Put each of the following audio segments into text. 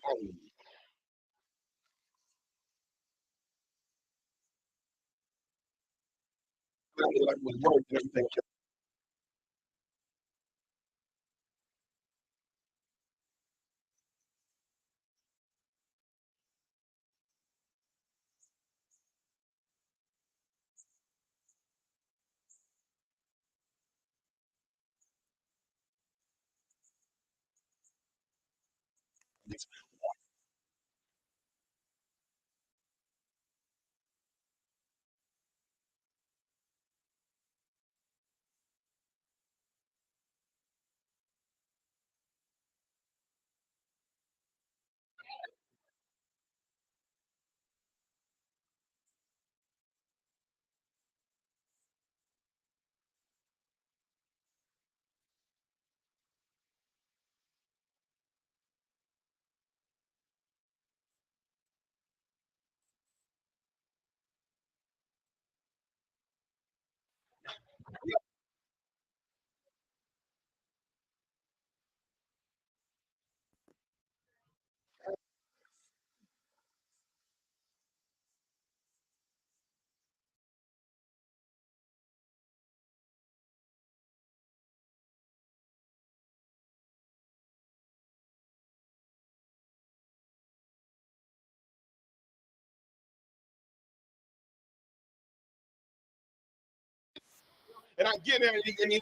Um, like with work and everything. And I get it. And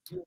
Escape.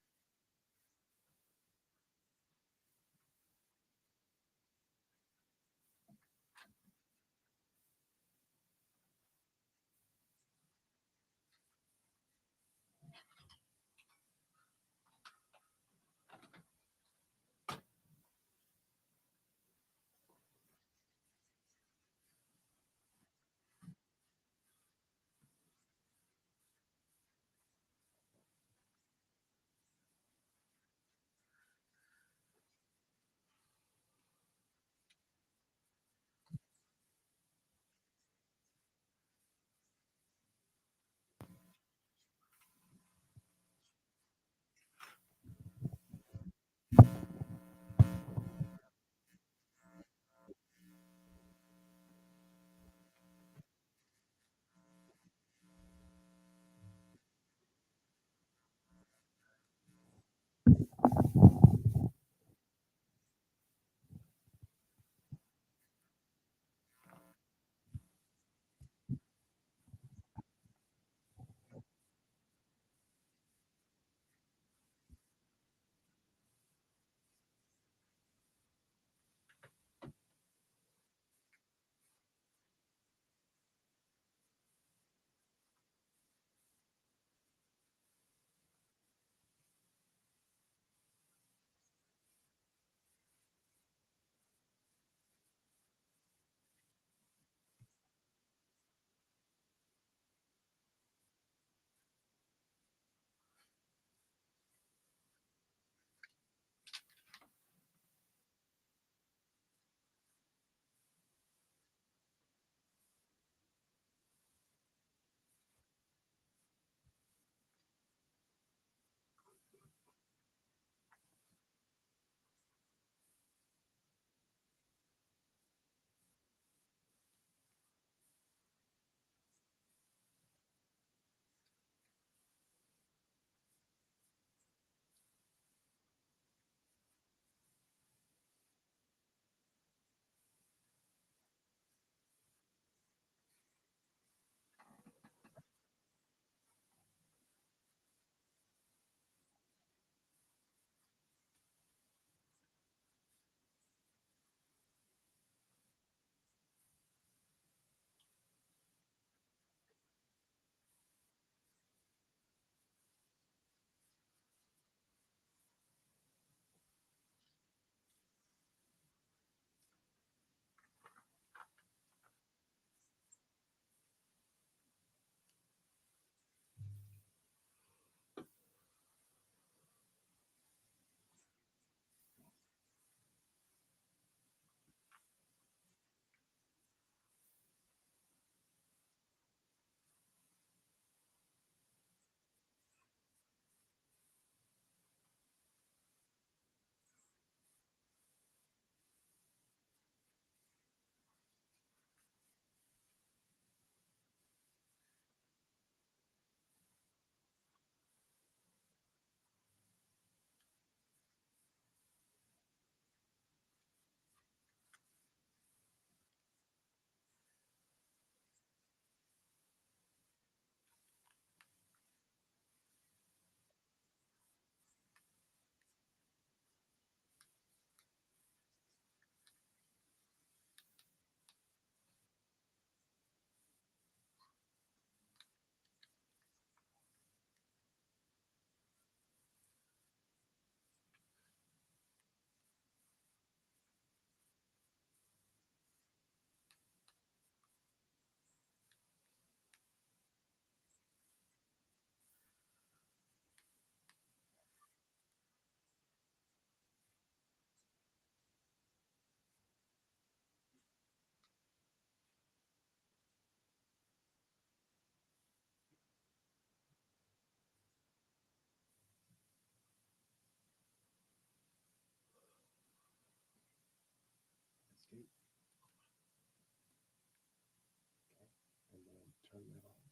And then turn that on.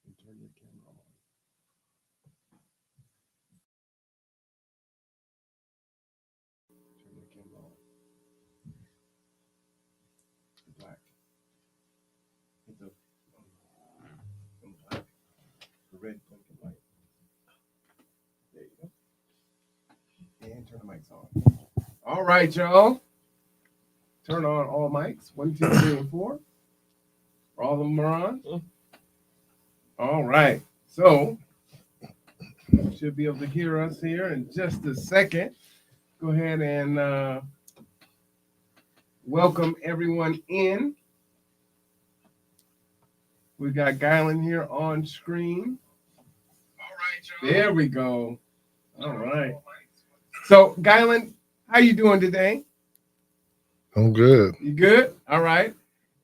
And turn your camera on. Turn your camera on. Black. Hit the black. The red blinking light. It's on. All right, y'all. Turn on all mics. 1, 2, 3, and 4. All of them are on. All right. So you should be able to hear us here in just a second. Go ahead and welcome everyone in. We got Gylan here on screen. All right, y'all. There we go. All right. So, Gylan, how you doing today? I'm good. You good? All right.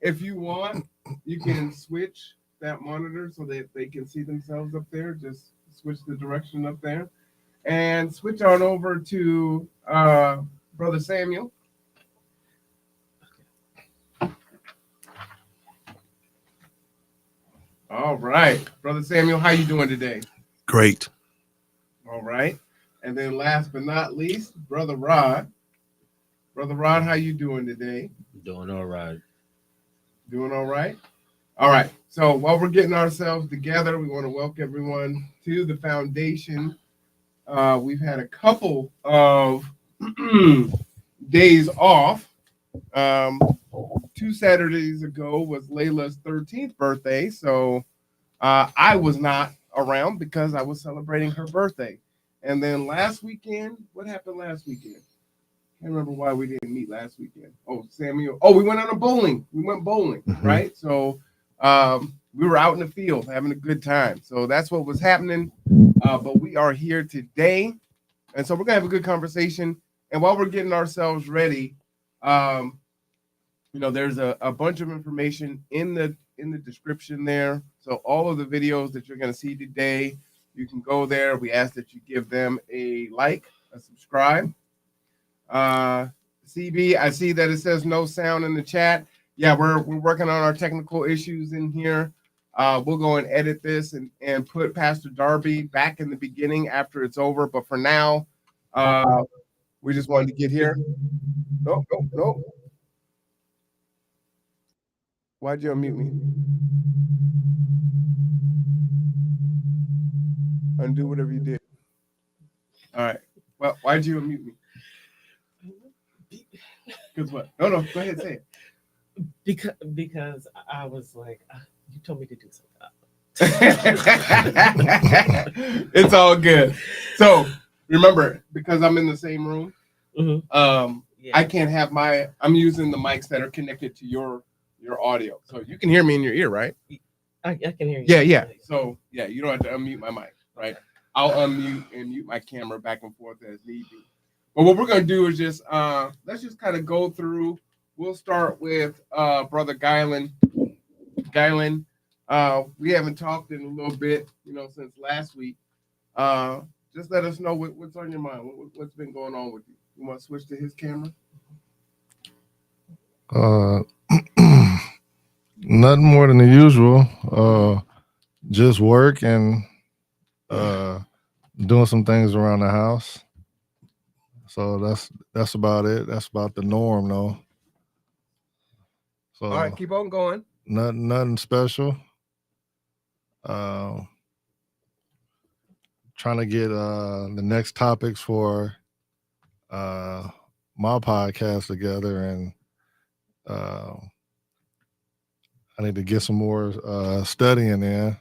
If you want, you can switch that monitor so that they can see themselves up there. Just switch the direction up there. And switch on over to Brother Samuel. All right. Brother Samuel, how you doing today? Great. All right. And then last but not least, Brother Rod. Brother Rod, how you doing today? Doing all right. Doing all right? All right. So while we're getting ourselves together, we want to welcome everyone to the foundation. We've had a couple of days off. 2 Saturdays ago was Layla's 13th birthday. So I was not around because I was celebrating her birthday. And then last weekend, what happened last weekend? I can't remember why we didn't meet last weekend. Oh, Samuel. Oh, we went on a bowling. We went bowling, right? So we were out in the field having a good time. So that's what was happening. But we are here today. And so we're going to have a good conversation. And while we're getting ourselves ready, there's a bunch of information in the description there. So all of the videos that you're going to see today, you can go there. We ask that you give them a like, a subscribe. CB, I see that it says no sound in the chat. Yeah, we're working on our technical issues in here. We'll go and edit this and put Pastor Darby back in the beginning after it's over. But for now, we just wanted to get here. No. Why'd you unmute me? Undo whatever you did. All right. Well, why'd you unmute me? Because what? No, go ahead, say it. Because I was like, you told me to do something. It's all good. So remember, because I'm in the same room, I can't have I'm using the mics that are connected to your audio. So you can hear me in your ear, right? I can hear you. Yeah. So yeah, you don't have to unmute my mic, right? I'll unmute and mute my camera back and forth as need be. But what we're gonna do is just let's just kind of go through. We'll start with Brother Gylan. Gylan, we haven't talked in a little bit, since last week. Just let us know what's on your mind. What's been going on with you? You want to switch to his camera? Nothing more than the usual. Just work and doing some things around the house. So that's about it. That's about the norm, though. So all right, keep on going. Nothing special. Trying to get the next topics for my podcast together, and I need to get some more studying in.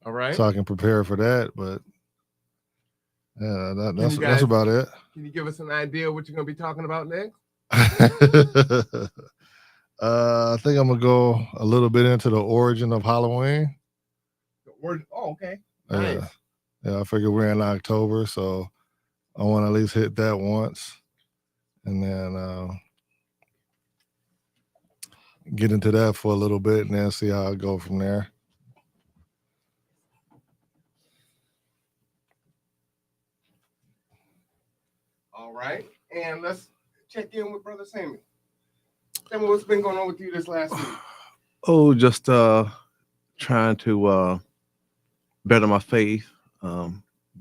All right. So I can prepare for that. But yeah, that's about it. Can you give us an idea of what you're going to be talking about next? I think I'm gonna go a little bit into the origin of Halloween. Oh, okay. Nice. Yeah, I figure we're in October, so I want to at least hit that once, and then get into that for a little bit, and then see how I go from there. All right, and let's check in with Brother Samuel. Samuel, what's been going on with you this last week? Oh, just trying to better my faith,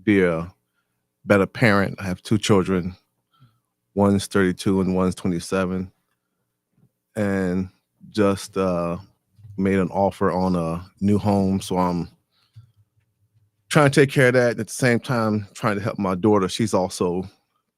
be a better parent. I have 2 children. One's 32 and one's 27. And just made an offer on a new home. So I'm trying to take care of that. At the same time, trying to help my daughter. She's also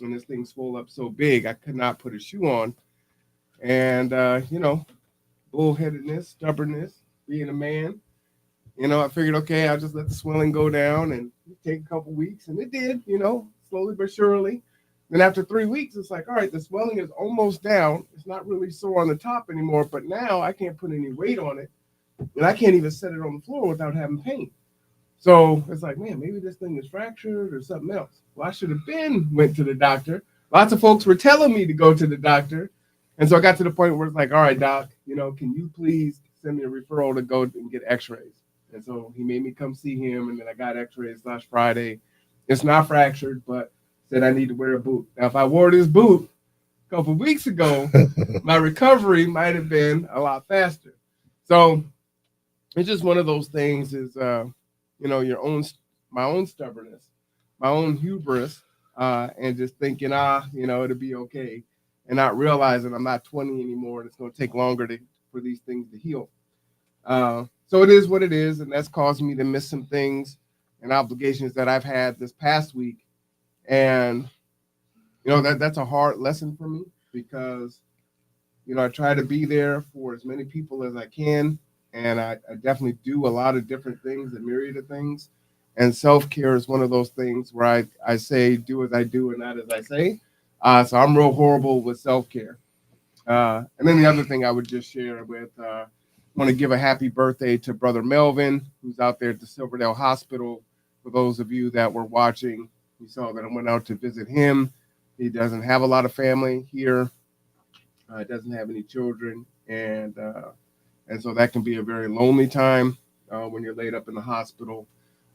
and this thing swelled up so big I could not put a shoe on. And bullheadedness, stubbornness, being a man. I figured, okay, I'll just let the swelling go down and take a couple weeks. And it did, slowly but surely. Then after 3 weeks, it's like, all right, the swelling is almost down. It's not really sore on the top anymore, but now I can't put any weight on it. And I can't even set it on the floor without having pain. So it's like, man, maybe this thing is fractured or something else. Well, I should have went to the doctor. Lots of folks were telling me to go to the doctor. And so I got to the point where it's like, all right, doc, can you please send me a referral to go and get x-rays? And so he made me come see him, and then I got x-rays last Friday. It's not fractured, but said I need to wear a boot. Now, if I wore this boot a couple of weeks ago, my recovery might have been a lot faster. So it's just one of those things is, my own stubbornness, my own hubris, and just thinking, it'll be okay, and not realizing I'm not 20 anymore, and it's going to take longer for these things to heal. So it is what it is, and that's caused me to miss some things and obligations that I've had this past week. And, that's a hard lesson for me because, I try to be there for as many people as I can. And I definitely do a lot of different things, a myriad of things. And self-care is one of those things where I say, do as I do and not as I say. So I'm real horrible with self-care. And then the other thing I would just share with, want to give a happy birthday to Brother Melvin, who's out there at the Silverdale Hospital. For those of you that were watching, you saw that I went out to visit him. He doesn't have a lot of family here. Doesn't have any children. And so that can be a very lonely time when you're laid up in the hospital,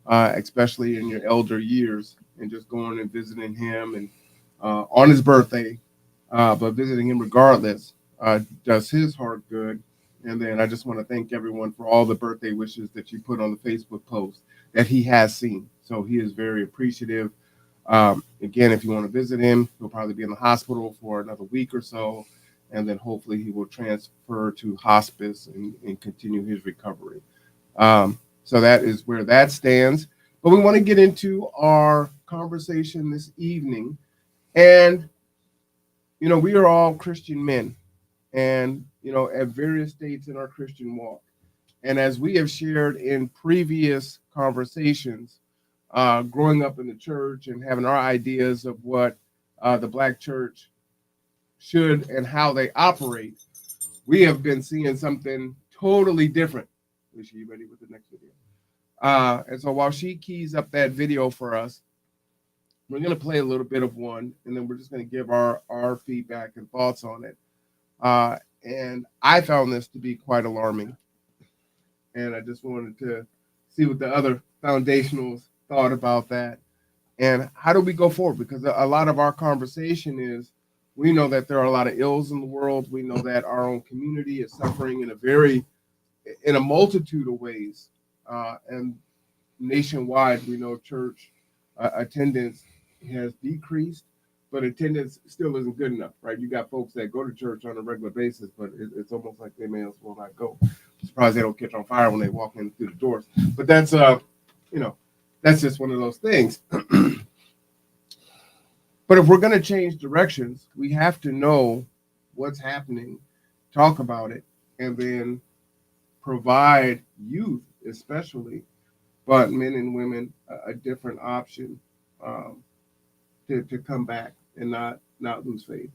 especially in your elder years, and just going and visiting him and on his birthday, but visiting him regardless does his heart good. And then I just want to thank everyone for all the birthday wishes that you put on the Facebook post that he has seen. So he is very appreciative. Again, if you want to visit him, he'll probably be in the hospital for another week or so. And then hopefully he will transfer to hospice and continue his recovery. So that is where that stands. But we want to get into our conversation this evening. And, we are all Christian men and, at various states in our Christian walk. And as we have shared in previous conversations, growing up in the church and having our ideas of what the Black church should and how they operate, we have been seeing something totally different. Is she ready with the next video? And so while she keys up that video for us, we're going to play a little bit of one, and then we're just going to give our feedback and thoughts on it. And I found this to be quite alarming. And I just wanted to see what the other foundationals thought about that. And how do we go forward? Because a lot of our conversation is, we know that there are a lot of ills in the world. We know that our own community is suffering in a multitude of ways. And nationwide, we know church attendance has decreased, but attendance still isn't good enough, right? You got folks that go to church on a regular basis, but it's almost like they may as well not go. I'm surprised they don't catch on fire when they walk in through the doors. But that's, that's just one of those things. But if we're going to change directions, we have to know what's happening, talk about it, and then provide youth, especially, but men and women, a different option to come back and not lose faith.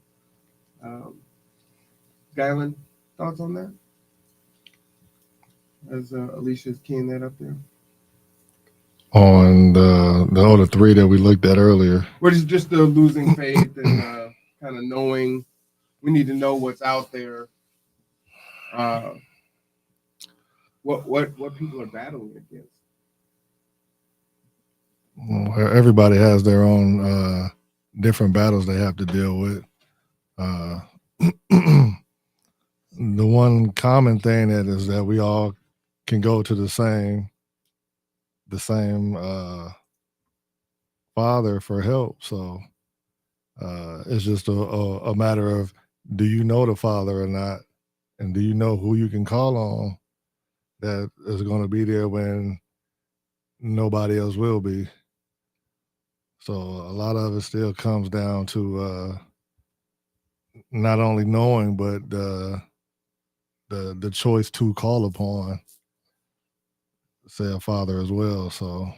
Guylan, thoughts on that? As Alicia's keying that up there. On the other three that we looked at earlier. Which is just the losing faith and kind of knowing we need to know what's out there. What people are battling against. Well, everybody has their own different battles they have to deal with. The one common thing that is that we all can go to the same Father for help. So it's just a matter of, do you know the Father or not? And do you know who you can call on that is going to be there when nobody else will be? So a lot of it still comes down to not only knowing, but the choice to call upon, say, a father as well. So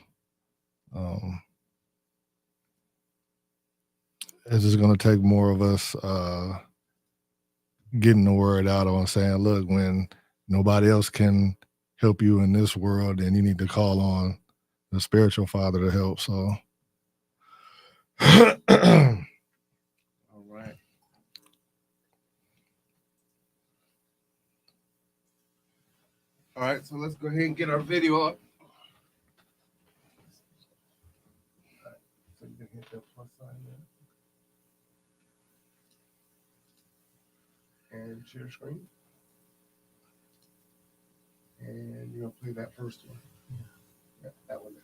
it's just going to take more of us getting the word out on saying, look, when nobody else can help you in this world, then you need to call on the spiritual father to help. So All right. All right, so let's go ahead and get our video up. So you can hit that plus sign there. And share screen. And you're gonna play that first one. Yeah, that one there.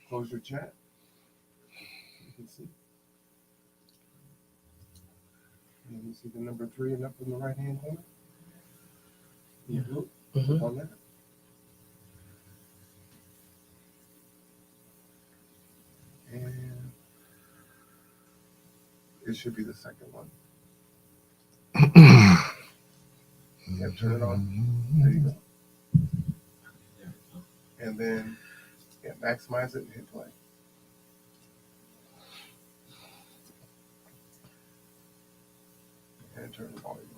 Close your chat. You can see. And you see the number 3 and up in the right hand corner. You do Mhm. on that. And it should be the second one. Yeah, turn it on. There you go. And then maximize it and hit play. And turn the volume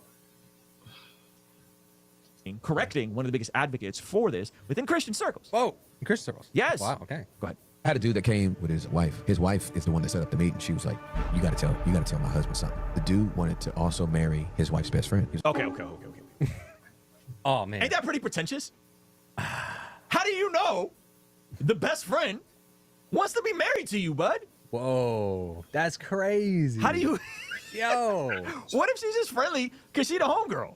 on. Correcting one of the biggest advocates for this within Christian circles. Oh, in Christian circles. Yes. Wow. Okay. Go ahead. I had a dude that came with his wife. His wife is the one that set up the meeting. She was like, you gotta tell my husband something. The dude wanted to also marry his wife's best friend. He was Okay. Oh man. Ain't that pretty pretentious? How do you know the best friend wants to be married to you, bud? Whoa. That's crazy. How do you? Yo. What if she's just friendly because she's the homegirl?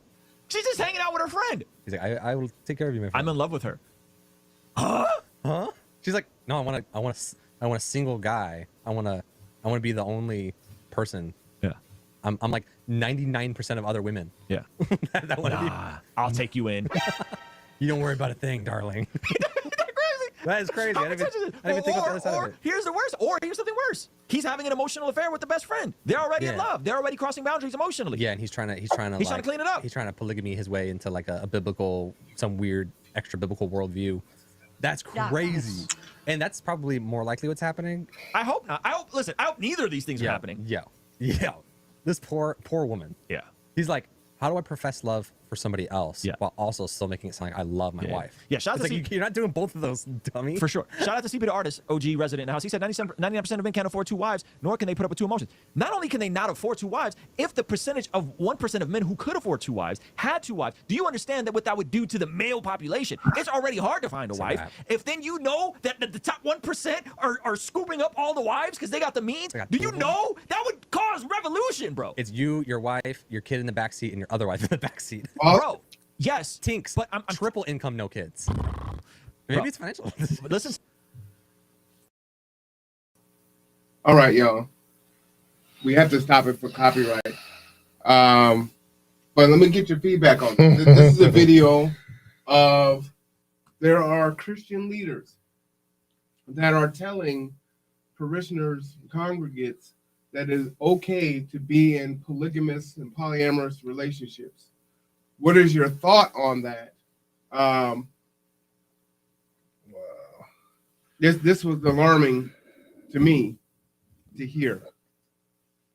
She's just hanging out with her friend. He's like, I will take care of you, my friend. I'm in love with her. Huh? She's like, no, I want a single guy. I want to be the only person. Yeah. I'm like 99% of other women. Yeah. that wanna be- Nah, I'll take you in. You don't worry about a thing, darling. That is crazy. I didn't even think about the other side of it. Here's the worst. Or here's something worse. He's having an emotional affair with the best friend. They're already in Yeah. love. They're already crossing boundaries emotionally. Yeah, and he's trying to He's trying to clean it up. He's trying to polygamy his way into like a biblical, some weird extra biblical worldview. That's crazy. And that's probably more likely what's happening. I hope not. I hope neither of these things are happening. Yeah. This poor woman. Yeah. He's like, how do I profess love for somebody else Yeah. while also still making it sound like I love my wife? Yeah, shout out It's to like, you're not doing both of those, dummy. For sure. Shout out to CP the artist, OG resident in the house. He said 99% of men can't afford 2 wives, nor can they put up with 2 emotions. Not only can they not afford 2 wives, if the percentage of 1% of men who could afford 2 wives had 2 wives, do you understand that what that would do to the male population? It's already hard to find a wife. wrap. If then you know that the top 1% are scooping up all the wives because they got the means, got do 2 you of them. know that would cause revolution, bro? It's you, your wife, your kid in the backseat, and your other wife in the backseat. Bro, yes. Tinks, But I'm triple income, no kids. Maybe Bro. it's financial. listen. All right, y'all. We have to stop it for copyright. But let me get your feedback on this. This is a video of there are Christian leaders that are telling parishioners, congregates, that it is okay to be in polygamous and polyamorous relationships. What is your thought on that? This was alarming to me to hear.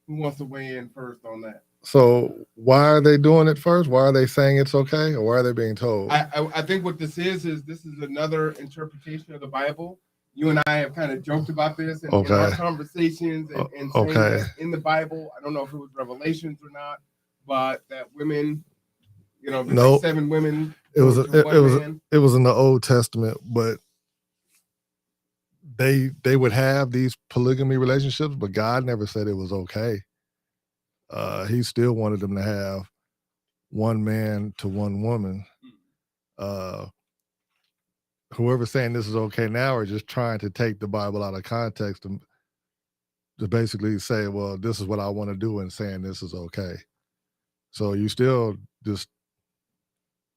Who wants to weigh in first on that? So why are they doing it first? Why are they saying it's okay, or why are they being told? I think what this is this is another interpretation of the Bible. You and I have kind of joked about this in our conversations and saying that in the Bible. I don't know if it was Revelations or not, but that women, Nope. 7 women. It was to one man. it was in the Old Testament, but they would have these polygamy relationships, but God never said it was okay. He still wanted them to have one man to one woman. Whoever's saying this is okay now are just trying to take the Bible out of context and to basically say, well, this is what I want to do, and saying this is okay. So you still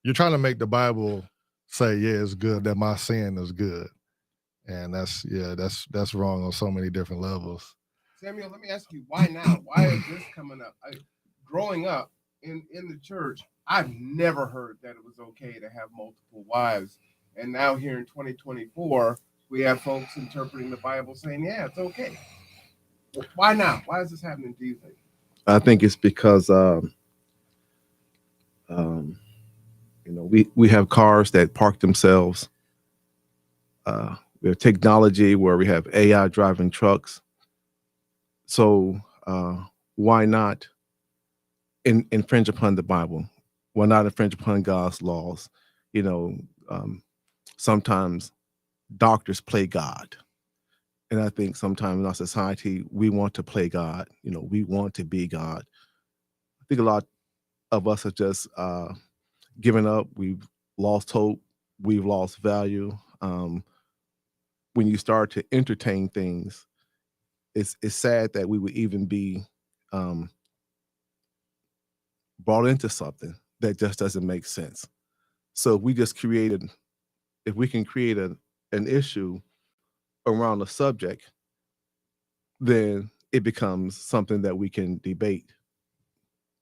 you're trying to make the Bible say, yeah, it's good, that my sin is good. And that's wrong on so many different levels. Samuel, let me ask you, why now? Why is this coming up? Growing up in the church, I've never heard that it was okay to have multiple wives. And now here in 2024, we have folks interpreting the Bible saying, yeah, it's okay. Why now? Why is this happening, do you think? I think it's because we have cars that park themselves. We have technology where we have AI driving trucks. So why not infringe upon the Bible? Why not infringe upon God's laws? Sometimes doctors play God. And I think sometimes in our society, we want to play God. We want to be God. I think a lot of us have just given up. We've lost hope. We've lost value. When you start to entertain things, it's sad that we would even be brought into something that just doesn't make sense. So if we can create an issue around a subject, then it becomes something that we can debate.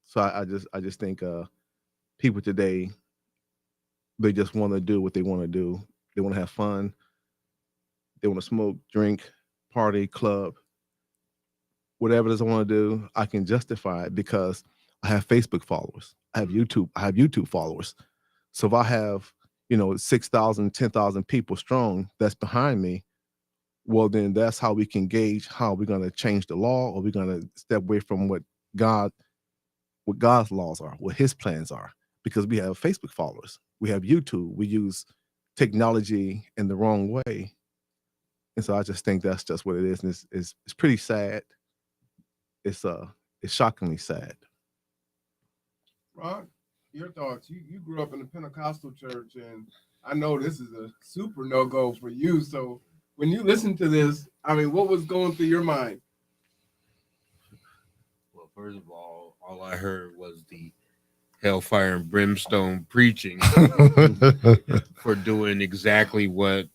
So I just think people today, they just want to do what they want to do. They want to have fun. They want to smoke, drink, party, club, whatever it is I want to do. I can justify it because I have Facebook followers. I have YouTube followers. So if I have 6,000, 10,000 people strong that's behind me, well, then that's how we can gauge how we're going to change the law, or we're going to step away from what God's laws are, what his plans are, because we have Facebook followers. We have YouTube. We use technology in the wrong way. And so I just think that's just what it is. And it's pretty sad. It's shockingly sad. Ron, your thoughts. You grew up in a Pentecostal church, and I know this is a super no-go for you. So when you listen to this, I mean, what was going through your mind? Well, first of all I heard was the hellfire and brimstone preaching for doing exactly what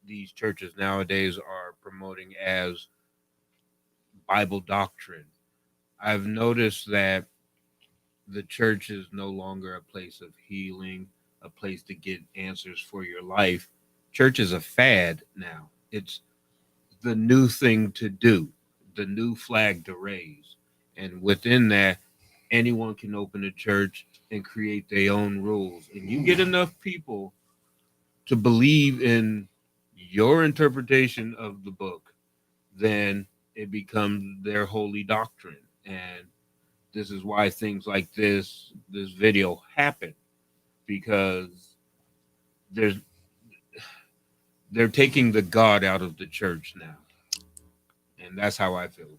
these churches nowadays are promoting as Bible doctrine. I've noticed that the church is no longer a place of healing, a place to get answers for your life. Church is a fad now. It's the new thing to do, the new flag to raise. And within that, anyone can open a church and create their own rules. And you get enough people to believe in your interpretation of the book, then it becomes their holy doctrine. And this is why things like this video happen, because they're taking the God out of the church now. And that's how I feel about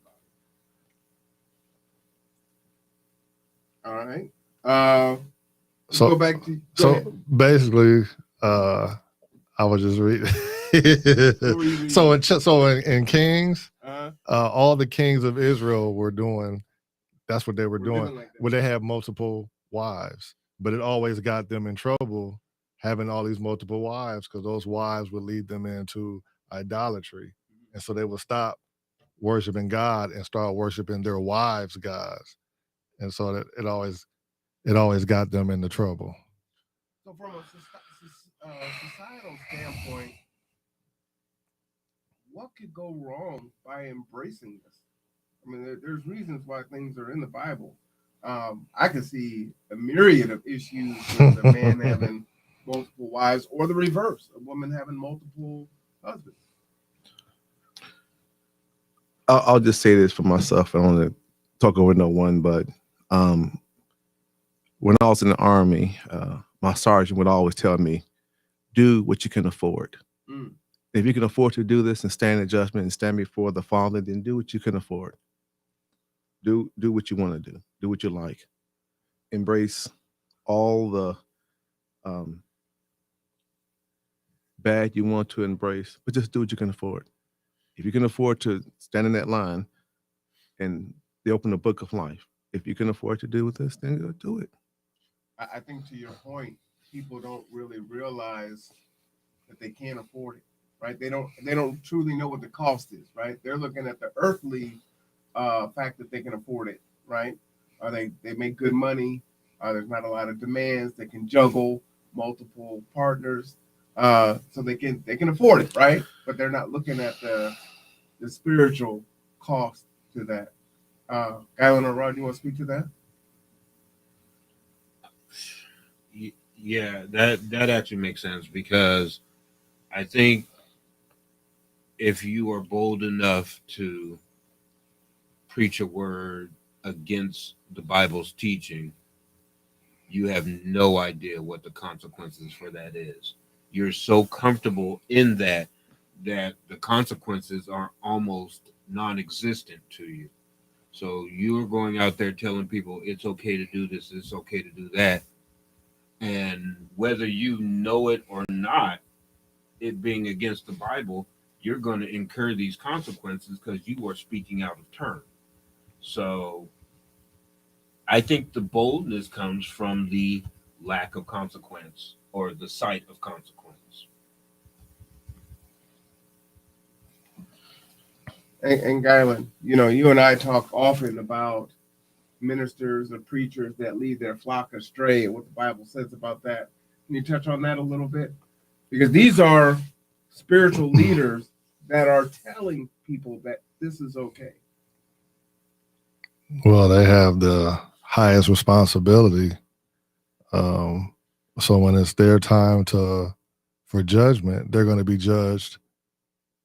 it. All right. So go back to basically, I was just reading. So in Kings, all the kings of Israel were doing. That's what they were doing. Like where they have multiple wives, but it always got them in trouble having all these multiple wives, because those wives would lead them into idolatry, and so they would stop worshiping God and start worshiping their wives' gods, and so that it always got them into trouble. So from a societal standpoint, what could go wrong by embracing this? I mean, there's reasons why things are in the Bible. I could see a myriad of issues with a man having multiple wives, or the reverse, a woman having multiple husbands. I'll just say this for myself. I don't want to talk over no one, but when I was in the Army, my sergeant would always tell me, do what you can afford. If you can afford to do this and stand in judgment and stand before the Father, then do what you can afford. Do what you want to do. Do what you like. Embrace all the bad you want to embrace, but just do what you can afford. If you can afford to stand in that line and they open the book of life, if you can afford to do with this, then go do it. I think to your point, people don't really realize that they can't afford it, right? They don't truly know what the cost is, right? They're looking at the earthly fact that they can afford it, right? Or they make good money. There's not a lot of demands. They can juggle multiple partners, so they can afford it, right? But they're not looking at the spiritual cost to that. Guylan or Rod, you want to speak to that? Yeah, that actually makes sense, because I think if you are bold enough to preach a word against the Bible's teaching, you have no idea what the consequences for that is. You're so comfortable in that the consequences are almost non-existent to you. So you're going out there telling people it's okay to do this, it's okay to do that. And whether you know it or not, it being against the Bible, you're going to incur these consequences because you are speaking out of turn. So I think the boldness comes from the lack of consequence, or the sight of consequence. And Guylan, you and I talk often about ministers or preachers that lead their flock astray and what the Bible says about that. Can you touch on that a little bit? Because these are spiritual leaders that are telling people that this is okay. Well, they have the highest responsibility. So when it's their time for judgment, they're going to be judged.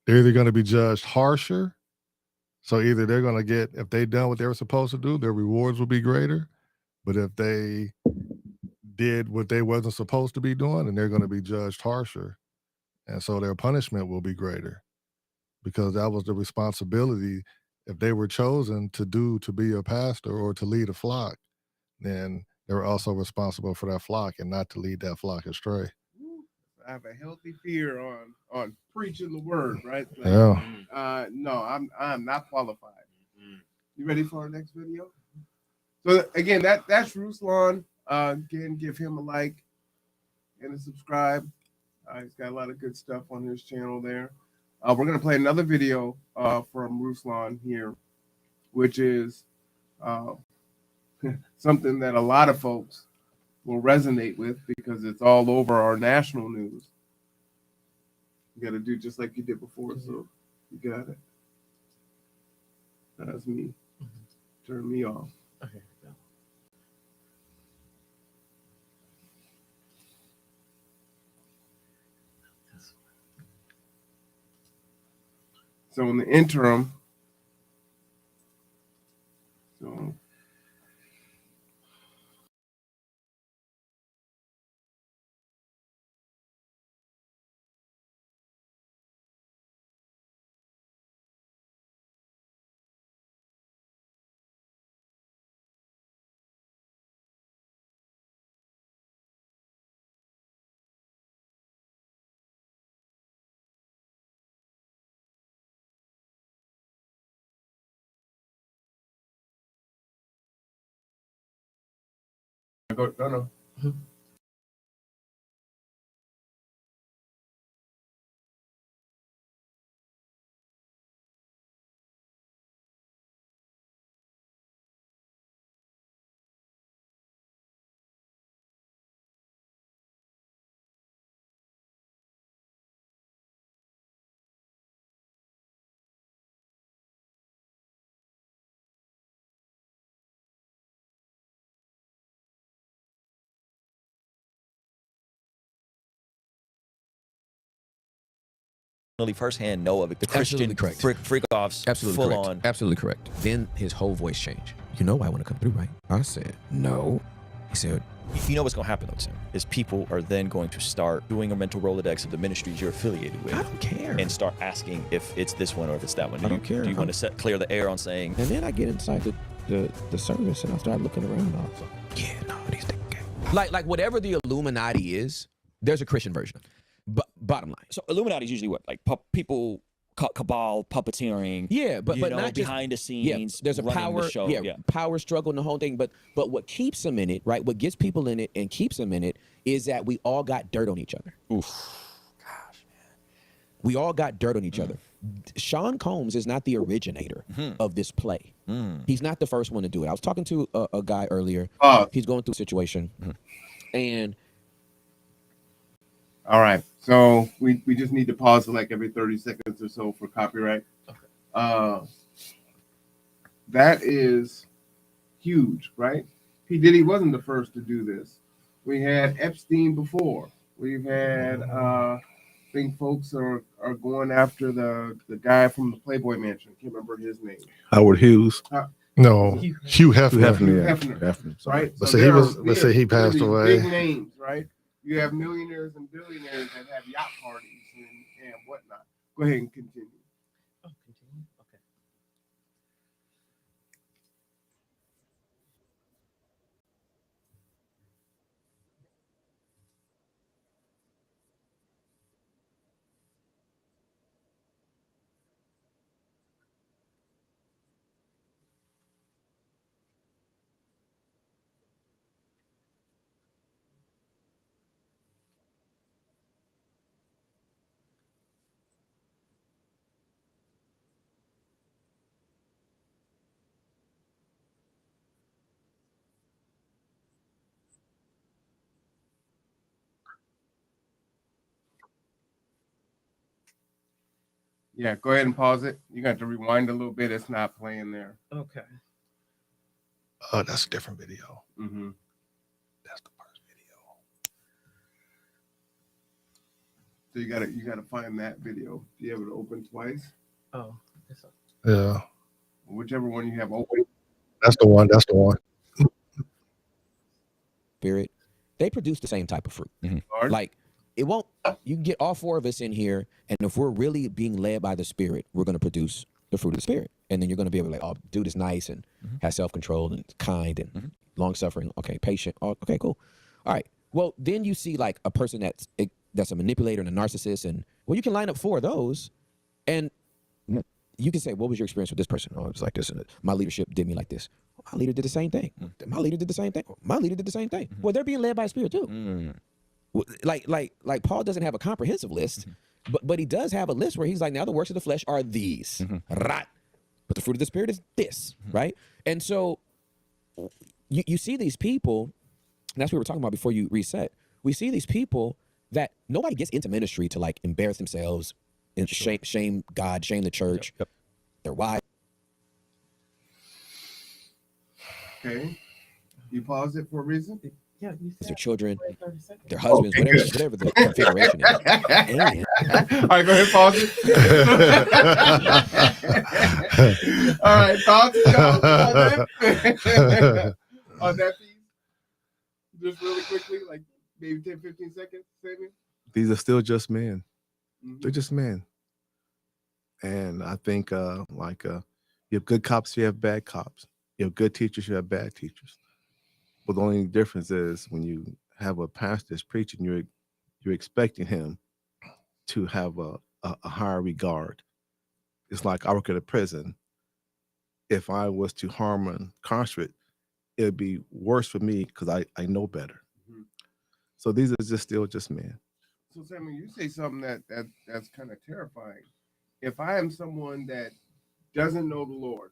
They're either going to be judged harsher. So either they're going to get, if they done what they were supposed to do, their rewards will be greater. But if they did what they wasn't supposed to be doing, then they're going to be judged harsher. And so their punishment will be greater, because that was the responsibility. If they were chosen to be a pastor or to lead a flock, then they were also responsible for that flock and not to lead that flock astray. I have a healthy fear on preaching the word, right? Like, Yeah. no, I'm not qualified. You ready for our next video? So again, that's Ruslan. Again, give him a like and a subscribe. He's got a lot of good stuff on his channel there. We're gonna play another video from Ruslan here, which is something that a lot of folks will resonate with, because it's all over our national news. You got to do just like you did before, so you got it. That's me. Turn me off. Okay, go. So in the interim, so no. Firsthand know of it. The Absolutely Christian correct. freak-offs, Absolutely full correct. on. Absolutely correct. Then his whole voice changed. You know I want to come through, right? I said, no. He said, You know what's going to happen, though, Tim, is people are then going to start doing a mental Rolodex of the ministries you're affiliated with. I don't care. And start asking if it's this one or if it's that one. I don't care. Do you want to clear the air on saying, And then I get inside the service and I start looking around. I was like, yeah, no, these things. Like whatever the Illuminati is, there's a Christian version. But bottom line. so Illuminati is usually what? Like people cabal puppeteering. Yeah, but you know, not just behind the yeah. scenes. There's a running power the show. yeah, power struggle and the whole thing. But what keeps them in it, right? What gets people in it and keeps them in it is that we all got dirt on each other. Oof. Gosh, man, we all got dirt on each other. Sean Combs is not the originator of this play. He's not the first one to do it. I was talking to a guy earlier. He's going through a situation, and All right. So we just need to pause for like every 30 seconds or so for copyright. That is huge, right? P. Diddy wasn't the first to do this. We had Epstein before. We've had I think folks are going after the guy from the Playboy Mansion. Can't remember his name. Howard Hughes. No, Hugh Hefner. Hefner, right? But So say he was. there But say he are passed these away. Big names, right? You have millionaires and billionaires that have yacht parties and whatnot. Go ahead and continue. Oh, continue. Okay. Yeah, go ahead and pause it. You got to rewind a little bit. It's not playing there. Okay. Oh, that's a different video. Mm-hmm. That's the first video. So you gotta find that video. Do you have it open twice? Oh. This one. Yeah, Whichever one you have open. that's the one. That's the one. Spirit, they produce the same type of fruit. Lord. Like it won't. You can get all four of us in here, and if we're really being led by the Spirit, we're going to produce the fruit of the Spirit, and then you're going to be able to like, oh, dude is nice and has self-control and kind and long-suffering. Okay, patient. Oh, okay, cool. All right. Well, then you see like a person that's a manipulator and a narcissist, and well, you can line up four of those, and you can say, what was your experience with this person? Oh, it was like this. And my leadership did me like this. My leader did the same thing. My leader did the same thing. My leader did the same thing. Well, they're being led by a Spirit too. Like Paul doesn't have a comprehensive list, but he does have a list where he's like, now the works of the flesh are these, right? But the fruit of the Spirit is this, right? And so you see these people, and that's what we were talking about before you reset. We see these people that nobody gets into ministry to like embarrass themselves and shame God, shame the church. Their wives. Okay. You pause it for a reason? Yeah, you Their said children, 30 seconds. their husbands, Okay, whatever the configuration is. And All right, go ahead, pause it. All right, thoughts on that piece? Just really quickly, like maybe 10, 15 seconds, Savior? These are still just men. Mhm. They're just men. And I think you have good cops, you have bad cops. You have good teachers, you have bad teachers. But the only difference is when you have a pastor that's preaching, you're expecting him to have a higher regard. It's like I work at a prison. If I was to harm an incarcerate, it'd be worse for me because I know better. Mhm. So these are still just men. So, Samuel, you say something that's kind of terrifying. If I am someone that doesn't know the Lord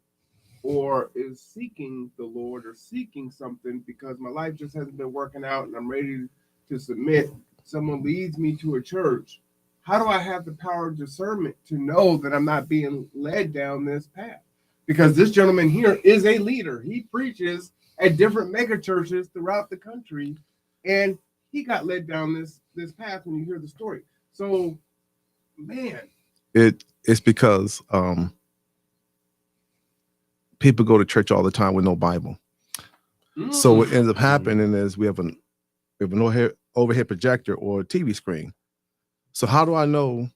or is seeking the Lord or seeking something because my life just hasn't been working out and I'm ready to submit, someone leads me to a church, how do I have the power of discernment to know that I'm not being led down this path? Because this gentleman here is a leader. He preaches at different mega churches throughout the country, and he got led down this path when you hear the story. So, man. It's because people go to church all the time with no Bible. So what ends up happening is we have an overhead projector or a TV screen. So how do I know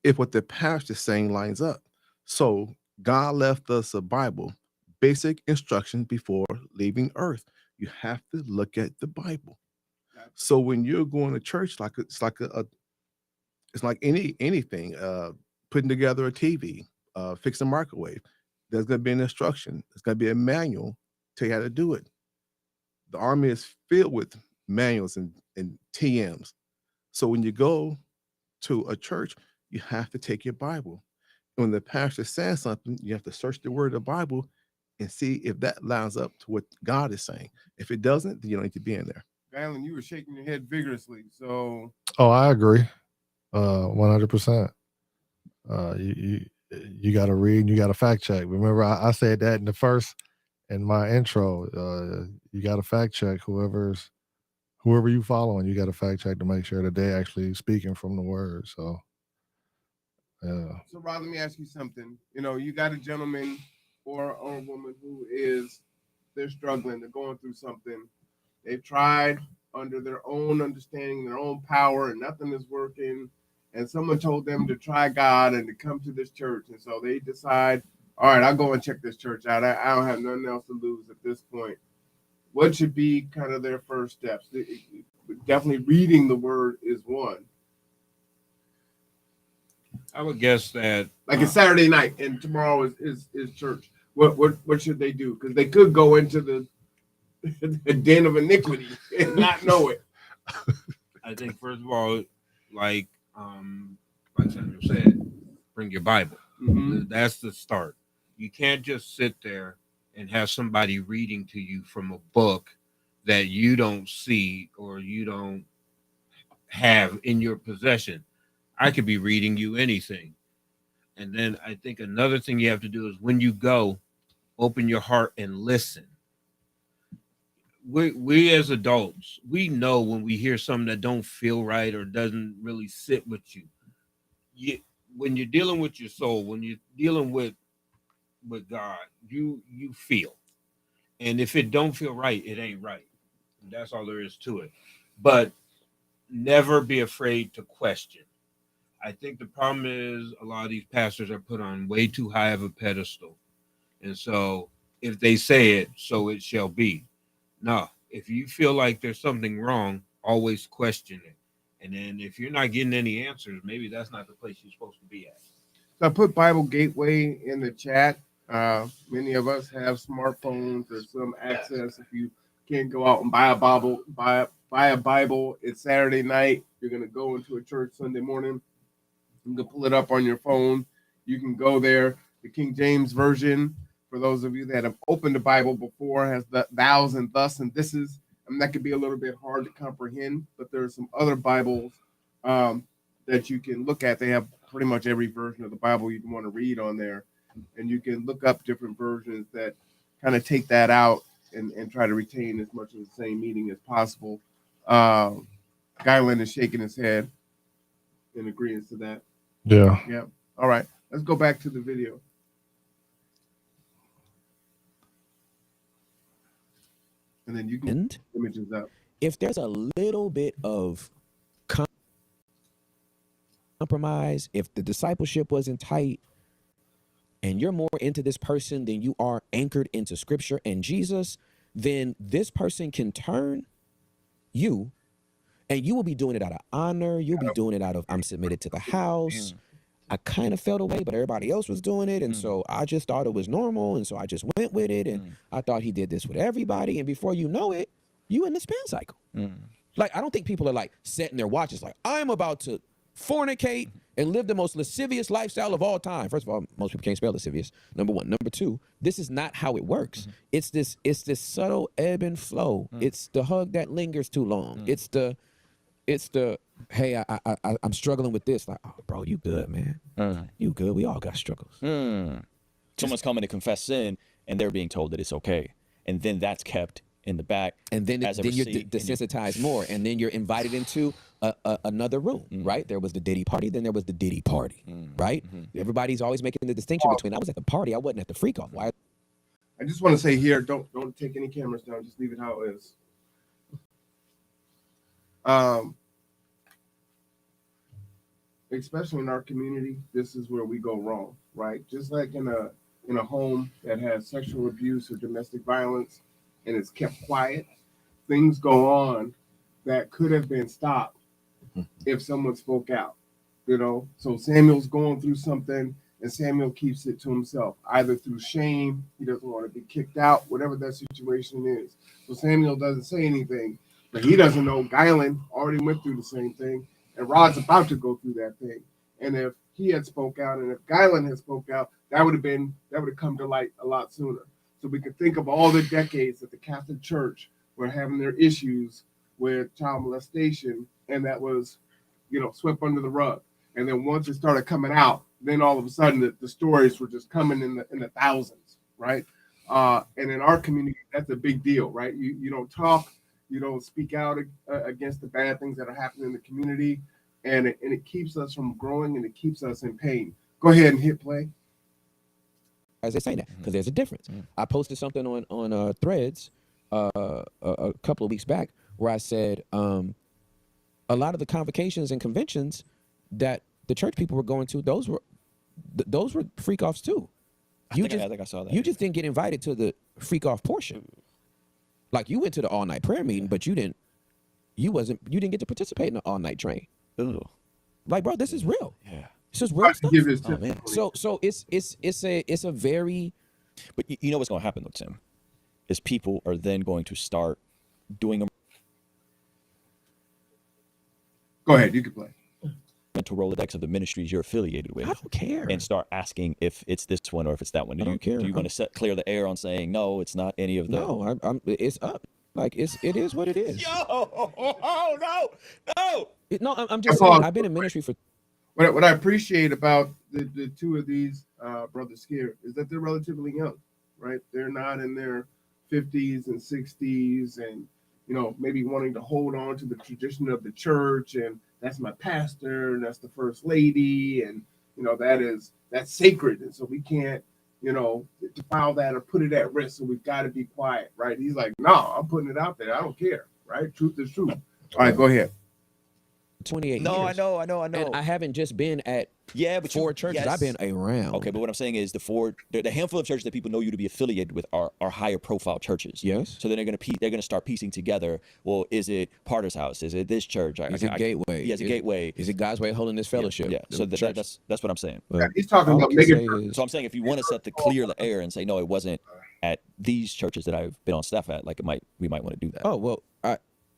if what the pastor is saying lines up? So God left us a Bible, basic instructions before leaving earth. You have to look at the Bible. So when you're going to church, it's like anything. putting together a TV, fixing a microwave. There's going to be an instruction. There's going to be a manual to tell you how to do it. The Army is filled with manuals and TMs. So when you go to a church, you have to take your Bible. And when the pastor says something, you have to search the word of the Bible and see if that lines up to what God is saying. If it doesn't, then you don't need to be in there. Galen, you were shaking your head vigorously. So Oh, I agree. 100%. You got to read and you got to fact check. Remember, I said that in my intro. You got to fact check whoever you following. You got to fact check to make sure that they actually speaking from the word. So, yeah. So, Rod, let me ask you something. You know, you got a gentleman or a woman they're struggling, they're going through something. They've tried under their own understanding, their own power, and nothing is working. And someone told them to try God and to come to this church. And so they decide, all right, I'll go and check this church out. I don't have nothing else to lose at this point. What should be kind of their first steps? Definitely reading the word is one. I would guess that Like it's Saturday night and tomorrow is church. What should they do? Because they could go into the den of iniquity and not know it. I think first of all, like Samuel said, bring your Bible. Mm-hmm. That's the start. You can't just sit there and have somebody reading to you from a book that you don't see or you don't have in your possession. I could be reading you anything. And then I think another thing you have to do is when you go, open your heart and listen. We as adults, we know when we hear something that don't feel right or doesn't really sit with you. When you're dealing with your soul, when you're dealing with God, you feel. And if it don't feel right, it ain't right. That's all there is to it. But never be afraid to question. I think the problem is a lot of these pastors are put on way too high of a pedestal. And so if they say it, so it shall be. No, if you feel like there's something wrong, always question it. And then if you're not getting any answers, maybe that's not the place you're supposed to be at. So I put Bible Gateway in the chat. Many of us have smartphones. There's some access. If you can't go out and buy a Bible, it's Saturday night. You're going to go into a church Sunday morning. You can pull it up on your phone. You can go there. The King James Version, for those of you that have opened the Bible before, has the thous and thus and thises. That could be a little bit hard to comprehend, but there are some other Bibles that you can look at. They have pretty much every version of the Bible you want to read on there. And you can look up different versions that kind of take that out and try to retain as much of the same meaning as possible. Guyland is shaking his head in agreement to that. Yeah. Yeah. All right. Let's go back to the video. And then you can put images up. If there's a little bit of compromise, if the discipleship wasn't tight, and you're more into this person than you are anchored into Scripture and Jesus, then this person can turn you, and you will be doing it out of honor. You'll be doing it out of, I'm submitted to the house. I kind of felt away, but everybody else was doing it. And so I just thought it was normal. And so I just went with it. And I thought he did this with everybody. And before you know it, you in the spin cycle. Like, I don't think people are like setting their watches like, I'm about to fornicate and live the most lascivious lifestyle of all time. First of all, most people can't spell lascivious. Number one. Number two, this is not how it works. It's this subtle ebb and flow. It's the hug that lingers too long. It's the hey, I'm struggling with this. Like, oh, bro, you good, man. You good. We all got struggles. Someone's coming to confess sin, and they're being told that it's okay. And then that's kept in the back. And then you're receipt, desensitized more. And then you're invited into another room, right? There was the Diddy party. Then there was the Diddy party, right? Everybody's always making the distinction between, I was at the party. I wasn't at the freak off. Why? I just want to say here, don't take any cameras down. Just leave it how it is. Especially in our community, this is where we go wrong, right? Just like in a home that has sexual abuse or domestic violence and it's kept quiet, things go on that could have been stopped if someone spoke out. you know. So Samuel's going through something, and Samuel keeps it to himself, either through shame, he doesn't want to be kicked out, whatever that situation is. So Samuel doesn't say anything, but he doesn't know Guylan already went through the same thing, and Rod's about to go through that thing. And if he had spoke out, and if Guylan had spoke out, that would have come to light a lot sooner. So we can think of all the decades that the Catholic Church were having their issues with child molestation, and that was, you know, swept under the rug. And then once it started coming out, then all of a sudden the stories were just coming in the thousands, right? And in our community, that's a big deal, right? You don't talk, you don't speak out against the bad things that are happening in the community, and it keeps us from growing, and it keeps us in pain. Go ahead and hit play. As they say that, because there's a difference. I posted something on Threads a couple of weeks back where I said a lot of the convocations and conventions that the church people were going to, those were freak offs too. I think I saw that. You just didn't get invited to the freak off portion. Like you went to the all night prayer meeting, but you didn't get to participate in the all night train. Ooh. Like, bro, this is real. Yeah. This is real stuff. Give his Oh, man. So it's a very. But you know what's going to happen though, Tim, is people are then going to start doing a Go ahead, you can play. mental Rolodex of the ministries you're affiliated with. I don't care. And start asking if it's this one or if it's that one. I don't care. Do you want to clear the air on saying no? It's not any of the. No, it's up. Like it is what it is. No, I'm just saying. I've been in ministry for. What I appreciate about the two of these brothers here is that they're relatively young, right? They're not in their 50s and 60s, and you know, maybe wanting to hold on to the tradition of the church, and that's my pastor, and that's the first lady, and you know, that's sacred, and so we can't, you know, defile that or put it at risk. So we've got to be quiet, right? He's like, no, I'm putting it out there. I don't care, right? Truth is truth. All right, go ahead. 28 No, years. I know. And I haven't just been at But four churches. yes. I've been around. Okay, but what I'm saying is the handful of churches that people know you to be affiliated with are higher profile churches. Yes. So then they're gonna start piecing together. Well, is it Potter's House? Is it this church? Is it Gateway? Yeah, it's a Gateway. Is it God's Way Holiness Fellowship? Yeah. So that's what I'm saying. Well, He's talking all I about can mega say churches. is- So I'm saying if you want to set the clear the air and say no, it wasn't at these churches that I've been on staff at, like we might want to do that. Oh well,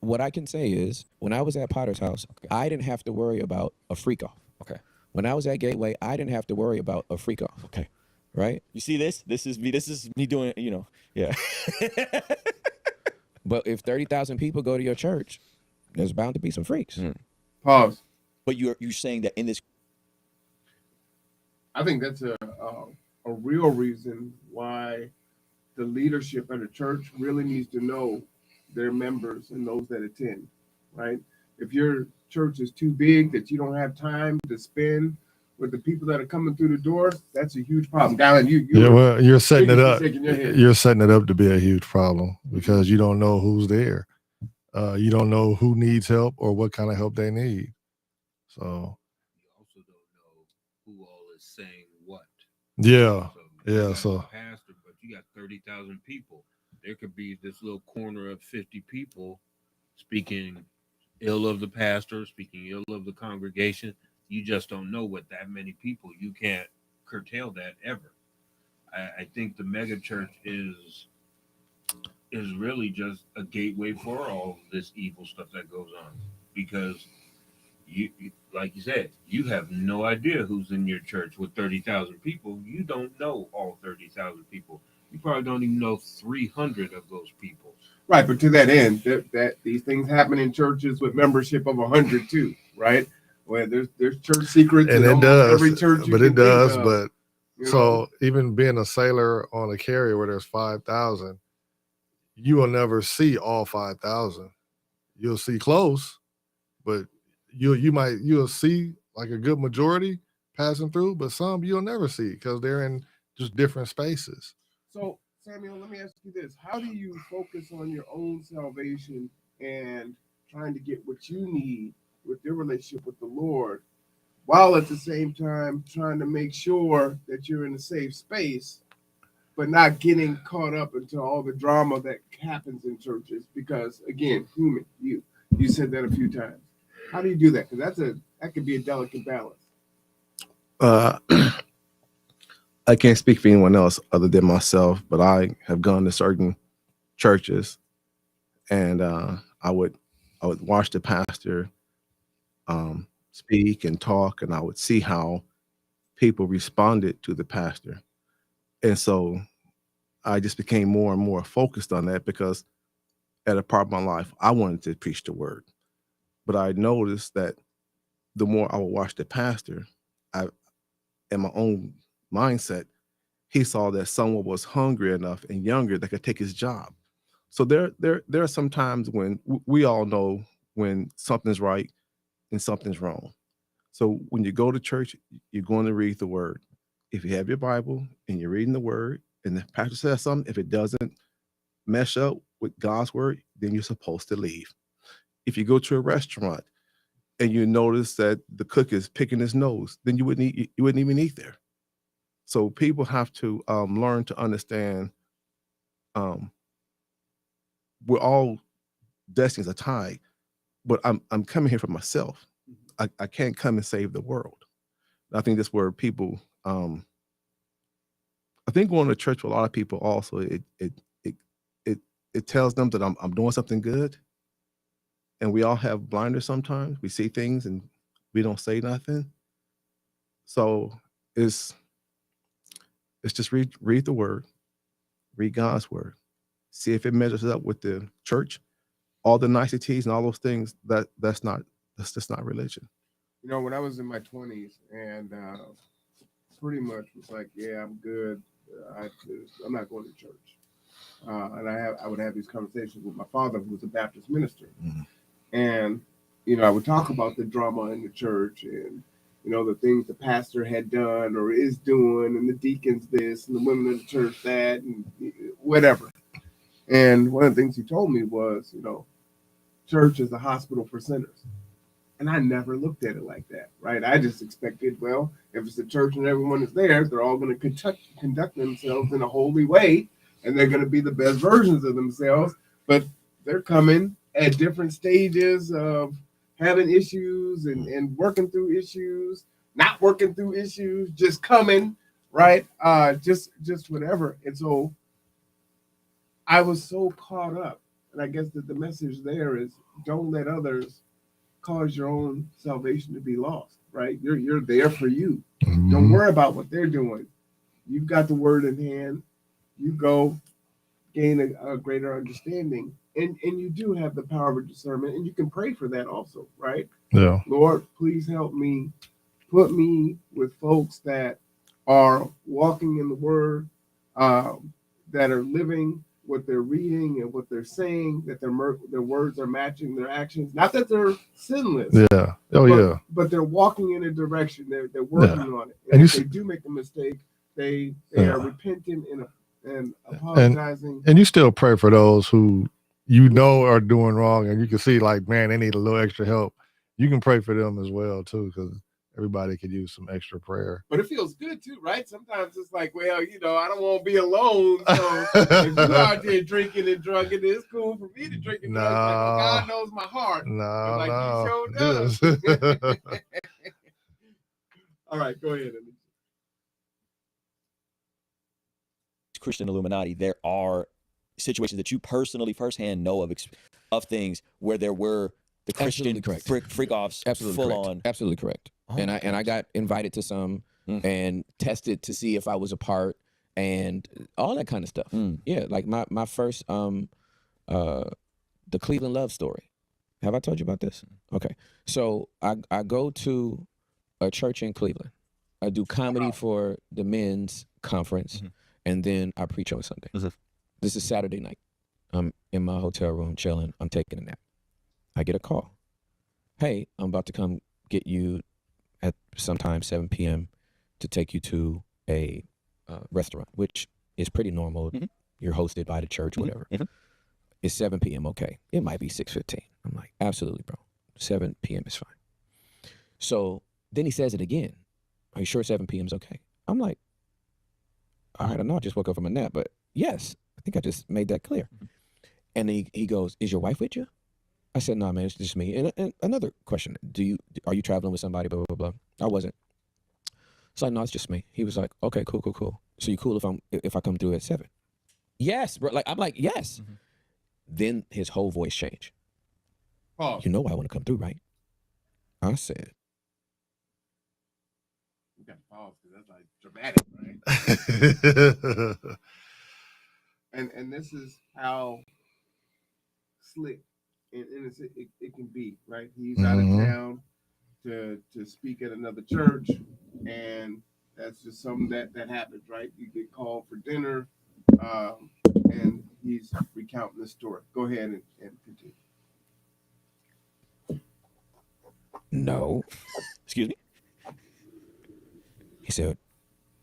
what I can say is when I was at Potter's House, I didn't have to worry about a freak off. Okay. When I was at Gateway, I didn't have to worry about a freak off. Okay. Right. You see this? This is me doing. You know. Yeah. But if 30,000 people go to your church, there's bound to be some freaks. Pause. But you're saying that in this. I think that's a real reason why the leadership at a church really needs to know their members and those that attend, right? If your church is too big that you don't have time to spend with the people that are coming through the door, that's a huge problem. Galen, You're setting it up. shaking your head. You're setting it up to be a huge problem because you don't know who's there. You don't know who needs help or what kind of help they need. So You also don't know who all is saying what. yeah, you yeah. got So a pastor, but you got 30,000 people. There could be this little corner of 50 people speaking ill of the pastor, speaking ill of the congregation. You just don't know what that many people. You can't curtail that ever. I think the mega church is really just a gateway for all this evil stuff that goes on, because you like you said, you have no idea who's in your church with 30,000 people. You don't know all 30,000 people. You probably don't even know 300 of those people. Right, but to that end, that these things happen in churches with membership of 100 too, right? Where there's church secrets and in it almost does, every church. you but can it does. think of, But you know? so even being a sailor on a carrier where there's 5,000, you will never see all 5,000. You'll see close, but you'll see like a good majority passing through, but some you'll never see because they're in just different spaces. So, Samuel, let me ask you this. How do you focus on your own salvation and trying to get what you need with your relationship with the Lord, while at the same time trying to make sure that you're in a safe space, but not getting caught up into all the drama that happens in churches? Because, again, human, you said that a few times. How do you do that? Because that could be a delicate balance. Uh, I can't speak for anyone else other than myself, but I have gone to certain churches, and I would watch the pastor speak and talk, and I would see how people responded to the pastor, and so I just became more and more focused on that because at a part of my life I wanted to preach the word, but I noticed that the more I would watch the pastor, in my own mindset, he saw that someone was hungry enough and younger that could take his job. So there are some times when we all know when something's right and something's wrong. So when you go to church, you're going to read the word. If you have your Bible and you're reading the word and the pastor says something, if it doesn't mesh up with God's word, then you're supposed to leave. If you go to a restaurant and you notice that the cook is picking his nose, then you wouldn't even eat there. So people have to learn to understand we're all destinies are tied, but I'm coming here for myself. I can't come and save the world. I think that's where people I think going to church for a lot of people also it tells them that I'm doing something good. And we all have blinders sometimes. We see things and we don't say nothing. So it's just read the word, read God's word, see if it measures up with the church, all the niceties and all those things. That's just not religion. You know, when I was in my 20s and pretty much was like, yeah, I'm good. I'm not going to church. And I would have these conversations with my father, who was a Baptist minister. Mhm. And, you know, I would talk about the drama in the church and, you know, the things the pastor had done or is doing, and the deacons this, and the women of the church that, and whatever. And one of the things he told me was, you know, church is a hospital for sinners. And I never looked at it like that, right? I just expected, well, if it's a church and everyone is there, they're all going to conduct themselves in a holy way, and they're going to be the best versions of themselves. But they're coming at different stages of having issues and working through issues, not working through issues, just coming, right? Just whatever. And so I was so caught up. And I guess that the message there is don't let others cause your own salvation to be lost, right? You're there for you. Mhm. Don't worry about what they're doing. You've got the word in hand. You go gain a greater understanding. And you do have the power of discernment, and you can pray for that also, right? Yeah. Lord, please help me. Put me with folks that are walking in the word, that are living what they're reading and what they're saying, that their words are matching their actions. Not that they're sinless. Yeah. Oh, yeah. But they're walking in a direction. They're working on it. And And you if they do make a mistake, they are repentant and apologizing. And you still pray for those who you know are doing wrong, and you can see like, man, they need a little extra help. You can pray for them as well too, because everybody could use some extra prayer. But it feels good too, right? Sometimes it's like, well, you know, I don't want to be alone. So if you're out there drinking and drugging, it's cool for me to drink and drug. Like, well, God knows my heart. No, Like, no. He sure does. All right, go ahead. Christian Illuminati, there are situations that you personally firsthand know of things where there were the Christian freak offs full on. Absolutely correct. Oh, and I got invited to some and tested to see if I was a part and all that kind of stuff. Yeah, like my first the Cleveland love story. Have I told you about this? Okay. So I go to a church in Cleveland. I do comedy for the men's conference, and then I preach on Sunday. This is Saturday night. I'm in my hotel room chilling. I'm taking a nap. I get a call. Hey, I'm about to come get you at sometime 7 p.m. to take you to a restaurant, which is pretty normal. You're hosted by the church, whatever. It's 7 p.m. Okay. It might be 6:15. I'm like, absolutely, bro. 7 p.m. is fine. So then he says it again. Are you sure 7 p.m. is okay? I'm like, all right, I know I just woke up from a nap, but yes, I think I just made that clear. And he goes, is your wife with you? I said, no, man, it's just me. And another question, are you traveling with somebody, blah, blah, blah, blah. I wasn't. It's like, no, it's just me. He was like, okay, cool. So you cool if I come through at 7? Yes, bro. Like I'm like, yes. Mhm. Then his whole voice changed. Pause. You know I want to come through, right? I said, You got to pause because that's like dramatic, right? And this is how slick and innocent it can be, right? He's out of Mhm. town to speak at another church, and that's just something that happens, right? You get called for dinner, and he's recounting the story. Go ahead and continue. no. Excuse me? He said,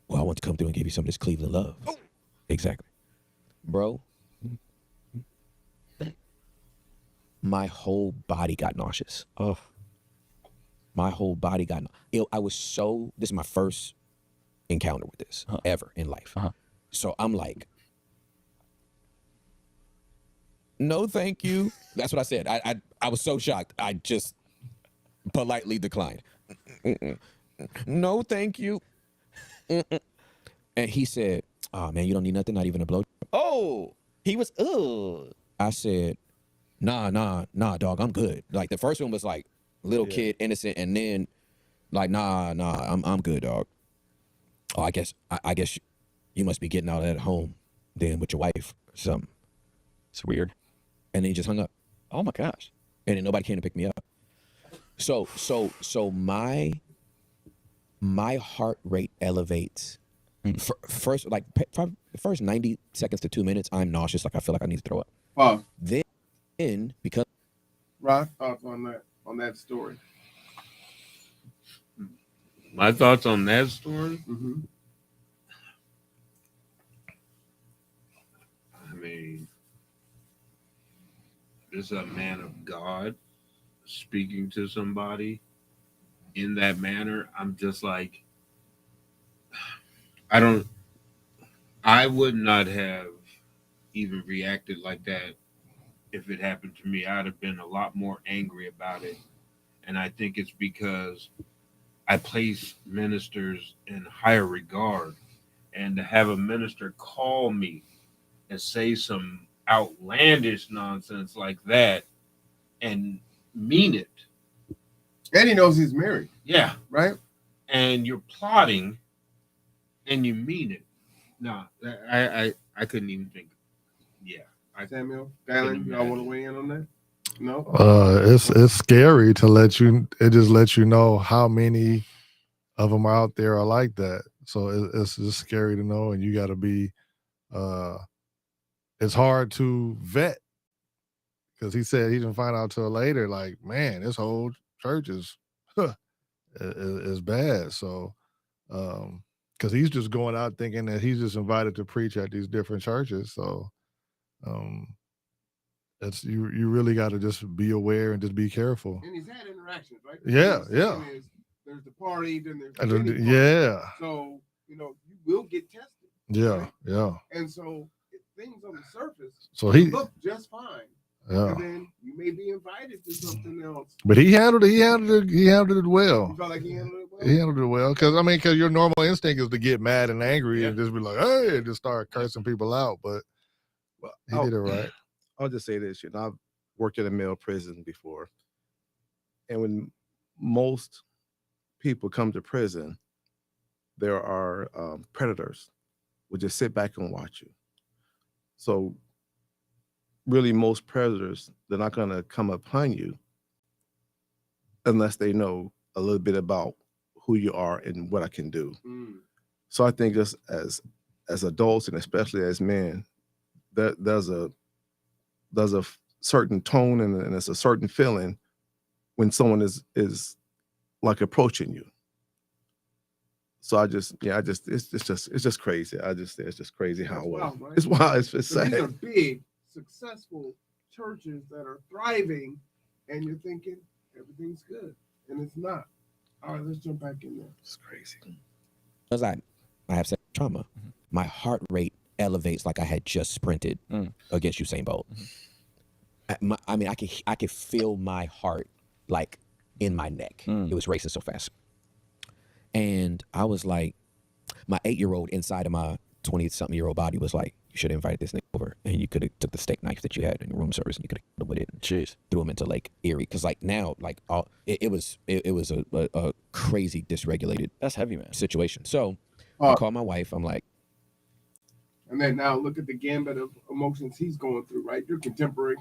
well, I want to come through and give you some of this Cleveland love. Oh. Exactly. Bro, my whole body got nauseous. Oh, My whole body got I was so, this is my first encounter with this ever in life. So I'm like, no, thank you. That's what I said. I was so shocked. I just politely declined. No, thank you. And he said, oh man, you don't need nothing, not even a blow. oh, he was. I said, nah, dog, I'm good. Like the first one was like little kid, innocent, and then like, nah, I'm good, dog. Oh, I guess you must be getting out at home then with your wife or something. It's weird. And then he just hung up. Oh my gosh. And then nobody came to pick me up. So my heart rate elevates. First, like probably the first 90 seconds to 2 minutes, I'm nauseous. Like I feel like I need to throw up. Pause. Then because Rock, thoughts on that story. My thoughts on that story. Mm-hmm. I mean, this is a man of God speaking to somebody in that manner. I'm just like, I would not have even reacted like that if it happened to me. I'd have been a lot more angry about it. And I think it's because I place ministers in higher regard. And to have a minister call me and say some outlandish nonsense like that and mean it. And he knows he's married, Yeah. right? And you're plotting and you mean it. No, I couldn't even think. Yeah. Samuel, Dylan, y'all want to weigh in on that? No? It's scary to let you. It just lets you know how many of them out there are like that. So it's just scary to know, and you got to be. It's hard to vet because he said he didn't find out till later. Like, man, this whole church is bad. So, because he's just going out thinking that he's just invited to preach at these different churches. So, it's you really got to just be aware and just be careful. And he's had interactions, right? Yeah, What he's yeah. saying is, there's the party, then there's And the then- mini party. yeah, So, you will get tested. yeah, right? yeah. And so things on the surface So he, look just fine. yeah. And then you may be invited to something else. But he handled it well. You felt like he handled it well? He handled it well because your normal instinct is to get mad and angry and just be like, hey, and just start cursing people out. But he did it right. I'll just say this, I've worked in a male prison before. And when most people come to prison, there are predators who just sit back and watch you. So really most predators, they're not going to come upon you unless they know a little bit about who you are and what I can do. So I think just as adults and especially as men, there's a certain tone and it's a certain feeling when someone is like approaching you. So it's just crazy. It's just crazy how wild, right? it's wild. It's So sad. these are big, successful churches that are thriving, and you're thinking everything's good, and it's not. All right, let's jump back in there. It's crazy. because I have sexual trauma, my heart rate elevates like I had just sprinted against Usain Bolt. I mean, I could feel my heart like in my neck. It was racing so fast. And I was like, my 8-year-old inside of my 20-something-year-old body was like, you should have invited this nigga over, and you could have took the steak knife that you had in your room service, and you could have killed him with it and threw him into Lake Erie. Because like now, like it was a crazy dysregulated That's heavy, man. situation. So I called my wife. I'm like, And then now look at the gambit of emotions he's going through, right? Your contemporary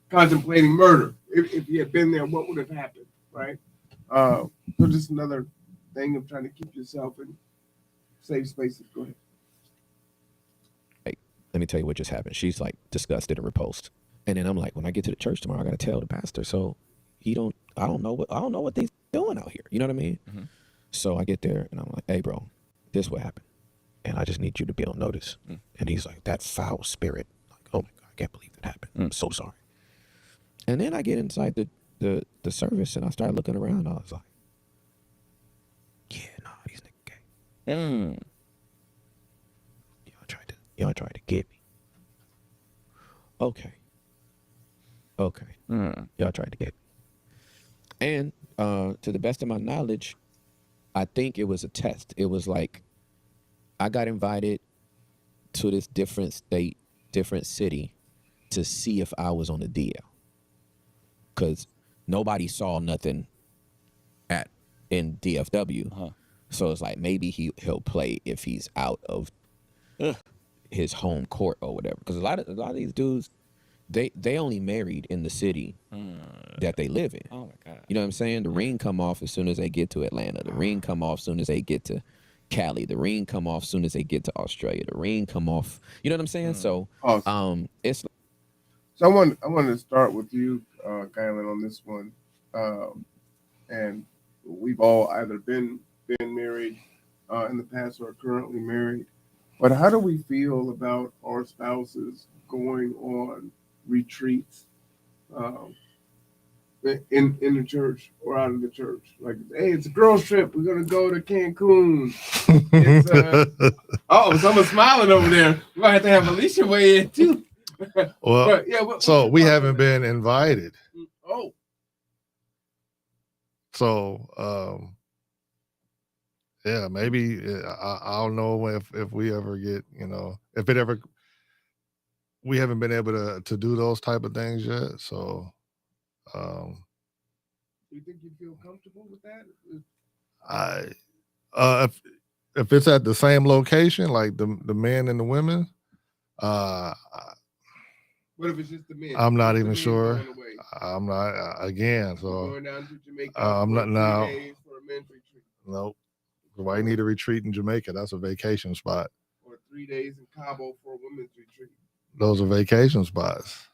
contemplating murder. If he had been there, what would have happened, right? So just another thing of trying to keep yourself in safe spaces. Go ahead. let me tell you what just happened. She's like disgusted and repulsed. And then I'm like, when I get to the church tomorrow, I got to tell the pastor. So I don't know what they doing out here. You know what I mean? Mm-hmm. So I get there and I'm like, hey, bro, this what happened. And I just need you to be on notice. Mm. And he's like, that foul spirit. Like, oh my God, I can't believe that happened. Mm. I'm so sorry. And then I get inside the service and I start looking around. I was like, yeah, nah, these niggas gay. Mm. Y'all tried to get me. Okay. Mm. Y'all tried to get me. And to the best of my knowledge, I think it was a test. It was like I got invited to this different state, different city to see if I was on the DL. Because nobody saw nothing in DFW. Uh-huh. So it's like maybe he'll play if he's out of his home court or whatever. Because a lot of these dudes, they only married in the city that they live in. Oh my God. You know what I'm saying? The ring come off as soon as they get to Atlanta. The ring come off as soon as they get to Cali. The ring come off as soon as they get to Australia. The ring come off. You know what I'm saying? So Awesome. it's So I want to start with you, Kylan, on this one. And we've all either been married in the past or are currently married. But how do we feel about our spouses going on retreats in the church or out of the church? Like, hey, it's a girls' trip. We're gonna go to Cancun. It's, someone's smiling over there. We're gonna have to have Alicia weigh in too. Well, But, yeah, so we haven't been invited. Oh, So yeah, maybe I don't know if we ever get, if it ever, we haven't been able to do those type of things yet. So do you think you feel comfortable with that? if it's at the same location, like the men and the women, What if it's just the men? I'm not Just the even men sure. going away? I'm not again. We're So going down to Jamaica. I'm for not 3 now. days for a men's retreat, Nope. Why you need a retreat in Jamaica? That's a vacation spot. or 3 days in Cabo for a women's retreat. Those are vacation spots.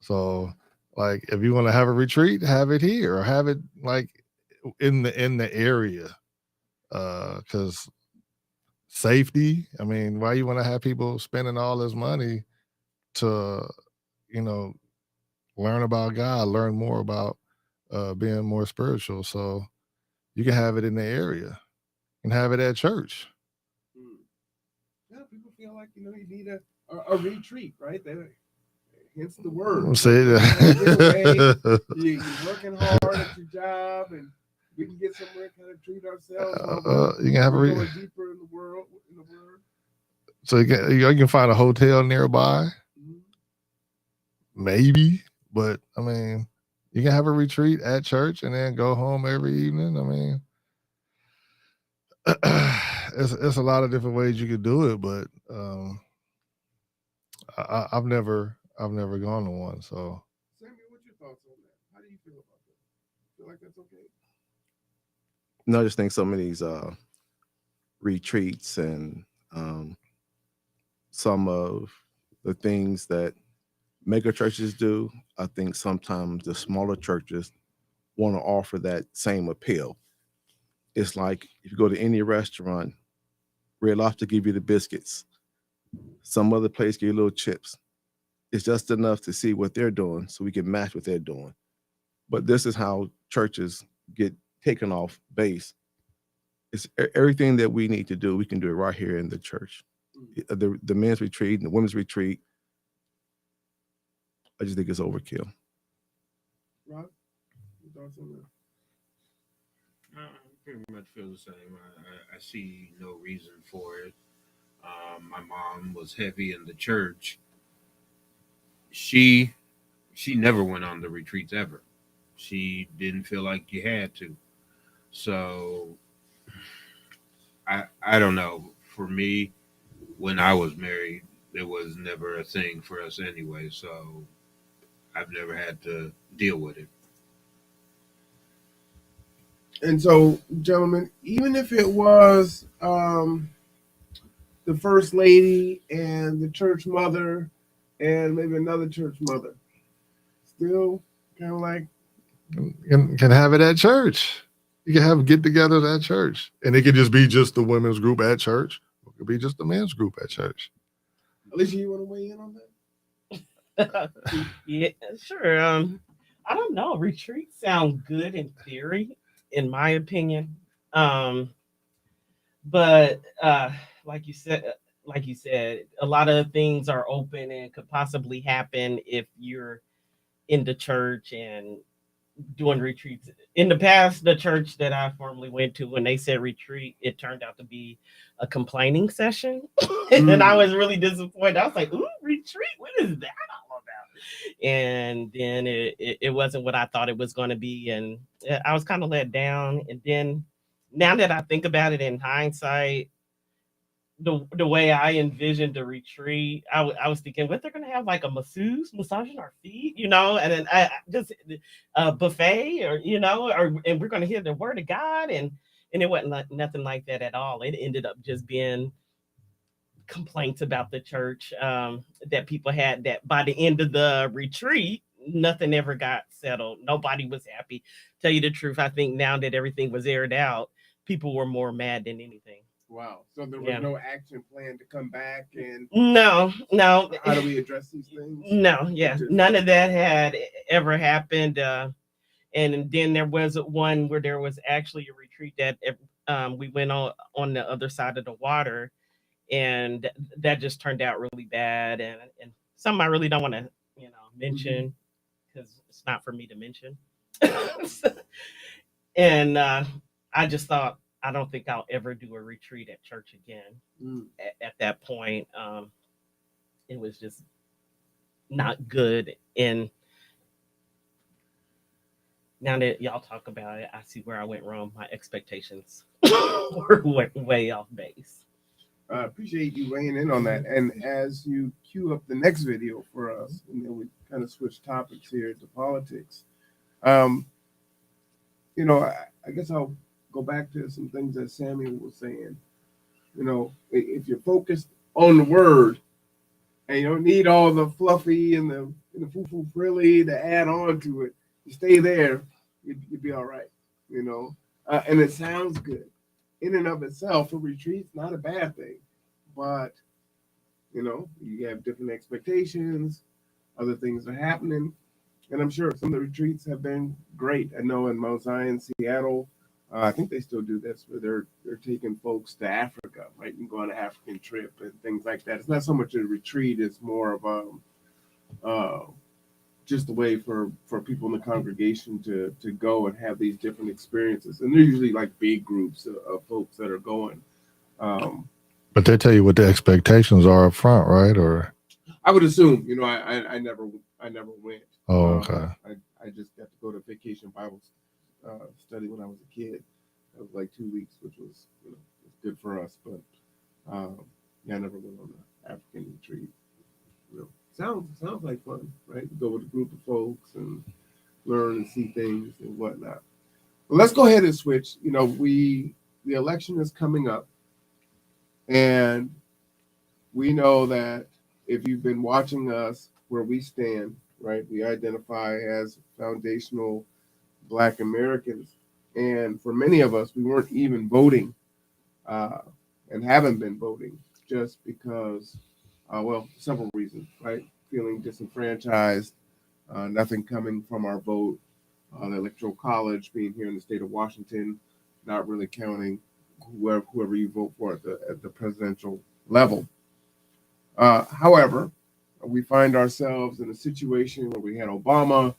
So, like, if you want to have a retreat, have it here or have it like in the area. Because safety. I mean, why you want to have people spending all this money to, learn about God, learn more about being more spiritual. So you can have it in the area and have it at church. Yeah, people feel like you need a retreat, right? Hence the word. Say that. You're working hard at your job, and we can get somewhere kind of treat ourselves. You can have we're going deeper in the word. So you can find a hotel nearby, maybe. But I mean, you can have a retreat at church and then go home every evening. I mean, it's a lot of different ways you could do it, but I've never gone to one. So, Samuel, what's your thoughts on that? How do you feel about that? Feel like that's okay? No, I just think some of these retreats and some of the things that mega churches do, I think sometimes the smaller churches want to offer that same appeal. It's like if you go to any restaurant, Red Lobster give you the biscuits. Some other place give you little chips. It's just enough to see what they're doing so we can match what they're doing. But this is how churches get taken off base. It's everything that we need to do, we can do it right here in the church. The men's retreat and the women's retreat, I just think it's overkill. Rob, your thoughts on that? pretty much feel the same. I see no reason for it. My mom was heavy in the church. She never went on the retreats ever. She didn't feel like you had to. So I don't know. For me, when I was married, it was never a thing for us anyway. So I've never had to deal with it. And so, gentlemen, even if it was the first lady and the church mother and maybe another church mother, still kind of like Can have it at church. You can have get-togethers at church, and it could just be just the women's group at church. It could be just the men's group at church. Alicia, you want to weigh in on that? Yeah, sure. I don't know. Retreats sound good in theory, in my opinion. But like you said, a lot of things are open and could possibly happen if you're in the church and doing retreats. In the past, the church that I formerly went to, when they said retreat, it turned out to be a complaining session. And I was really disappointed. I was like, ooh, retreat, what is that all about? And then it wasn't what I thought it was going to be. And I was kind of let down. And then now that I think about it in hindsight, the way I envisioned the retreat, I was thinking, what, they're gonna have like a masseuse massaging our feet, and then I just a buffet, or and we're gonna hear the word of God, and it wasn't nothing like that at all. It ended up just being complaints about the church that people had. That by the end of the retreat, nothing ever got settled. Nobody was happy. Tell you the truth, I think now that everything was aired out, people were more mad than anything. Wow. So there was no action plan to come back and no. How do we address these things? No, none of that had ever happened. And then there was one where there was actually a retreat that we went on the other side of the water, and that just turned out really bad. And something I really don't want to mention because it's not for me to mention. And I just thought, I don't think I'll ever do a retreat at church again. At that point, it was just not good. And now that y'all talk about it, I see where I went wrong. My expectations were way off base. I appreciate you weighing in on that. And as you cue up the next video for us, and then we kind of switch topics here to politics. I guess I'll go back to some things that Samuel was saying. If you're focused on the word and you don't need all the fluffy and the foo-foo frilly to add on to it, you stay there, you'd be all right, and it sounds good. In and of itself, a retreat's not a bad thing, but, you have different expectations, other things are happening, and I'm sure some of the retreats have been great. I know in Mount Zion, Seattle, I think they still do this, where they're taking folks to Africa, right? You can go on an African trip and things like that. It's not so much a retreat; it's more of just a way for people in the congregation to go and have these different experiences. And they're usually like big groups of folks that are going. But they tell you what the expectations are up front, right? Or I would assume, I never went. Oh, okay. I just got to go to vacation Bible study when I was a kid. That was like 2 weeks, which was good for us. But I never went on an African retreat. Sounds like fun, right? Go with a group of folks and learn and see things and whatnot. But let's go ahead and switch. The election is coming up, and we know that if you've been watching us, where we stand, right? We identify as foundational Black Americans, and for many of us, we weren't even voting, and haven't been voting just because, several reasons, right? Feeling disenfranchised, nothing coming from our vote, the Electoral College being here in the state of Washington, not really counting whoever you vote for at the presidential level. However, we find ourselves in a situation where we had Obama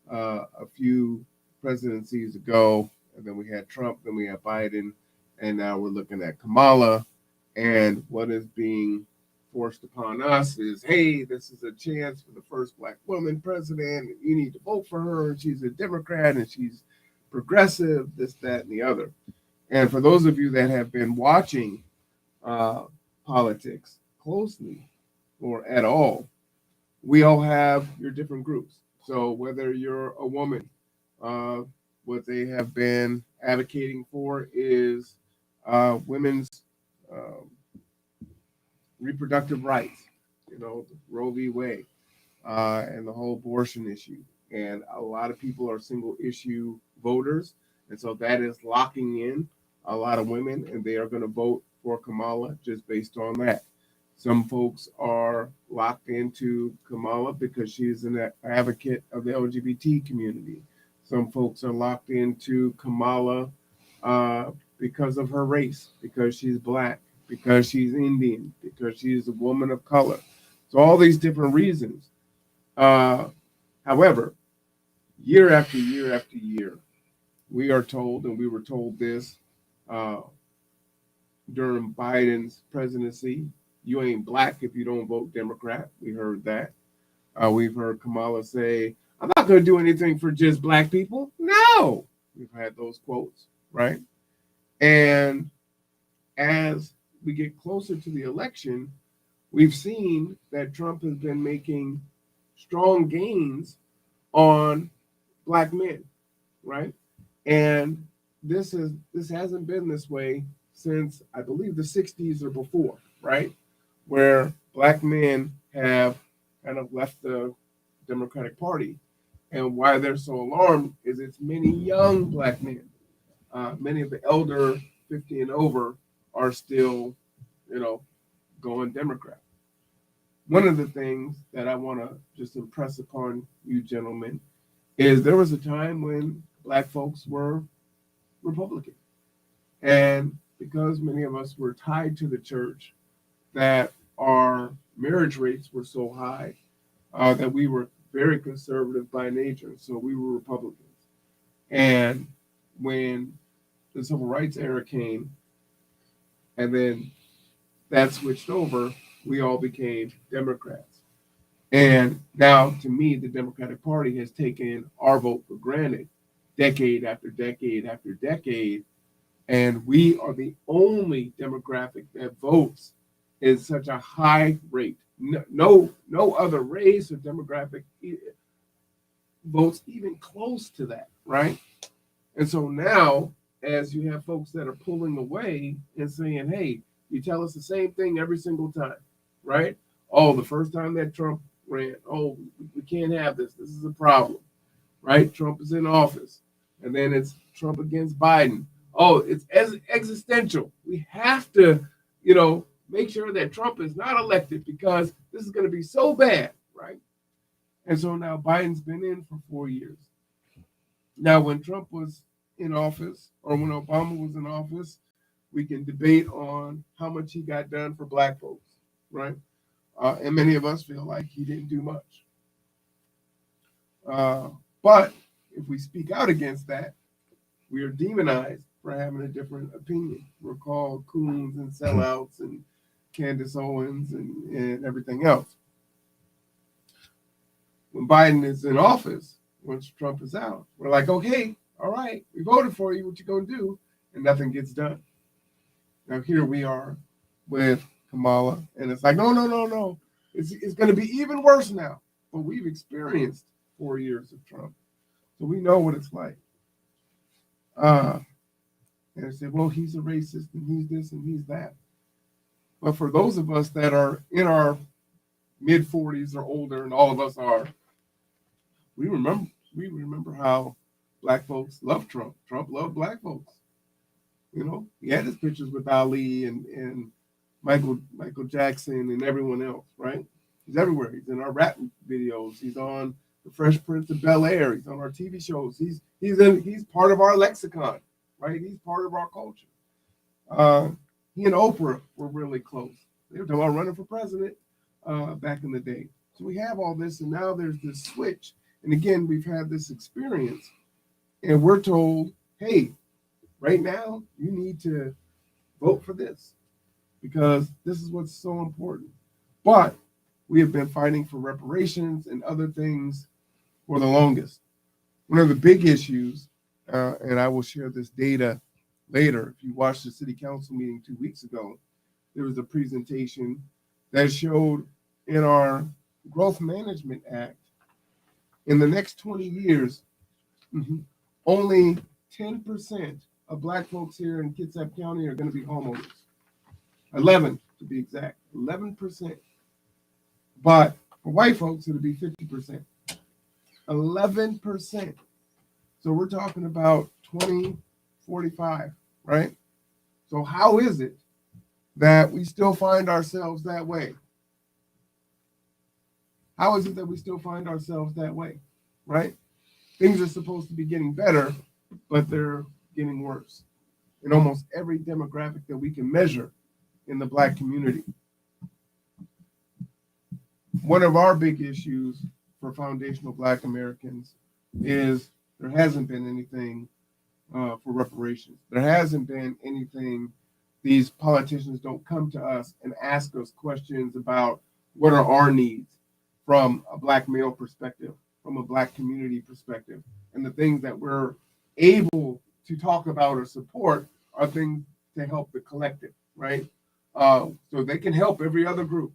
a few presidencies ago, and then we had Trump, then we had Biden, and now we're looking at Kamala. And what is being forced upon us is, hey, this is a chance for the first Black woman president. You need to vote for her. She's a Democrat and she's progressive, this, that, and the other. And for those of you that have been watching politics closely or at all, we all have your different groups. So whether you're a woman, what they have been advocating for is women's reproductive rights, Roe v. Wade, and the whole abortion issue. And a lot of people are single issue voters. And so that is locking in a lot of women, and they are going to vote for Kamala just based on that. Some folks are locked into Kamala because she's an advocate of the LGBT community. Some folks are locked into Kamala because of her race, because she's Black, because she's Indian, because she's a woman of color. So all these different reasons. However, year after year after year, we are told, and we were told this during Biden's presidency, you ain't Black if you don't vote Democrat. We heard that. We've heard Kamala say, I'm not going to do anything for just Black people. No. We've had those quotes, right? And as we get closer to the election, we've seen that Trump has been making strong gains on Black men, right? And this hasn't been this way since, I believe, the 60s or before, right? Where Black men have kind of left the Democratic Party. And why they're so alarmed is it's many young Black men. Many of the elder 50 and over are still, going Democrat. One of the things that I want to just impress upon you gentlemen is there was a time when Black folks were Republican. And because many of us were tied to the church, that our marriage rates were so high that we were very conservative by nature. So we were Republicans. And when the civil rights era came, and then that switched over, we all became Democrats. And now, to me, the Democratic Party has taken our vote for granted, decade after decade after decade. And we are the only demographic that votes in such a high rate. No other race or demographic votes even close to that, right? And so now, as you have folks that are pulling away and saying, hey, you tell us the same thing every single time, right? Oh, the first time that Trump ran, oh, we can't have this. This is a problem, right? Trump is in office. And then it's Trump against Biden. Oh, it's existential. We have to, make sure that Trump is not elected because this is going to be so bad, right? And so now Biden's been in for 4 years. Now, when Trump was in office, or when Obama was in office, we can debate on how much he got done for Black folks, right? And many of us feel like he didn't do much. But if we speak out against that, we are demonized for having a different opinion. We're called coons and sellouts and Candace Owens and everything else. When Biden is in office, once Trump is out, we're like, okay, all right, we voted for you, what you gonna do? And nothing gets done. Now here we are with Kamala, and it's like, no. It's gonna be even worse now. But we've experienced 4 years of Trump. So we know what it's like. And I said, well, he's a racist and he's this and he's that. But for those of us that are in our mid 40s or older, and all of us are, we remember how Black folks loved Trump. Trump loved Black folks. He had his pictures with Ali and Michael Jackson and everyone else, right? He's everywhere. He's in our rap videos. He's on The Fresh Prince of Bel-Air. He's on our TV shows. He's part of our lexicon, right? He's part of our culture. He and Oprah were really close. They were talking about running for president back in the day. So we have all this, and now there's this switch. And again, we've had this experience, and we're told, hey, right now, you need to vote for this because this is what's so important. But we have been fighting for reparations and other things for the longest. One of the big issues, and I will share this data later, if you watched the city council meeting 2 weeks ago, there was a presentation that showed in our Growth Management Act, in the next 20 years, only 10% of Black folks here in Kitsap County are going to be homeowners. 11 to be exact, 11%. But for white folks, it'll be 50%. 11%. So we're talking about 2045, right? So how is it that we still find ourselves that way? How is it that we still find ourselves that way, right? Things are supposed to be getting better, but they're getting worse in almost every demographic that we can measure in the Black community. One of our big issues for foundational Black Americans is there hasn't been anything for reparations. There hasn't been anything. These politicians don't come to us and ask us questions about what are our needs from a Black male perspective, from a Black community perspective. And the things that we're able to talk about or support are things to help the collective, right? So they can help every other group,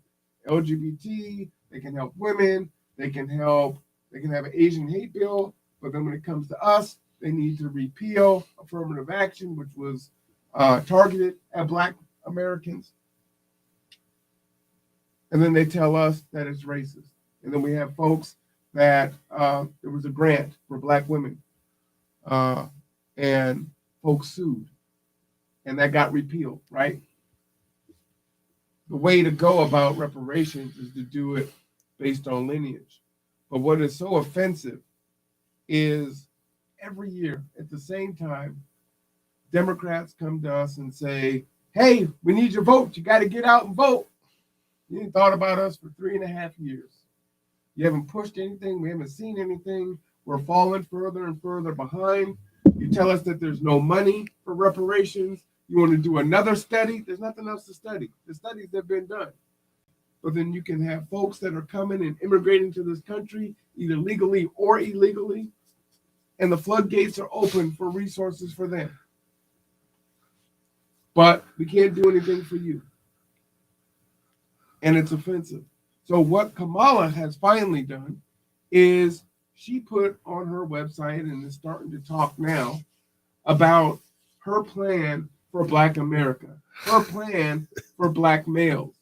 LGBT, they can help women, they can have an Asian hate bill, but then when it comes to us, they need to repeal affirmative action, which was targeted at Black Americans. And then they tell us that it's racist. And then we have folks that there was a grant for Black women and folks sued and that got repealed, right? The way to go about reparations is to do it based on lineage. But what is so offensive is every year at the same time, Democrats come to us and say, hey, we need your vote. You got to get out and vote. You ain't thought about us for 3.5 years. You haven't pushed anything. We haven't seen anything. We're falling further and further behind. You tell us that there's no money for reparations. You want to do another study? There's nothing else to study. The studies have been done. But then you can have folks that are coming and immigrating to this country, either legally or illegally, and the floodgates are open for resources for them. But we can't do anything for you. And it's offensive. So what Kamala has finally done is she put on her website and is starting to talk now about her plan for Black America, her plan for Black males.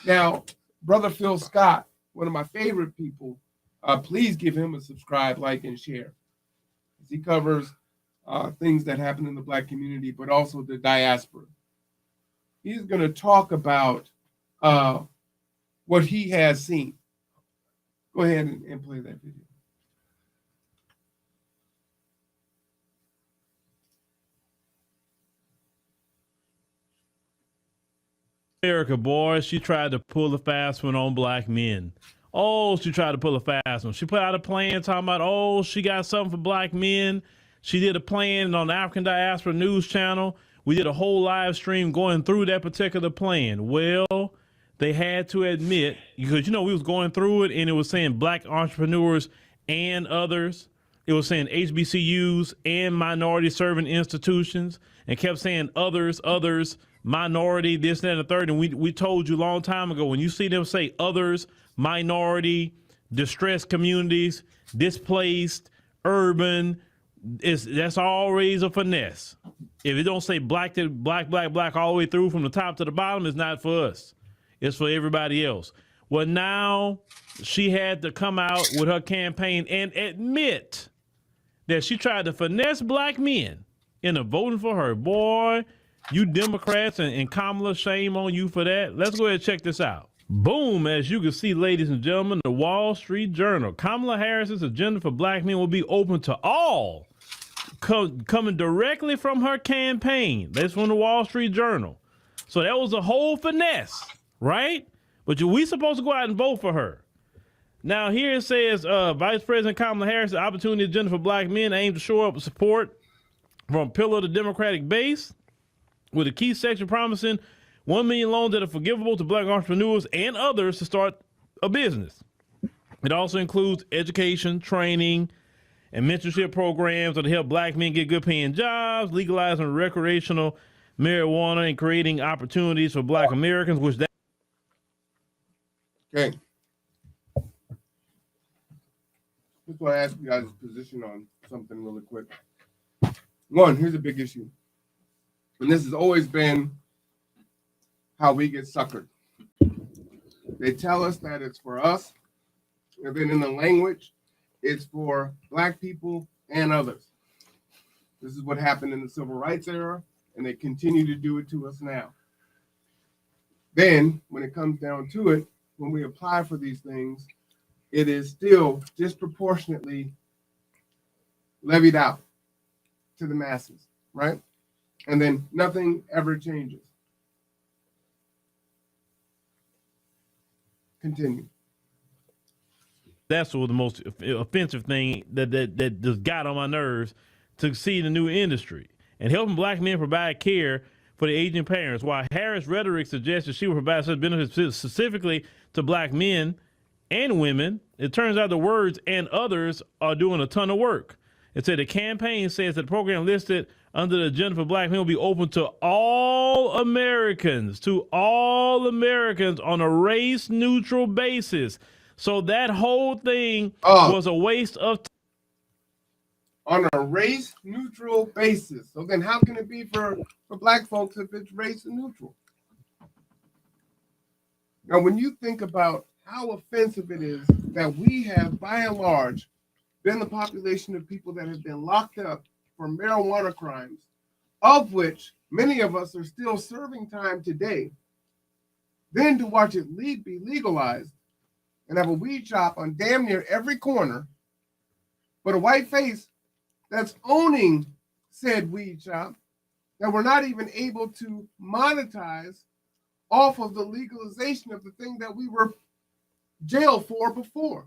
Now, Brother Phil Scott, one of my favorite people, please give him a subscribe, like, and share. He covers things that happen in the Black community, but also the diaspora. He's going to talk about what he has seen. Go ahead and play that video. America, boy, she tried to pull a fast one on Black men. Oh, she tried to pull a fast one. She put out a plan talking about, oh, she got something for Black men. She did a plan on the African Diaspora News Channel. We did a whole live stream going through that particular plan. Well, they had to admit, because, we was going through it and it was saying Black entrepreneurs and others. It was saying HBCUs and minority serving institutions, and kept saying others, minority, this, that, and the third. And we told you a long time ago, when you see them say others, minority, distressed communities, displaced, urban, that's always a finesse. If it don't say black to black all the way through from the top to the bottom, it's not for us. It's for everybody else. Well, now she had to come out with her campaign and admit that she tried to finesse Black men into voting for her. Boy, you Democrats and Kamala, shame on you for that. Let's go ahead and check this out. Boom, as you can see, ladies and gentlemen, the Wall Street Journal. Kamala Harris's agenda for Black men will be open to all, coming directly from her campaign. That's from the Wall Street Journal. So that was a whole finesse, right? But we supposed to go out and vote for her. Now here it says, Vice President Kamala Harris, the opportunity agenda for Black men aims to shore up support from pillar to Democratic base, with a key section promising 1 million loans that are forgivable to black entrepreneurs and others to start a business. It also includes education, training, and mentorship programs that help black men get good paying jobs, legalizing recreational marijuana, and creating opportunities for black Americans, which that. Okay. Just want to ask you guys' position on something really quick. One, here's a big issue. And this has always been how we get suckered. They tell us that it's for us, and then in the language, it's for black people and others. This is what happened in the civil rights era, and they continue to do it to us now. Then, when it comes down to it, when we apply for these things, it is still disproportionately levied out to the masses, right? And then nothing ever changes. Continue. That's what the most offensive thing that just got on my nerves, to see the new industry and helping black men provide care for the aging parents. While Harris' rhetoric suggests that she will provide such benefits specifically to black men and women, it turns out the words "and others" are doing a ton of work. It said the campaign says that the program listed under the agenda for black men will be open to all Americans, on a race-neutral basis. So that whole thing was a waste of time. On a race-neutral basis. So then how can it be for black folks if it's race-neutral? Now, when you think about how offensive it is that we have, by and large, been the population of people that have been locked up for marijuana crimes, of which many of us are still serving time today, then to watch it be legalized and have a weed shop on damn near every corner, but a white face that's owning said weed shop, that we're not even able to monetize off of the legalization of the thing that we were jailed for before.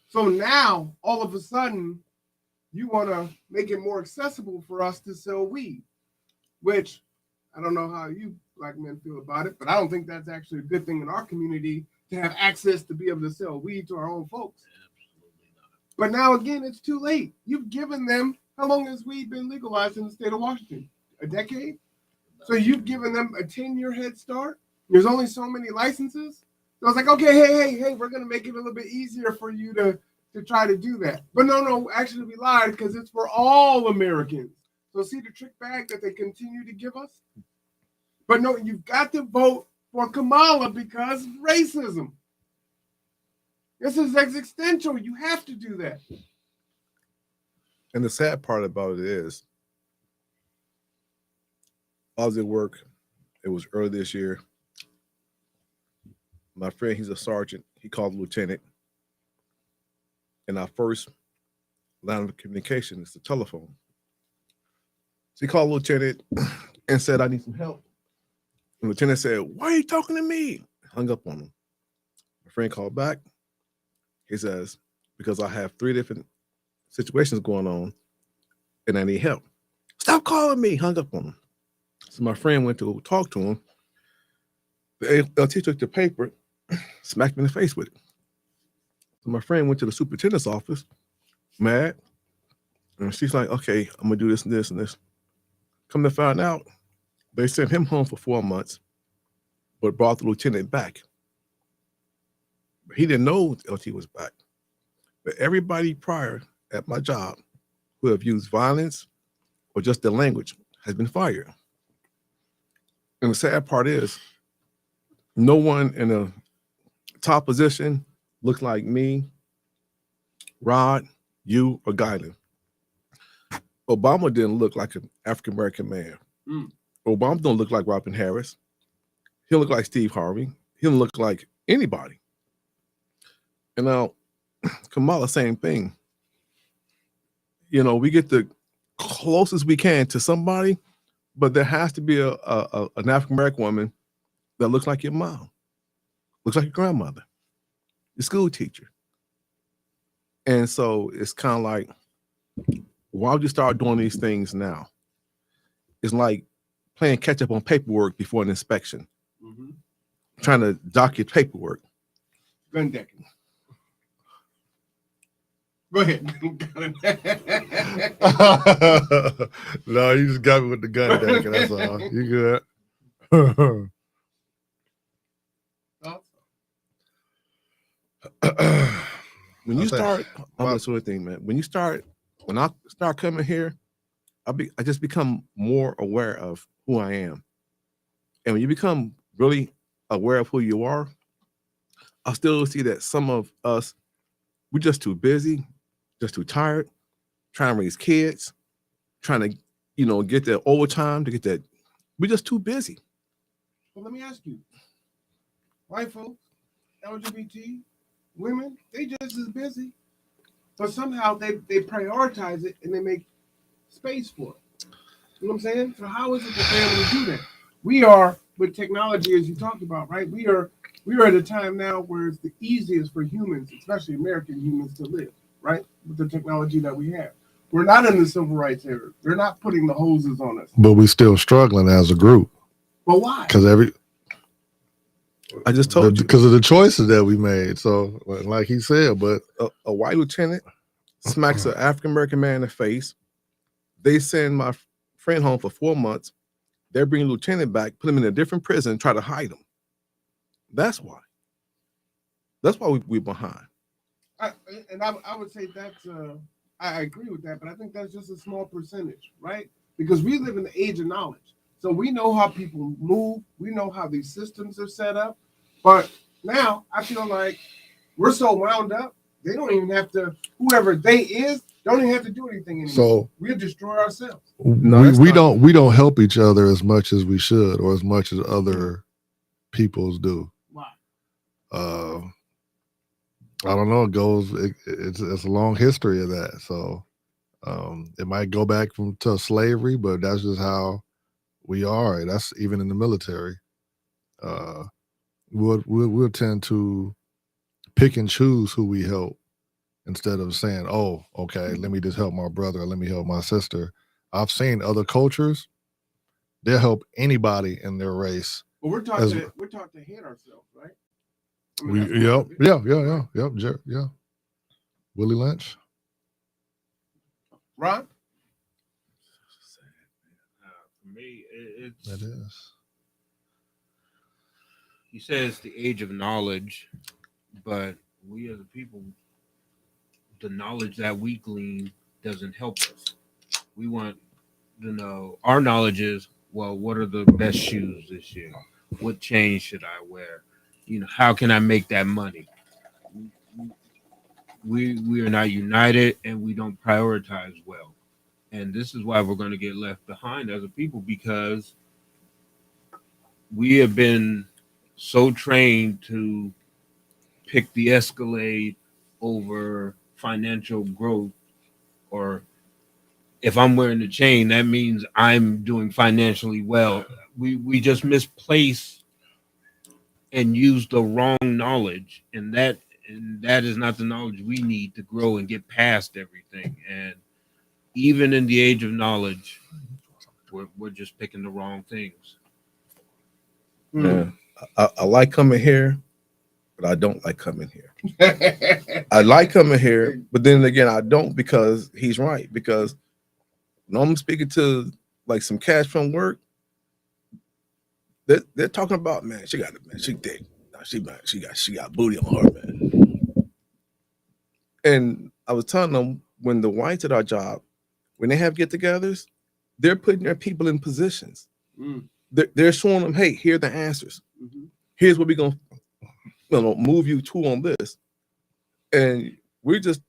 So now, all of a sudden, you want to make it more accessible for us to sell weed, which I don't know how you black men feel about it, but I don't think that's actually a good thing in our community to have access to be able to sell weed to our own folks. But now again, it's too late. You've given them, how long has weed been legalized in the state of Washington? A decade? So you've given them a 10-year head start. There's only so many licenses. So it's like, okay, hey, we're going to make it a little bit easier for you to try to do that. But no, actually we lied, because it's for all Americans. So see the trick bag that they continue to give us? But no, you've got to vote for Kamala because of racism. This is existential. You have to do that. And the sad part about it is, I was at work. It was early this year. My friend, he's a sergeant. He called the lieutenant. And our first line of communication is the telephone. So he called the lieutenant and said, "I need some help." And the lieutenant said, "Why are you talking to me?" Hung up on him. My friend called back. He says, "Because I have 3 different situations going on and I need help." "Stop calling me." Hung up on him. So my friend went to talk to him. The LT took the paper, smacked me in the face with it. So my friend went to the superintendent's office, mad. And she's like, "Okay, I'm going to do this and this and this." Come to find out, they sent him home for 4 months, but brought the lieutenant back. But he didn't know LT was back. But everybody prior at my job who have used violence or just the language has been fired. And the sad part is, no one in a top position looks like me, Rod, you, or Guyland. Obama didn't look like an African-American man. Obama don't look like Robin Harris. He don't look like Steve Harvey. He don't look like anybody. And now, Kamala, same thing. You know, we get the closest we can to somebody, but there has to be an African-American woman that looks like your mom, looks like your grandmother, your school teacher. And so it's kind of like, why would you start doing these things now? It's like playing catch up on paperwork before an inspection, trying to dock your paperwork. Gun decking. Go ahead. No, you just got me with the gun deck. That's all. You good? When you I'll say- start, I'm well- gonna say one thing, man. When I start coming here, I just become more aware of who I am. And when you become really aware of who you are, I still see that some of us, we're just too busy, just too tired, trying to raise kids, trying to, get that overtime to get that. We're just too busy. Well, let me ask you, white folks, LGBT, women, they just as busy, but somehow they prioritize it and they make space for it. You know what I'm saying? So how is it that they're able to do that? We are, with technology, as you talked about, right? We are at a time now where it's the easiest for humans, especially American humans, to live, right? With the technology that we have. We're not in the civil rights era. They're not putting the hoses on us. But we still struggling as a group. But why? Because I just told you. because of the choices that we made. So, like he said, but A white lieutenant smacks an African American man in the face. They send my friend home for 4 months. They bring the lieutenant back, put him in a different prison, try to hide him. That's why. That's why we're behind. I would say that's I agree with that, but I think that's just a small percentage, right? Because we live in the age of knowledge, so we know how people move, we know how these systems are set up. But now I feel like we're so wound up, they don't even have to. Whoever they is, don't even have to do anything anymore. So we'll destroy ourselves. we don't help each other as much as we should, or as much as other peoples do. Why? I don't know. It's a long history of that. So it might go back to slavery, but that's just how we are. That's even in the military. We'll tend to pick and choose who we help instead of saying, "Oh, okay, let me just help my brother, or let me help my sister." I've seen other cultures; they'll help anybody in their race. But we're taught to hate ourselves, right? I mean, Yeah. Willie Lynch. Ron? For me, it's That is. he says the age of knowledge, but we as a people, the knowledge that we glean doesn't help us. We want to know, our knowledge is, well, what are the best shoes this year? What chain should I wear? How can I make that money? We are not united, and we don't prioritize well. And this is why we're going to get left behind as a people, because we have been so trained to pick the Escalade over financial growth, or if I'm wearing the chain, that means I'm doing financially well. We just misplace and use the wrong knowledge, and that is not the knowledge we need to grow and get past everything. And even in the age of knowledge, we're just picking the wrong things. Yeah. I like coming here, but I don't like coming here. I like coming here, but then again, I don't, because he's right. Because when I'm speaking to like some cats from work, they're talking about, man, she got it, man, she thick. She got booty on her, man. And I was telling them, when the whites at our job, when they have get-togethers, they're putting their people in positions. They're showing them, hey, here are the answers. Here's what we're gonna move you to on this. And we're just,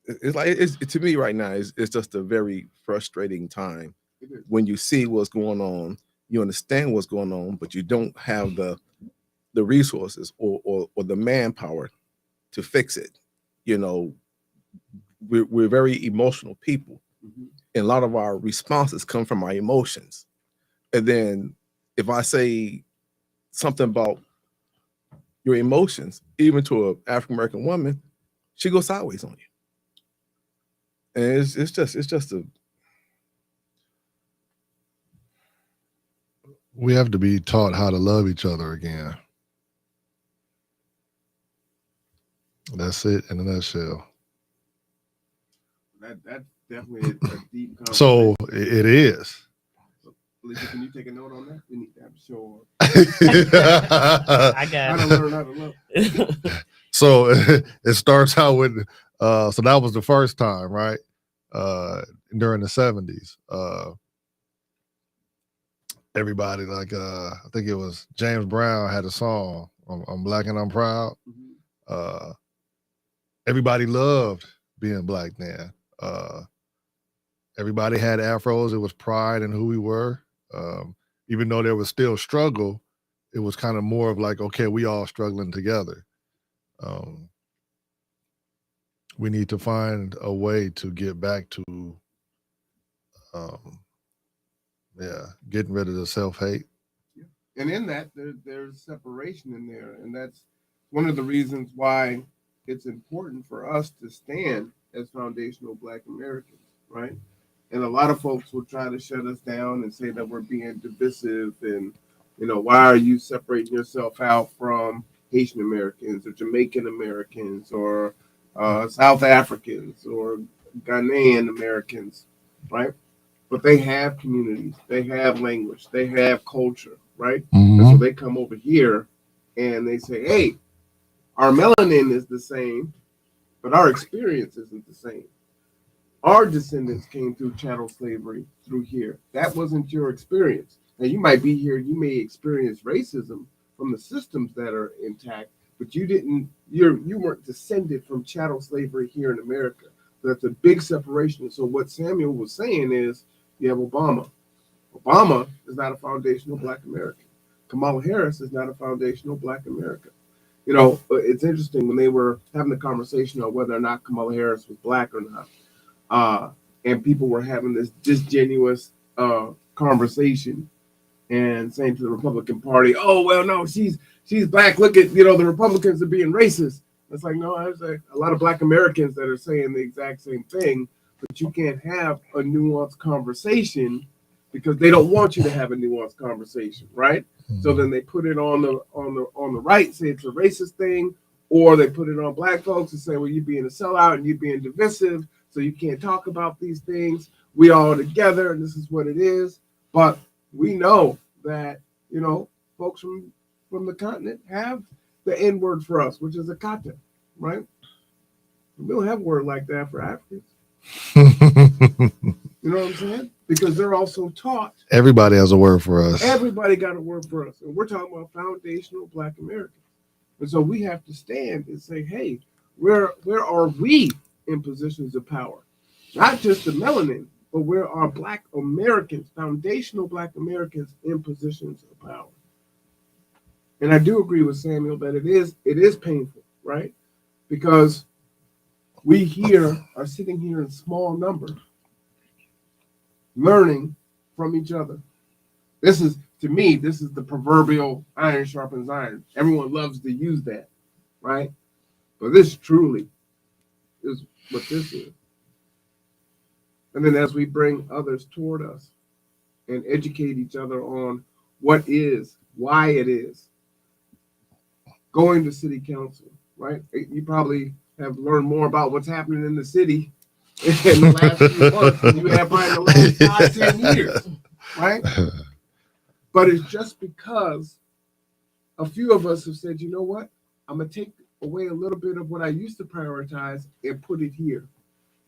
it's like, to me right now, it's just a very frustrating time when you see what's going on, you understand what's going on, but you don't have the resources or the manpower to fix it. We're very emotional people, and a lot of our responses come from our emotions. And then if I say something about your emotions, even to an African American woman, she goes sideways on you. And it's just a We have to be taught how to love each other again. That's it in a nutshell. That's definitely a deep conversation. So it is. Lisa, can you take a note on that? We need to have a show I on got how to learn how to love. it. So it starts out with so that was the first time, right? During the 70s. Everybody like I think it was James Brown had a song, I'm Black and I'm Proud. Everybody loved being black then. Everybody had afros. It was pride in who we were. Even though there was still struggle, it was kind of more of like, okay, we all struggling together. We need to find a way to get back to, getting rid of the self-hate. And in that, there's separation in there. And that's one of the reasons why it's important for us to stand as foundational Black Americans, right? And a lot of folks will try to shut us down and say that we're being divisive and, why are you separating yourself out from Haitian Americans or Jamaican Americans or South Africans or Ghanaian Americans, right? But they have communities, they have language, they have culture, right? Mm-hmm. And so they come over here and they say, hey, our melanin is the same, but our experience isn't the same. Our descendants came through chattel slavery through here. That wasn't your experience. Now you might be here, you may experience racism from the systems that are intact, but you weren't descended from chattel slavery here in America. So that's a big separation. So what Samuel was saying is, you have Obama. Obama is not a foundational Black American. Kamala Harris is not a foundational Black American. It's interesting when they were having the conversation on whether or not Kamala Harris was Black or not. And people were having this disingenuous conversation and saying to the Republican Party, oh, well, no, she's Black. Look at, the Republicans are being racist. It's like, no, there's a lot of Black Americans that are saying the exact same thing, but you can't have a nuanced conversation because they don't want you to have a nuanced conversation, right? Mm-hmm. So then they put it on the right, say it's a racist thing, or they put it on Black folks and say, well, you're being a sellout and you're being divisive, so you can't talk about these things. We all together, and this is what it is. But we know that, folks from the continent have the N word for us, which is a kata, right? We don't have a word like that for Africans. You know what I'm saying? Because they're also taught. Everybody has a word for us. Everybody got a word for us. And we're talking about foundational Black Americans. And so we have to stand and say, hey, where are we in positions of power? Not just the melanin, but where are Black Americans, foundational Black Americans in positions of power? And I do agree with Samuel that it is painful, right? Because we here are sitting here in small numbers, learning from each other. This is the proverbial iron sharpens iron. Everyone loves to use that, right? But this truly is what this is. And then as we bring others toward us and educate each other on what is, why it is, going to city council, right? You probably have learned more about what's happening in the city in the last few months than you have probably in the last 5-10 years, right? But it's just because a few of us have said, you know what? I'm going to take away a little bit of what I used to prioritize and put it here.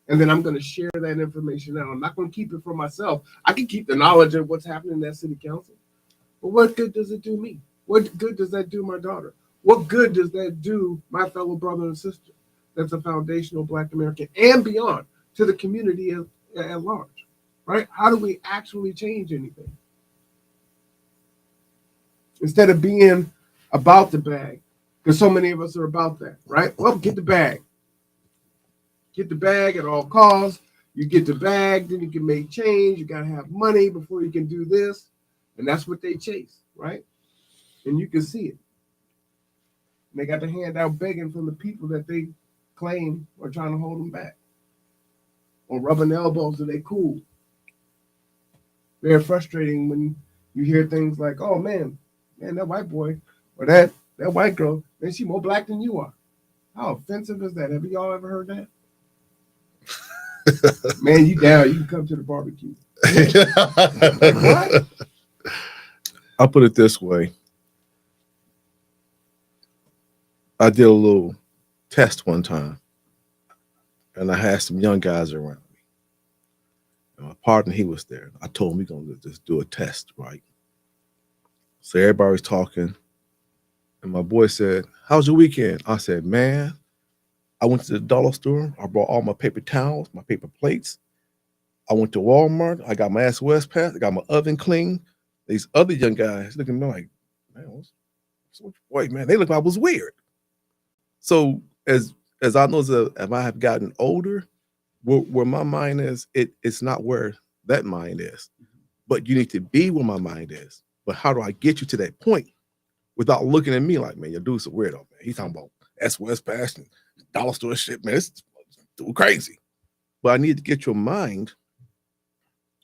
And then I'm going to share that information out. I'm not going to keep it for myself. I can keep the knowledge of what's happening in that city council. But what good does it do me? What good does that do my daughter? What good does that do my fellow brother and sister that's a foundational Black American and beyond to the community at large, right? How do we actually change anything? Instead of being about the bag, because so many of us are about that, right? Well, get the bag. Get the bag at all costs. You get the bag, then you can make change. You got to have money before you can do this. And that's what they chase, right? And you can see it. And they got the hand out begging from the people that they claim are trying to hold them back. or rubbing elbows, so they cool. Very frustrating when you hear things like, "Oh man, that white boy or that white girl, man, she more black than you are." How offensive is that? Have y'all ever heard that? Man, you down? You can come to the barbecue. What? I'll put it this way. I did a little test one time, and I had some young guys around me. And my partner, he was there. I told him we're going to just do a test, right? So everybody was talking, and my boy said, "How's your weekend?" I said, "Man, I went to the dollar store. I brought all my paper towels, my paper plates. I went to Walmart. I got my ass West Pass. I got my oven clean." These other young guys looking at me like, "Man, wait, man, they look like I was weird." So as I know, as I have gotten older, where my mind is, it's not where that mind is. But you need to be where my mind is. But how do I get you to that point without looking at me like, "Man, your dude's a weirdo, man. He's talking about S West Pass and dollar store shit, man. It's crazy." But I need to get your mind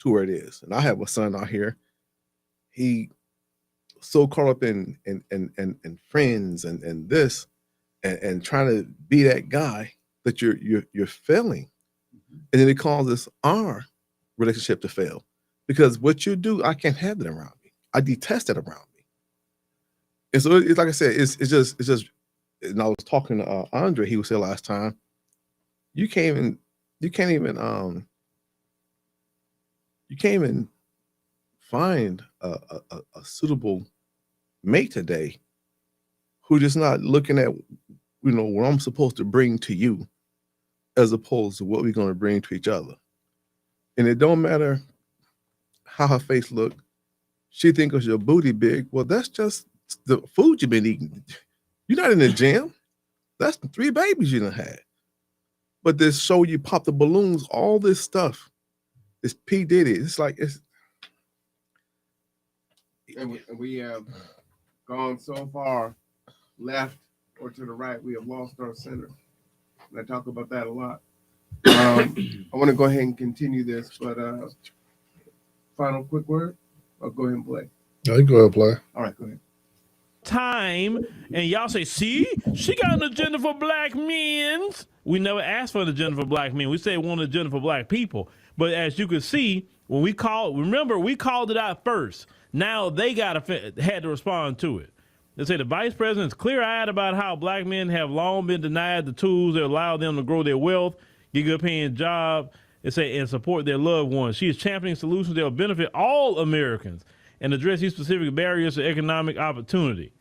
to where it is. And I have a son out here. He so caught up in friends and this and trying to be that guy that you're failing. And then it causes our relationship to fail. Because what you do, I can't have that around me. I detest it around me. And so it's like I said, it's just and I was talking to Andre, he was here last time. You can't even find a suitable mate today who just not looking at what I'm supposed to bring to you as opposed to what we're going to bring to each other. And it don't matter how her face look. She thinks your booty big. Well, that's just the food you've been eating. You're not in the gym. That's the 3 babies you done had. But this show you pop the balloons, all this stuff. It's P. Diddy. It's like And we have gone so far left or to the right, we have lost our center. And I talk about that a lot. I want to go ahead and continue this, but final quick word. I'll go ahead and play. No, you go ahead and play. All right, go ahead. Time, and y'all say, "See, she got an agenda for black men." We never asked for an agenda for black men. We said we want an agenda for black people. But as you can see, when we called it out first. Now they had to respond to it. They say the vice president is clear-eyed about how black men have long been denied the tools that allow them to grow their wealth, get good-paying jobs, and support their loved ones. She is championing solutions that will benefit all Americans and address these specific barriers to economic opportunity.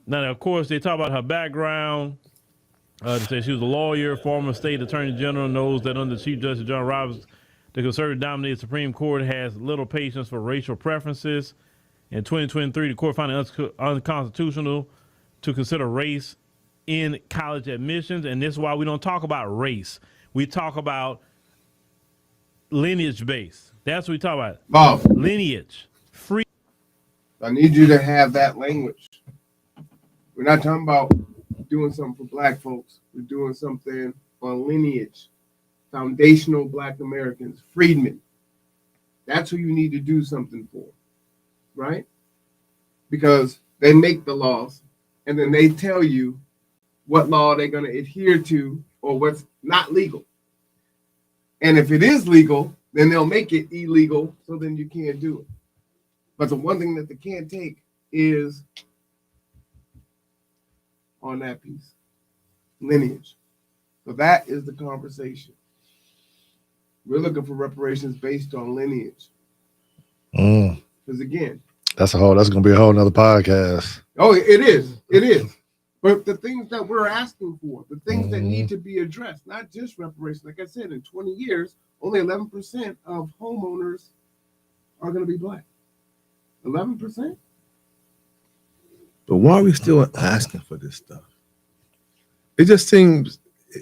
Now, of course, they talk about her background. They say she was a lawyer, former state attorney general, knows that under Chief Justice John Roberts, the conservative-dominated Supreme Court has little patience for racial preferences. In 2023, the court found it unconstitutional to consider race in college admissions, and this is why we don't talk about race. We talk about lineage-based. That's what we talk about. Bob, lineage. Free. I need you to have that language. We're not talking about doing something for black folks. We're doing something on lineage. Foundational black Americans, freedmen. That's who you need to do something for, right? Because they make the laws and then they tell you what law they're going to adhere to or what's not legal. And if it is legal, then they'll make it illegal, so then you can't do it. But the one thing that they can't take is on that piece, lineage. So that is the conversation. We're looking for reparations based on lineage. Because again, that's gonna be a whole nother podcast. Oh, it is. But the things that we're asking for, the things that need to be addressed, not just reparations. Like I said, in 20 years, only 11% of homeowners are going to be black. 11%? But why are we still asking for this stuff? It just seems,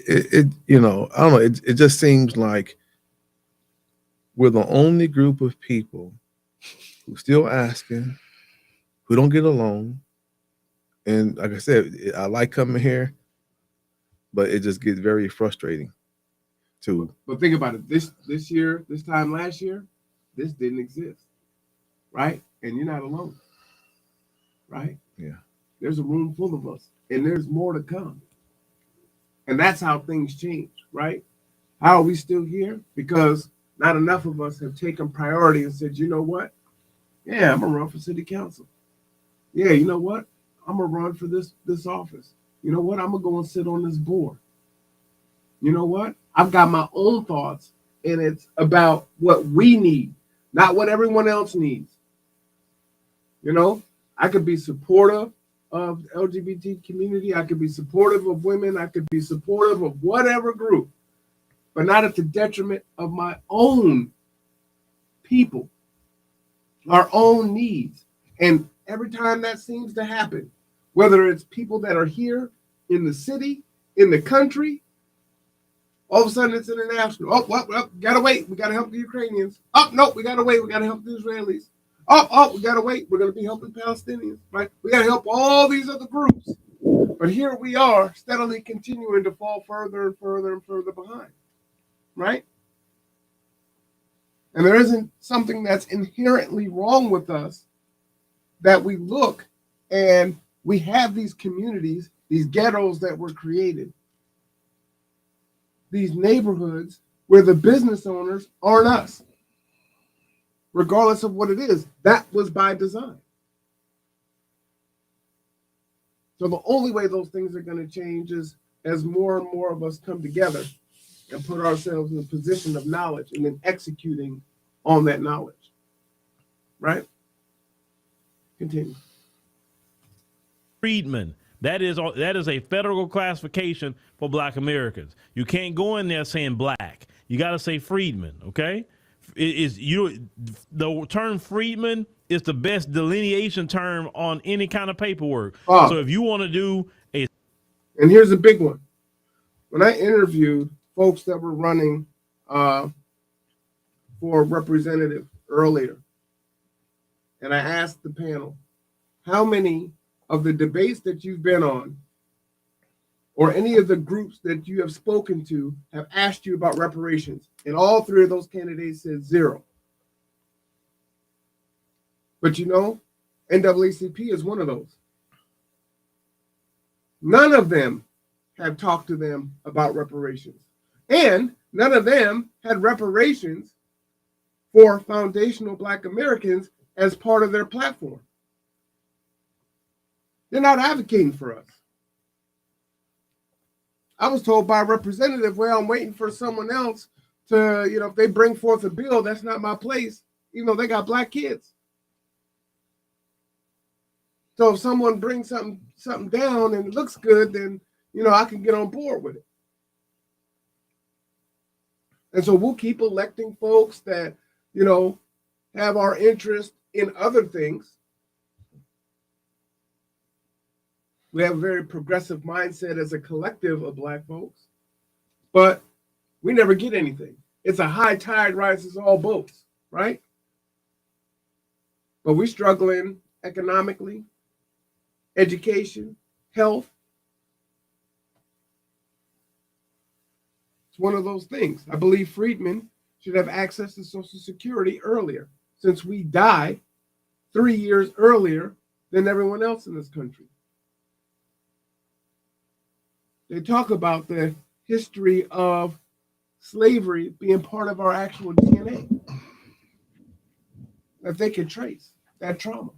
I don't know. It just seems like we're the only group of people who still asking, who don't get along. And like I said, I like coming here, but it just gets very frustrating to. But think about it. This year, this time last year, this didn't exist, right? And you're not alone, right? Yeah. There's a room full of us, and there's more to come. And that's how things change, right? How are we still here? Because not enough of us have taken priority and said, you know what? Yeah, I'm gonna run for city council. Yeah, you know what? I'm gonna run for this office. You know what? I'm gonna go and sit on this board. You know what? I've got my own thoughts, and it's about what we need, not what everyone else needs. You know, I could be supportive of the LGBT community. I could be supportive of women. I could be supportive of whatever group, but not at the detriment of my own people, our own needs. And every time that seems to happen, whether it's people that are here in the city, in the country, all of a sudden it's international. Oh, well, gotta wait. We gotta help the Ukrainians. Oh, no, we gotta wait. We gotta help the Israelis. Oh, we gotta wait. We're gonna be helping Palestinians, right? We gotta help all these other groups. But here we are, steadily continuing to fall further and further and further behind, right? And there isn't something that's inherently wrong with us that we look and we have these communities, these ghettos that were created, these neighborhoods where the business owners aren't us, regardless of what it is. That was by design. So the only way those things are going to change is as more and more of us come together and put ourselves in a position of knowledge and then executing on that knowledge. Right? Continue. Freedman. That is a federal classification for Black Americans. You can't go in there saying black. You got to say freedman. Okay, the term freedman is the best delineation term on any kind of paperwork. So if you want to do a, and here's a big one. When I interviewed folks that were running for representative earlier, and I asked the panel, how many of the debates that you've been on or any of the groups that you have spoken to have asked you about reparations? And all three of those candidates said 0. But you know, NAACP is one of those. None of them have talked to them about reparations. And none of them had reparations for foundational Black Americans as part of their platform. They're not advocating for us. I was told by a representative, well, I'm waiting for someone else to, if they bring forth a bill, that's not my place, even though they got Black kids. So if someone brings something down and it looks good, then, I can get on board with it. And so we'll keep electing folks that, have our interest in other things. We have a very progressive mindset as a collective of Black folks, but we never get anything. It's a high tide rises all boats, right? But we're struggling economically, education, health. It's one of those things. I believe freedmen should have access to Social Security earlier, since we die 3 years earlier than everyone else in this country. They talk about the history of slavery being part of our actual DNA, that they can trace that trauma.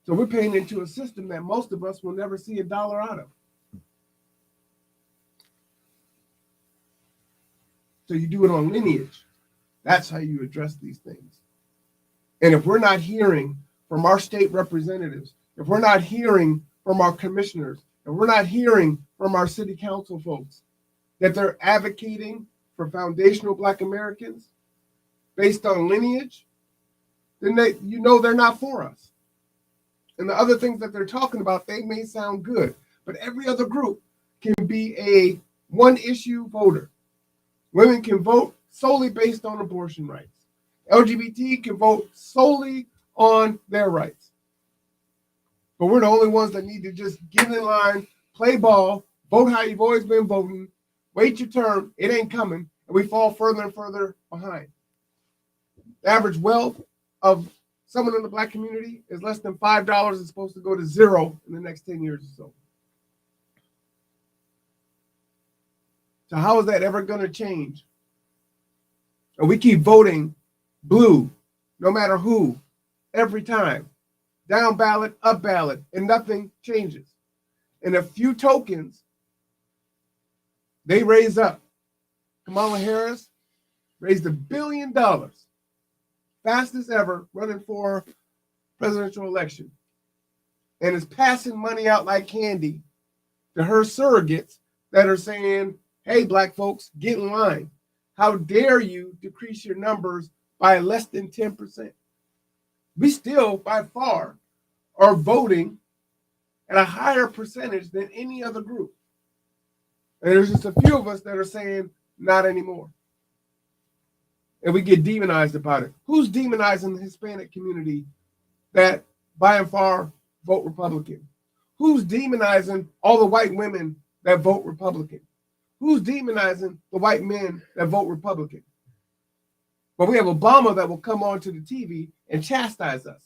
So we're paying into a system that most of us will never see $1 out of. So you do it on lineage. That's how you address these things. And if we're not hearing from our state representatives, if we're not hearing from our commissioners, if we're not hearing from our city council folks that they're advocating for foundational Black Americans based on lineage, then they're not for us. And the other things that they're talking about, they may sound good, but every other group can be a one-issue voter. Women can vote solely based on abortion rights. LGBT can vote solely on their rights. But we're the only ones that need to just get in line, play ball, vote how you've always been voting, wait your turn, it ain't coming, and we fall further and further behind. The average wealth of someone in the Black community is less than $5. It's supposed to go to zero in the next 10 years or so. So how is that ever going to change? And we keep voting blue, no matter who, every time. Down ballot, up ballot, and nothing changes. And a few tokens, they raise up. Kamala Harris raised $1 billion, fastest ever running for presidential election, and is passing money out like candy to her surrogates that are saying, hey, Black folks, get in line. How dare you decrease your numbers by less than 10%? We still, by far, are voting at a higher percentage than any other group. And there's just a few of us that are saying, not anymore. And we get demonized about it. Who's demonizing the Hispanic community that, by and far, vote Republican? Who's demonizing all the white women that vote Republican? Who's demonizing the white men that vote Republican? But we have Obama that will come onto the TV and chastise us.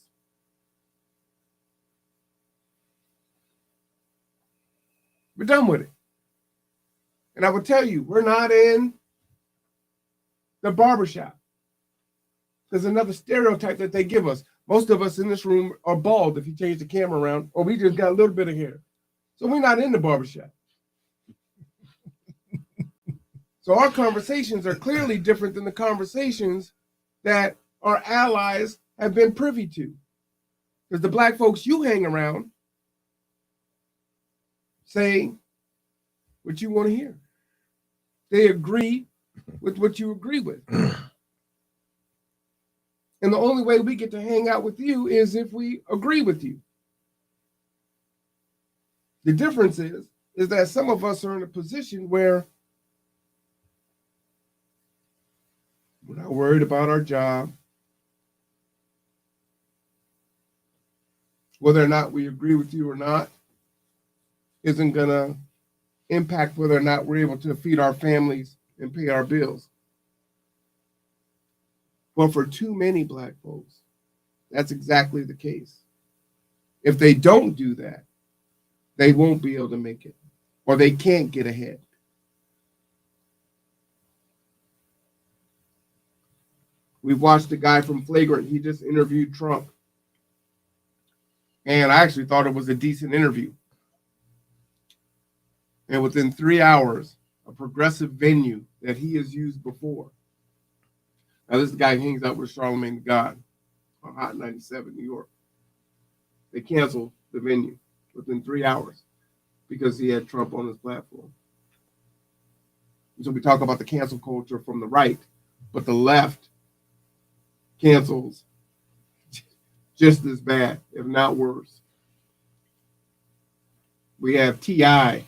We're done with it. And I will tell you, we're not in the barbershop. There's another stereotype that they give us. Most of us in this room are bald if you change the camera around, or we just got a little bit of hair. So we're not in the barbershop. So our conversations are clearly different than the conversations that our allies have been privy to. Because the Black folks you hang around say what you want to hear. They agree with what you agree with. And the only way we get to hang out with you is if we agree with you. The difference is that some of us are in a position where we're not worried about our job, whether or not we agree with you or not isn't going to impact whether or not we're able to feed our families and pay our bills. But for too many Black folks, that's exactly the case. If they don't do that, they won't be able to make it, or they can't get ahead. We've watched the guy from Flagrant. He just interviewed Trump. And I actually thought it was a decent interview. And within 3 hours, a progressive venue that he has used before. Now, this guy hangs out with Charlamagne the God on Hot 97, New York. They canceled the venue within 3 hours because he had Trump on his platform. And so we talk about the cancel culture from the right, but the left cancels just as bad, if not worse. We have T.I.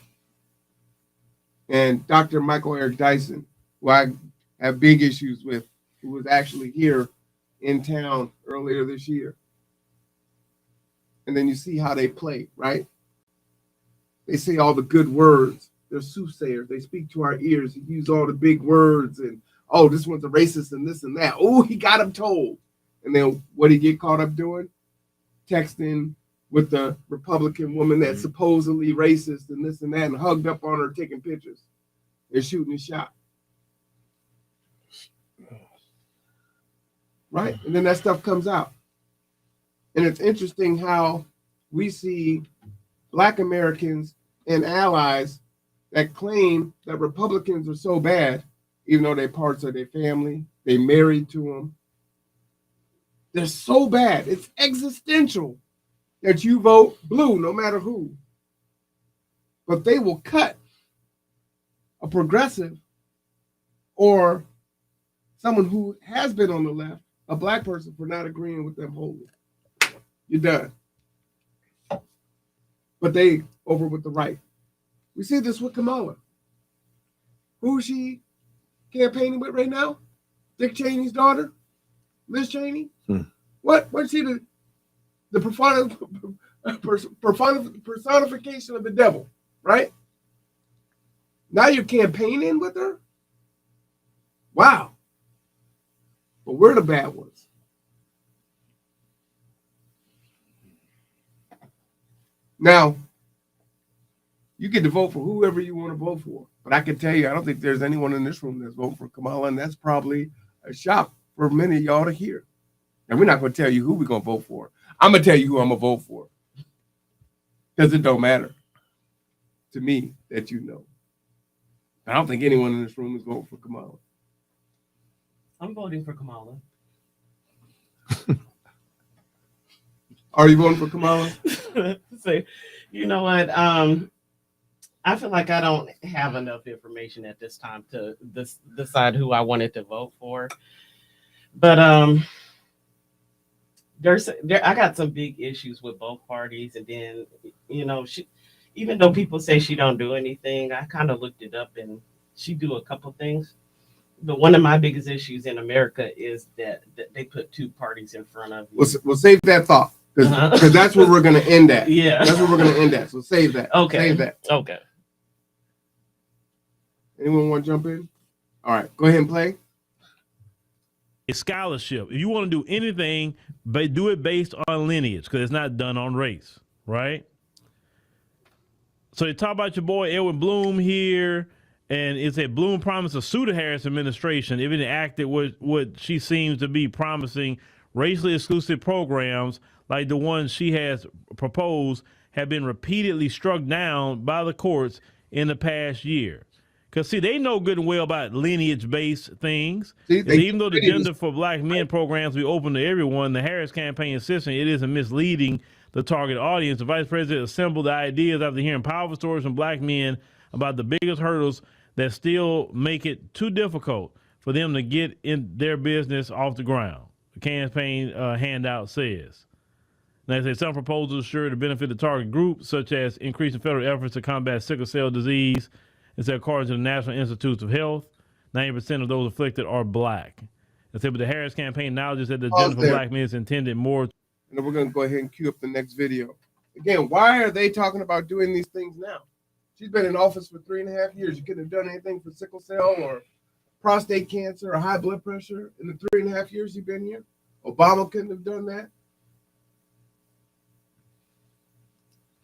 and Dr. Michael Eric Dyson, who I have big issues with, who was actually here in town earlier this year. And then you see how they play, right? They say all the good words. They're soothsayers. They speak to our ears. You use all the big words and, oh, this one's a racist and this and that. Oh, he got him told. And then what did he get caught up doing? Texting with the Republican woman that's supposedly racist and this and that, and hugged up on her taking pictures and shooting a shot. Right? And then that stuff comes out. And it's interesting how we see Black Americans and allies that claim that Republicans are so bad, even though they're parts of their family, they married to them. They're so bad. It's existential that you vote blue no matter who. But they will cut a progressive or someone who has been on the left, a Black person, for not agreeing with them wholly. You're done. But they over with the right. We see this with Kamala. Who is she campaigning with right now? Dick Cheney's daughter? Liz Cheney? What's she the personification of the devil, right? Now you're campaigning with her? Wow. But we're the bad ones. Now, you get to vote for whoever you want to vote for. But I can tell you, I don't think there's anyone in this room that's voting for Kamala, and that's probably a shock for many of y'all to hear. And we're not going to tell you who we're going to vote for. I'm going to tell you who I'm going to vote for. Because it don't matter to me that you know. I don't think anyone in this room is voting for Kamala. I'm voting for Kamala. Are you voting for Kamala? So, you know what? I feel like I don't have enough information at this time to decide who I wanted to vote for. But I got some big issues with both parties, and then even though people say she don't do anything, I kind of looked it up, and she do a couple things. But one of my biggest issues in America is that they put two parties in front of you. We'll save that thought, because that's where we're going to end at. Yeah, that's where we're going to end at. So save that. Okay. Save that. Okay. Anyone want to jump in? All right, go ahead and play. A scholarship. If you want to do anything, but do it based on lineage, because it's not done on race, right? So they talk about your boy Edwin Bloom here, and it said Bloom promised to sue the Harris administration if it enacted what she seems to be promising. Racially exclusive programs like the ones she has proposed have been repeatedly struck down by the courts in the past year. Because, see, they know good and well about lineage-based things. Even though the Gender for Black Men programs be open to everyone, the Harris campaign insisting it isn't misleading the target audience. The vice president assembled the ideas after hearing powerful stories from Black men about the biggest hurdles that still make it too difficult for them to get in their business off the ground. The campaign handout says. Now, they say some proposals sure to benefit the target group, such as increasing federal efforts to combat sickle cell disease. It said, according to the National Institutes of Health, 90% of those afflicted are Black. It said, but the Harris campaign acknowledges that the Gender for Black Men is intended more. And then we're going to go ahead and cue up the next video. Again, why are they talking about doing these things now? She's been in office for 3.5 years. You couldn't have done anything for sickle cell or prostate cancer or high blood pressure in the 3.5 years you've been here. Obama couldn't have done that.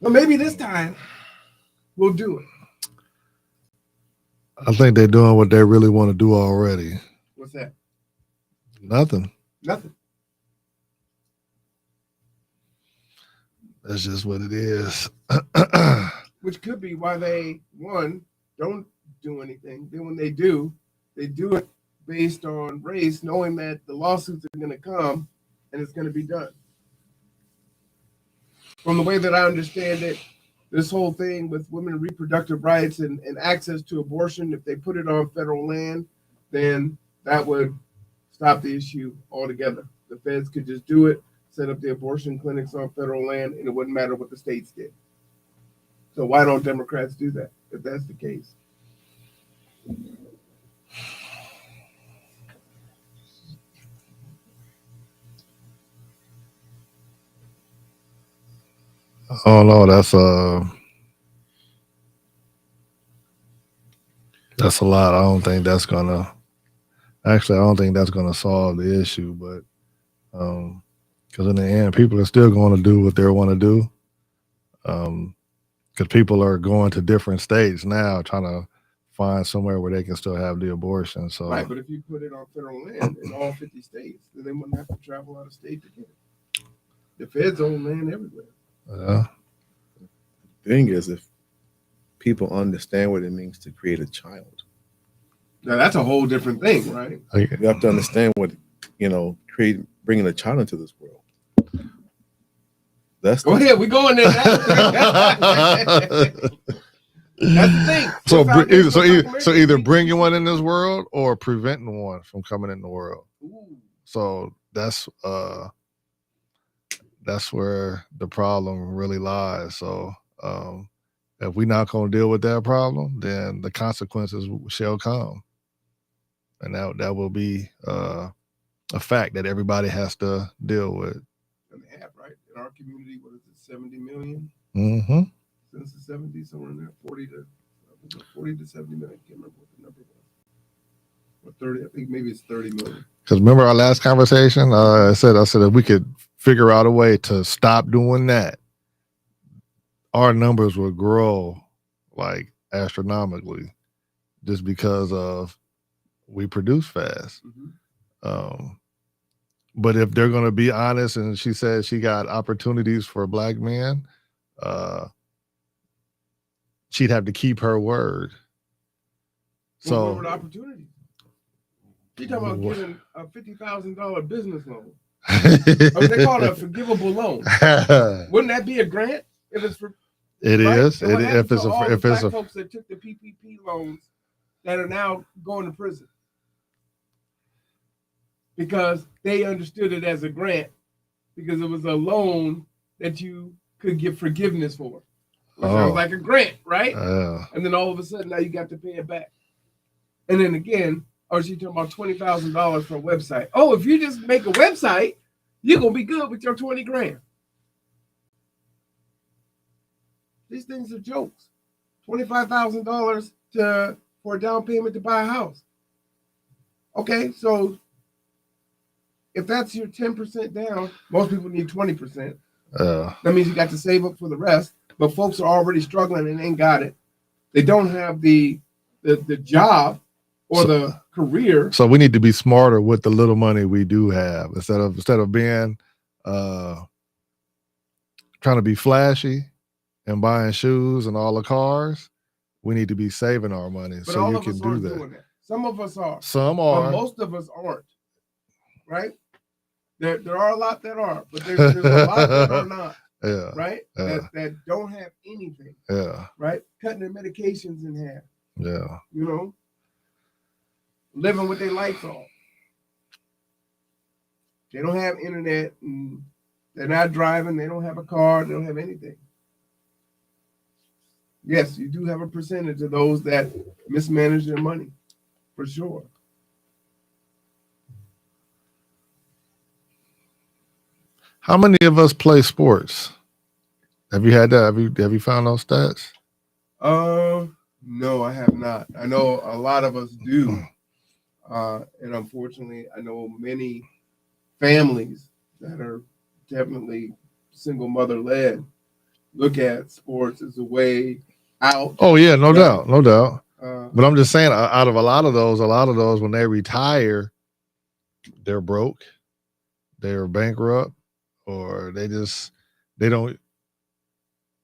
Well, maybe this time we'll do it. I think they're doing what they really want to do already. What's that? Nothing. Nothing. That's just what it is. Which could be why they, one, don't do anything. Then when they do it based on race, knowing that the lawsuits are going to come and it's going to be done. From the way that I understand it, this whole thing with women's reproductive rights and access to abortion, if they put it on federal land, then that would stop the issue altogether. The feds could just do it, set up the abortion clinics on federal land, and it wouldn't matter what the states did. So why don't Democrats do that if that's the case? Oh no, that's a lot. I don't think that's gonna solve the issue, but because in the end, people are still going to do what they want to do. Because people are going to different states now, trying to find somewhere where they can still have the abortion. So right, but if you put it on federal land in all 50 states, then they wouldn't have to travel out of state to get it. The feds own land everywhere. Yeah. The thing is, if people understand what it means to create a child, now that's a whole different thing, right? You have to understand what bringing a child into this world. That's go ahead. We going there. That's the thing. So either bringing one in this world or preventing one from coming in the world. Ooh. So that's where the problem really lies. So if we're not going to deal with that problem, then the consequences shall come, and that will be a fact that everybody has to deal with. And they have, right? In our community, what is it, 70 million? Mm-hmm. Since the 70s, somewhere in there, 40 to 40 to 70 million. I can't remember what the number was. Or 30. I think maybe it's 30 million. Because remember our last conversation? I said if we could figure out a way to stop doing that, our numbers would grow like astronomically, just because of we produce fast. But if they're going to be honest, and she said she got opportunities for black men, she'd have to keep her word. So what were the opportunities? You talking about getting a $50,000 business loan? They call it a forgivable loan. Wouldn't that be a grant if it's for? It right? is. So if it's a folks that took the PPP loans that are now going to prison because they understood it as a grant because it was a loan that you could get forgiveness for. Which sounds like a grant, right? And then all of a sudden now you got to pay it back. And then again, she's talking about $20,000 for a website. Oh, if you just make a website, you're gonna be good with your 20 grand. These things are jokes. $25,000 for a down payment to buy a house. Okay, so if that's your 10% down, most people need 20%. That means you got to save up for the rest. But folks are already struggling and ain't got it. They don't have the job or the career. So we need to be smarter with the little money we do have instead of being trying to be flashy and buying shoes and all the cars. We need to be saving our money But so all you of can us do aren't that. doing that. Some of us are. Some are. But most of us aren't. Right? There are a lot that are, but there's a lot that are not. Yeah. Right? That don't have anything. Yeah. Right? Cutting their medications in half. Yeah. You know? Living with their lights off. They don't have internet and they're not driving, they don't have a car, they don't have anything. Yes, you do have a percentage of those that mismanage their money, for sure. How many of us play sports? Have you had that? Have you found those stats? No, I have not. I know a lot of us do. And unfortunately, I know many families that are definitely single mother led look at sports as a way out. Oh yeah, no doubt. But I'm just saying, out of a lot of those, when they retire, they're broke, they're bankrupt, or they don't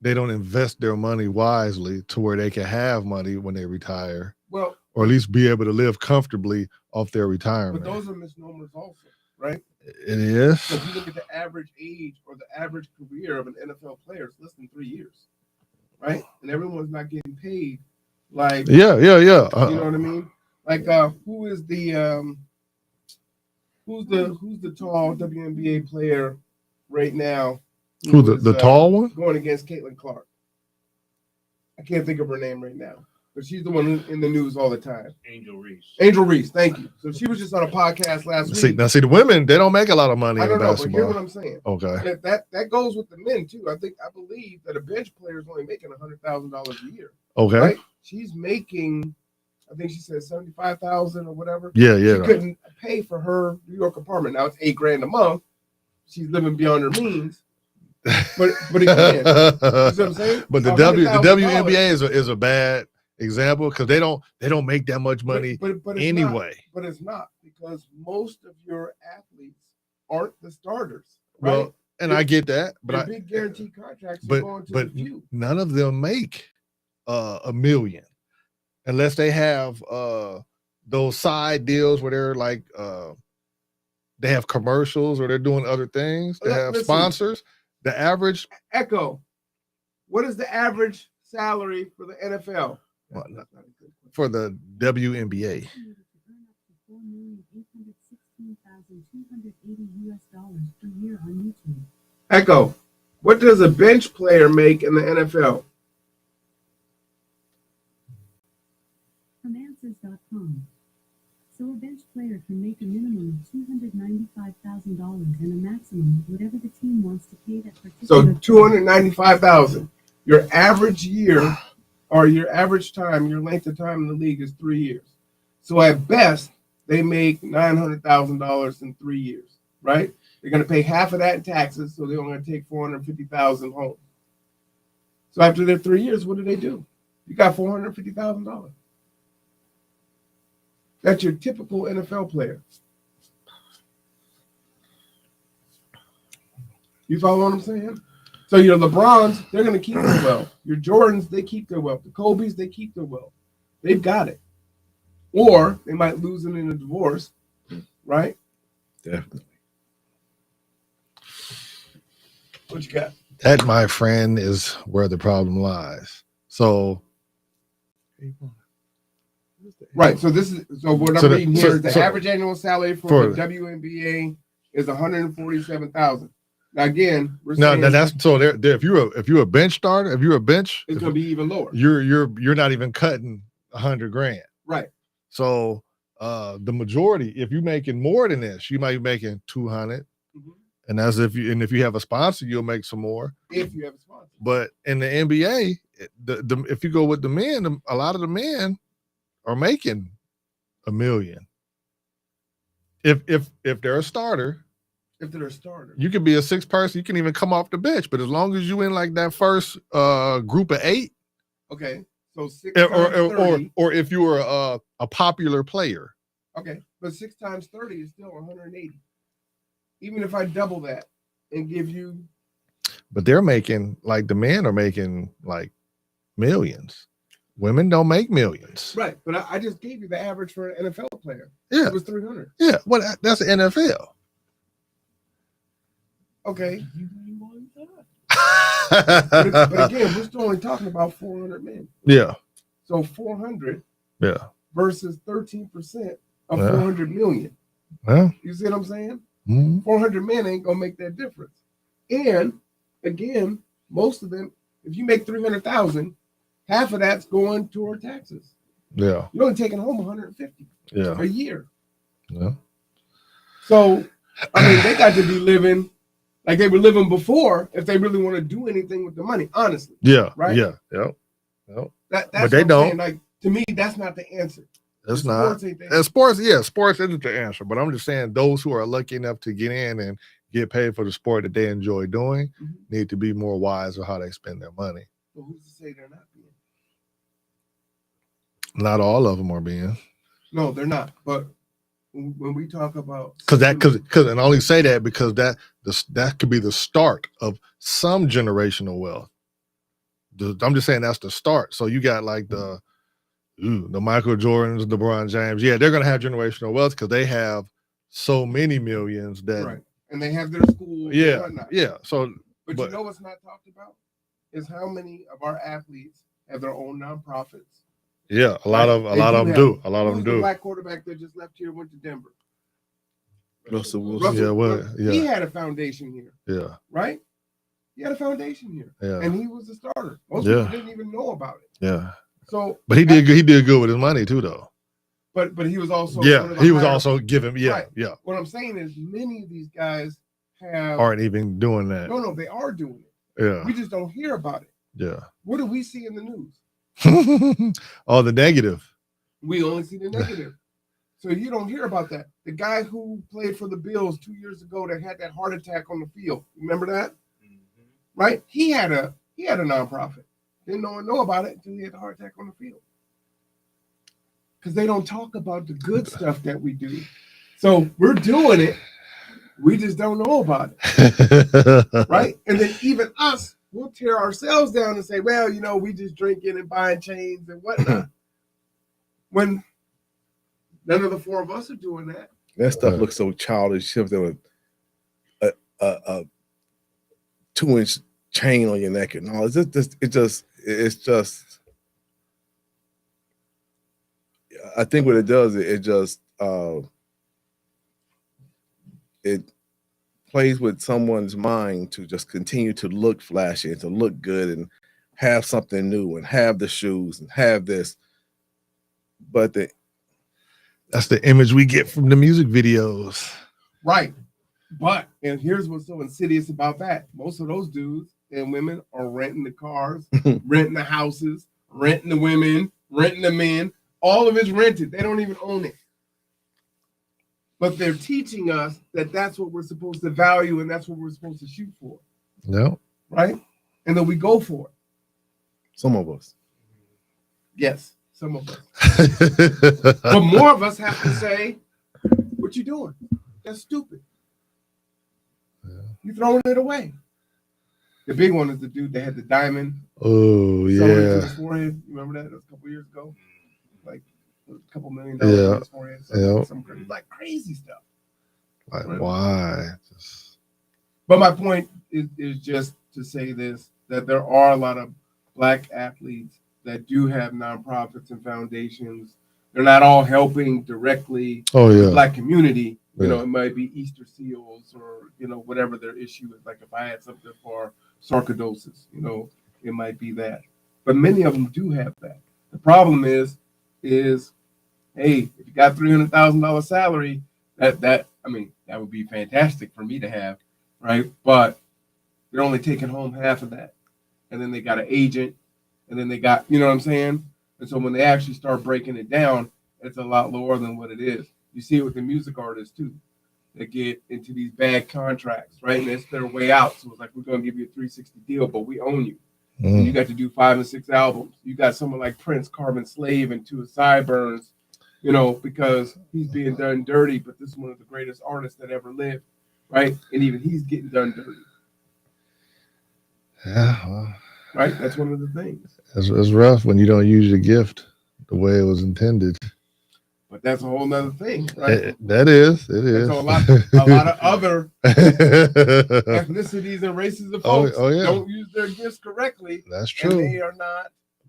invest their money wisely to where they can have money when they retire. Well, or at least be able to live comfortably off their retirement. But those are misnomers also, right? It is. So if you look at the average age or the average career of an NFL player, it's less than 3 years, right? And everyone's not getting paid like yeah. You know what I mean? Like who's the tall WNBA player right now? Who the tall one? Going against Caitlin Clark. I can't think of her name right now. But she's the one in the news all the time. Angel Reese. Angel Reese, thank you. So she was just on a podcast last week. See, the women, they don't make a lot of money I in don't know, but basketball. here's what I'm saying. Okay. That goes with the men too. I believe that a bench player is only making $100,000 a year. Okay. Right? She's making, I think she said 75,000 or whatever. Yeah. She couldn't pay for her New York apartment. Now it's $8,000 a month. She's living beyond her means. But again, you know what I'm saying? But the WNBA is a bad example because they don't make that much money but anyway. But it's not because most of your athletes aren't the starters, right? Well, and I get that, but big guaranteed contracts are going to the few. None of them make $1 million unless they have those side deals where they're like they have commercials or they're doing other things. They have sponsors. The average Echo, what is the average salary for the NFL? For the WNBA. Echo, what does a bench player make in the NFL? From Answers.com. So a bench player can make a minimum of $295,000 and a maximum whatever the team wants to pay that particular. So $295,000. Your average year or your average time, your length of time in the league is 3 years. So at best, they make $900,000 in 3 years, right? They're going to pay half of that in taxes, so they're only going to take $450,000 home. So after their 3 years, what do? You got $450,000. That's your typical NFL player. You follow what I'm saying? So your LeBrons, they're going to keep their wealth. Your Jordans, they keep their wealth. The Kobe's, they keep their wealth. They've got it. Or they might lose it in a divorce, right? Definitely. What you got? That, my friend, is where the problem lies. So, Right. So what I'm reading here is the average annual salary for the WNBA is $147,000. Now again, we're saying that's so there. If you're a bench starter, it's going to be even lower. You're not even cutting $100,000. Right. So the majority, if you're making more than this, you might be making 200, and that's if you have a sponsor, you'll make some more. If you have a sponsor. But in the NBA, if you go with the men, a lot of the men are making $1 million. If they're a starter. If they're a starter, you could be a 6 person. You can even come off the bench, but as long as you in like that first group of 8, okay. So 6 or if you were a popular player, okay, but 6 times 30 is still 180. Even if I double that and give you, but they're making like the men are making like millions. Women don't make millions, right? But I just gave you the average for an NFL player. Yeah, it was 300. Yeah, well that's the NFL. Okay. but again, we're still only talking about 400 men. Yeah. So 400 versus 13% of 400 million. Yeah. You see what I'm saying? Mm-hmm. 400 men ain't going to make that difference. And again, most of them, if you make 300,000, half of that's going toward taxes. Yeah. You're only taking home 150 a year. Yeah. So, I mean, they got to be living like they were living before if they really want to do anything with the money, honestly. Yeah. Right? Yeah. Yep. That's but they don't. Saying. Like, to me, that's not the answer. That's not. Sports isn't the answer. But I'm just saying those who are lucky enough to get in and get paid for the sport that they enjoy doing need to be more wise with how they spend their money. Well, who's to say they're not being? Not all of them are being. No, they're not. But when we talk about because and I only say that because that could be the start of some generational wealth. I'm just saying that's the start. So you got like the Michael Jordans, LeBron James. Yeah, they're gonna have generational wealth because they have so many millions that right, and they have their schools. Yeah, and whatnot. Yeah. So, but you know what's not talked about is how many of our athletes have their own nonprofits. Yeah, a lot of them do. A lot of them do. The black quarterback that just left here went to Denver. Russell Wilson. He had a foundation here. Yeah. Right? He had a foundation here. Yeah. And he was a starter. Most people didn't even know about it. Yeah. So but he did good with his money too though. But he was also he was also giving right. What I'm saying is many of these guys aren't even doing that. No, they are doing it. Yeah. We just don't hear about it. Yeah. What do we see in the news? Oh, the negative. We only see the negative. So you don't hear about that. The guy who played for the Bills 2 years ago that had that heart attack on the field. Remember that? Right? He had a nonprofit. Didn't no one know about it until he had the heart attack on the field. Because they don't talk about the good stuff that we do. So we're doing it. We just don't know about it. Right? And then even us, we'll tear ourselves down and say, well, we just drinking and buying chains and whatnot. When none of the four of us are doing that. That stuff looks so childish. With a 2-inch chain on your neck and all. It's just. I think what it does, it plays with someone's mind to just continue to look flashy and to look good and have something new and have the shoes and have this. But that's the image we get from the music videos. Right. And here's what's so insidious about that. Most of those dudes and women are renting the cars, renting the houses, renting the women, renting the men. All of it's rented. They don't even own it. But they're teaching us that that's what we're supposed to value and that's what we're supposed to shoot for. No. Right? And then we go for it. Some of us. Yes, some of us. But more of us have to say, what you doing? That's stupid. You throwing it away. The big one is the dude that had the diamond. Oh, sewn into yeah. his forehead. You remember that? That was a couple years ago. Like a couple $1 million Yeah. on his forehead. Some crazy stuff. Like, Right. why? But my point is just to say this, that there are a lot of Black athletes that do have nonprofits and foundations. They're not all helping directly Oh, the yeah. Black community. You Yeah. know, it might be Easter seals or, you know, whatever their issue is. Like if I had something for sarcoidosis, you know, it might be that. But many of them do have that. The problem is, hey, if you got $300,000 salary, that would be fantastic for me to have, right? But they're only taking home half of that. And then they got an agent, and then they got, you know what I'm saying? And so when they actually start breaking it down, it's a lot lower than what it is. You see it with the music artists too. They get into these bad contracts, right? And it's their way out. So it's like, we're going to give you a 360 deal, but we own you. And you got to do 5 and 6 albums. You got someone like Prince carving slave into his sideburns, you know, because he's being done dirty, but this is one of the greatest artists that ever lived, right? And even he's getting done dirty. Yeah. Well, right? That's one of the things. it's rough when you don't use your gift the way it was intended. But that's a whole nother thing, right? It is. And so a lot of other ethnicities and races of folks don't use their gifts correctly. That's true. And they are not.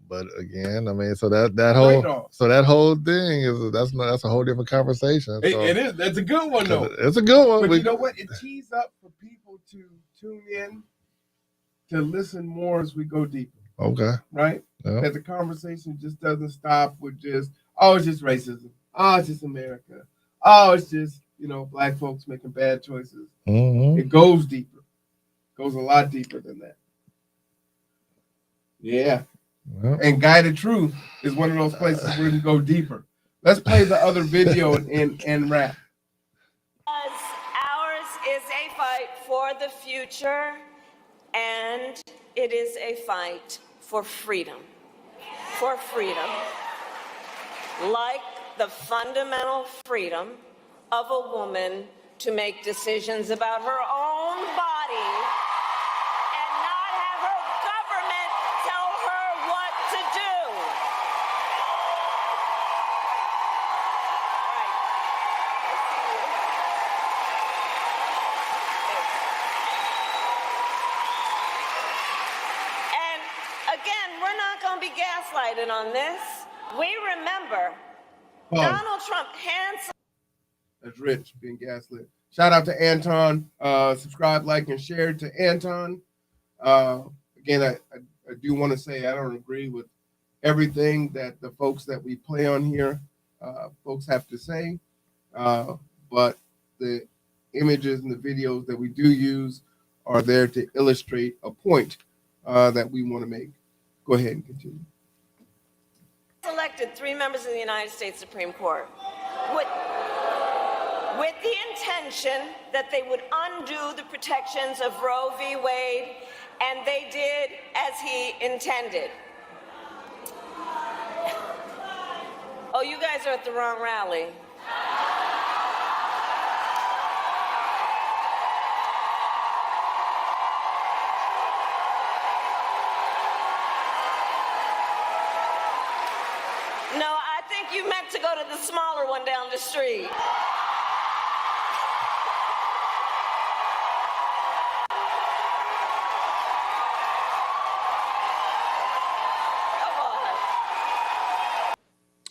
But again, I mean, so that whole thing is that's a whole different conversation. So, it is. That's a good one though. It's a good one. But you know what? It tees up for people to tune in, to listen more as we go deeper. Okay. Right? Yeah. That the conversation just doesn't stop with just, oh, it's just racism. Oh, it's just America. Oh, it's just, you know, Black folks making bad choices. Mm-hmm. It goes deeper. Goes a lot deeper than that. Yeah. Well. And Guided Truth is one of those places where we can go deeper. Let's play the other video and wrap. Ours is a fight for the future, and it is a fight for freedom. For freedom. Like the fundamental freedom of a woman to make decisions about her own body and not have her government tell her what to do. And again, we're not going to be gaslighted on this. We remember Donald Trump hands. That's Rich being gaslit. Shout out to Anton. Subscribe, like, and share to Anton. Again, I do want to say I don't agree with everything that the folks that we play on here folks have to say. But the images and the videos that we do use are there to illustrate a point that we want to make. Go ahead and continue. Elected 3 members of the United States Supreme Court with the intention that they would undo the protections of Roe v. Wade, and they did as he intended. Oh, you guys are at the wrong rally. No, I think you meant to go to the smaller one down the street.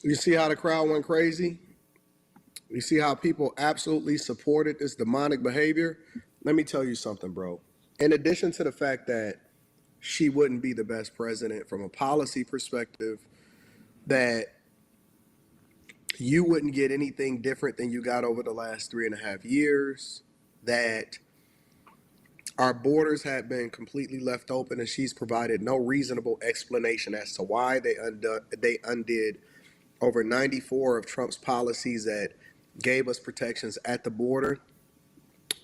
You see how the crowd went crazy? You see how people absolutely supported this demonic behavior? Let me tell you something, bro. In addition to the fact that she wouldn't be the best president from a policy perspective, that you wouldn't get anything different than you got over the last 3.5 years, that Our borders had been completely left open, and she's provided no reasonable explanation as to why they undid over 94 of Trump's policies that gave us protections at the border,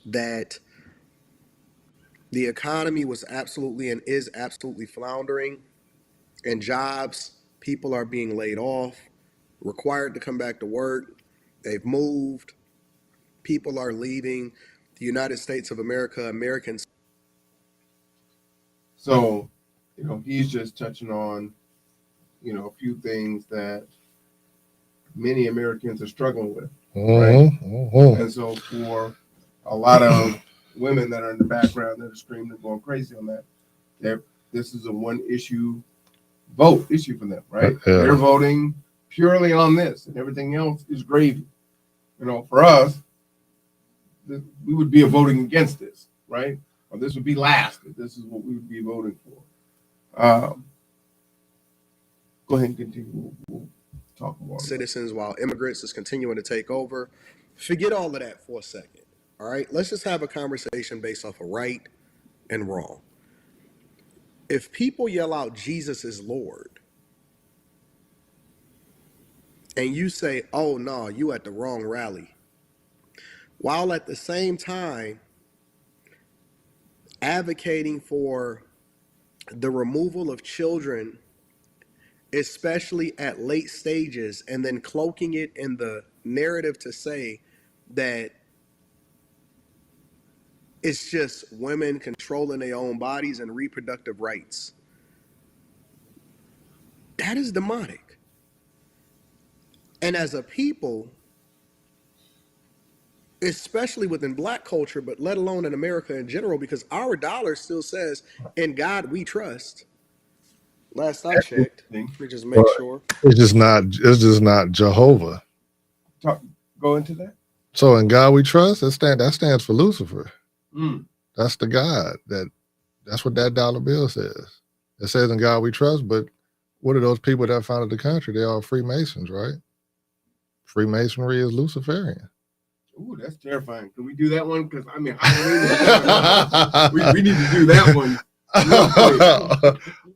that the economy was absolutely and is absolutely floundering, and jobs, people are being laid off, required to come back to work. They've moved. People are leaving the United States of America, Americans. So, he's just touching on, a few things that many Americans are struggling with. Right? And so for a lot of women that are in the background that are screaming and going crazy on that, this is a one issue for them, right? Yeah. They're voting purely on this, and everything else is gravy. For us, we would be voting against this, right? Or this would be last. This is what we would be voting for. Go ahead and continue. We'll talk more. Citizens, while immigrants is continuing to take over. Forget all of that for a second. All right, let's just have a conversation based off of right and wrong. If people yell out Jesus is Lord, and you say, oh no, you at the wrong rally, while at the same time advocating for the removal of children, especially at late stages, and then cloaking it in the narrative to say that it's just women controlling their own bodies and reproductive rights. That is demonic. And as a people, especially within Black culture, but let alone in America in general, because our dollar still says, in God we trust. Last I checked, let me just make sure. It's just not Jehovah. Go into that. So in God we trust, that stands for Lucifer. Mm. That's the God that's what that dollar bill says. It says in God we trust, but what are those people that founded the country? They are Freemasons, right? Freemasonry is Luciferian. Ooh, that's terrifying. Can we do that one? Because we need to do that one.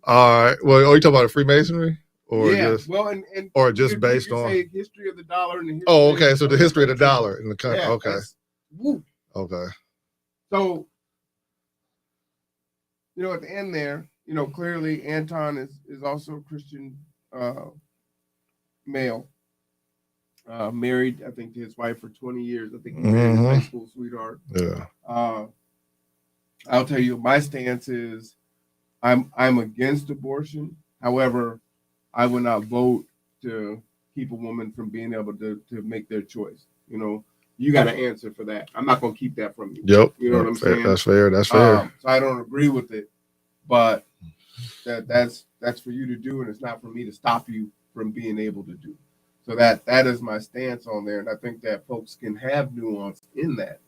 All right. Well, are you talking about Freemasonry, or just or just based on history of the dollar and the history? Oh, okay. So the history of the dollar in the country. Yeah, okay. Okay. So, at the end there, clearly Anton is also a Christian male. Married, I think, to his wife for 20 years. I think he married his high school sweetheart. Yeah. I'll tell you, my stance is I'm against abortion. However, I would not vote to keep a woman from being able to make their choice. You got to answer for that. I'm not going to keep that from you. Yep. You know what I'm saying? That's fair. That's fair. So I don't agree with it, but that's for you to do, and it's not for me to stop you from being able to do. So that is my stance on there, and I think that folks can have nuance in that.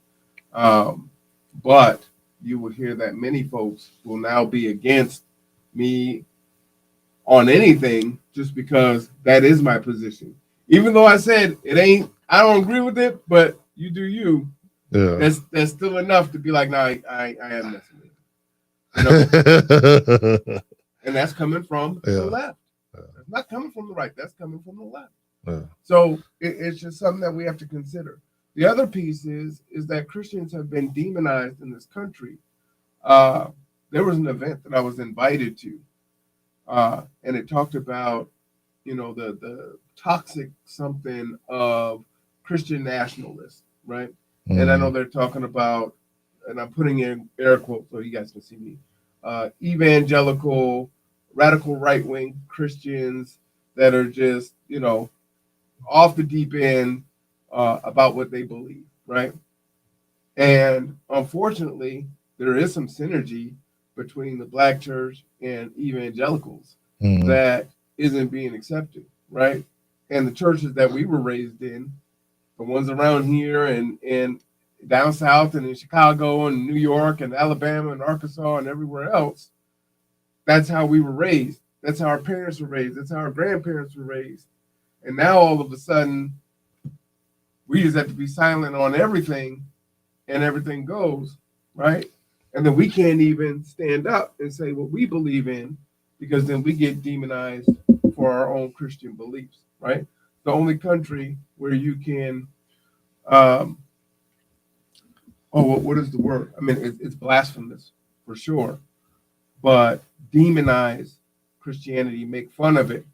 But you will hear that many folks will now be against me on anything just because that is my position. Even though I said I don't agree with it, but you do you. Yeah. That's still enough to be like, no, I am messing with it. And that's coming from the left. It's not coming from the right. That's coming from the left. Yeah. So it's just something that we have to consider. The other piece is that Christians have been demonized in this country. There was an event that I was invited to, and it talked about, the toxic something of Christian nationalists, right? Mm-hmm. And I know they're talking about, and I'm putting in air quotes so you guys can see me, evangelical, radical right-wing Christians that are just, off the deep end about what they believe, right? And unfortunately, there is some synergy between the Black church and evangelicals that isn't being accepted, right? And the churches that we were raised in, the ones around here and down south and in Chicago and New York and Alabama and Arkansas and everywhere else, that's how we were raised. That's how our parents were raised. That's how our grandparents were raised. And now all of a sudden, we just have to be silent on everything and everything goes, right? And then we can't even stand up and say what we believe in, because then we get demonized for our own Christian beliefs, right? The only country where you can, what is the word? I mean, it's blasphemous for sure, but demonize Christianity, make fun of it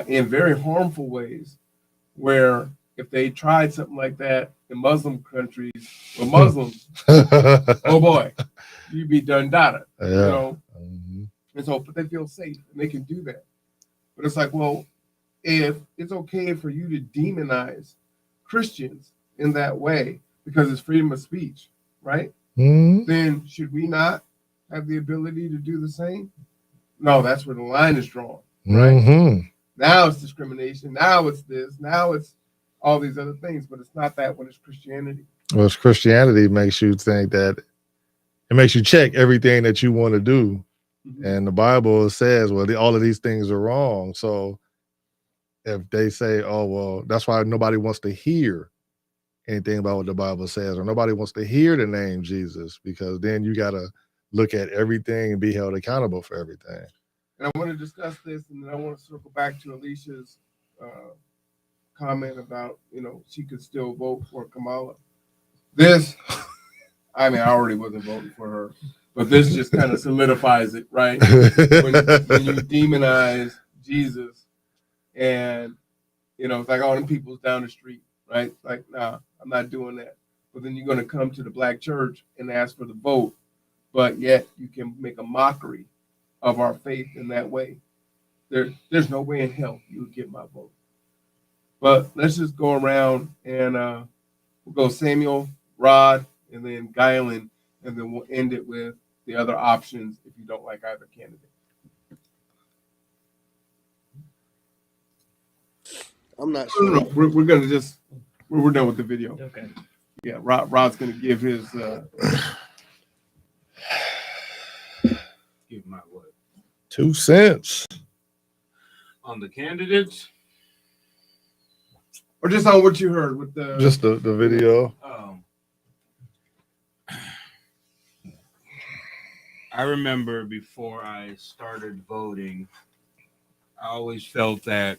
in very harmful ways, where if they tried something like that in Muslim countries or Muslims, oh boy, you'd be done data, you know? And so, but they feel safe and they can do that. But it's like, well, if it's okay for you to demonize Christians in that way because it's freedom of speech, right? Then should we not have the ability to do the same? No, that's where the line is drawn, right? Now it's discrimination. Now it's this. Now it's all these other things, but it's not that when it's Christianity. Well, it's Christianity makes you think that it makes you check everything that you want to do. And the Bible says, well, all of these things are wrong. So if they say, oh, well, that's why nobody wants to hear anything about what the Bible says, or nobody wants to hear the name Jesus, because then you got to look at everything and be held accountable for everything. And I want to discuss this, and then I want to circle back to Alicia's comment about, you know, she could still vote for Kamala. This, I mean, I already wasn't voting for her, but this just kind of solidifies it, right? When you demonize Jesus, and, you know, it's like all them people's down the street, right? Like, nah, I'm not doing that. But then you're going to come to the black church and ask for the vote, but yet you can make a mockery of our faith in that way. There's no way in hell you would get my vote. But let's just go around and we'll go Samuel, Rod, and then Guyland, and then we'll end it with the other options if you don't like either candidate. I'm not sure. No, we're gonna just we're done with the video. Okay. Yeah, Rod's gonna give his Give my what? 2 cents. On the candidates? or just on what you heard with the Just the video. I remember before I started voting, I always felt that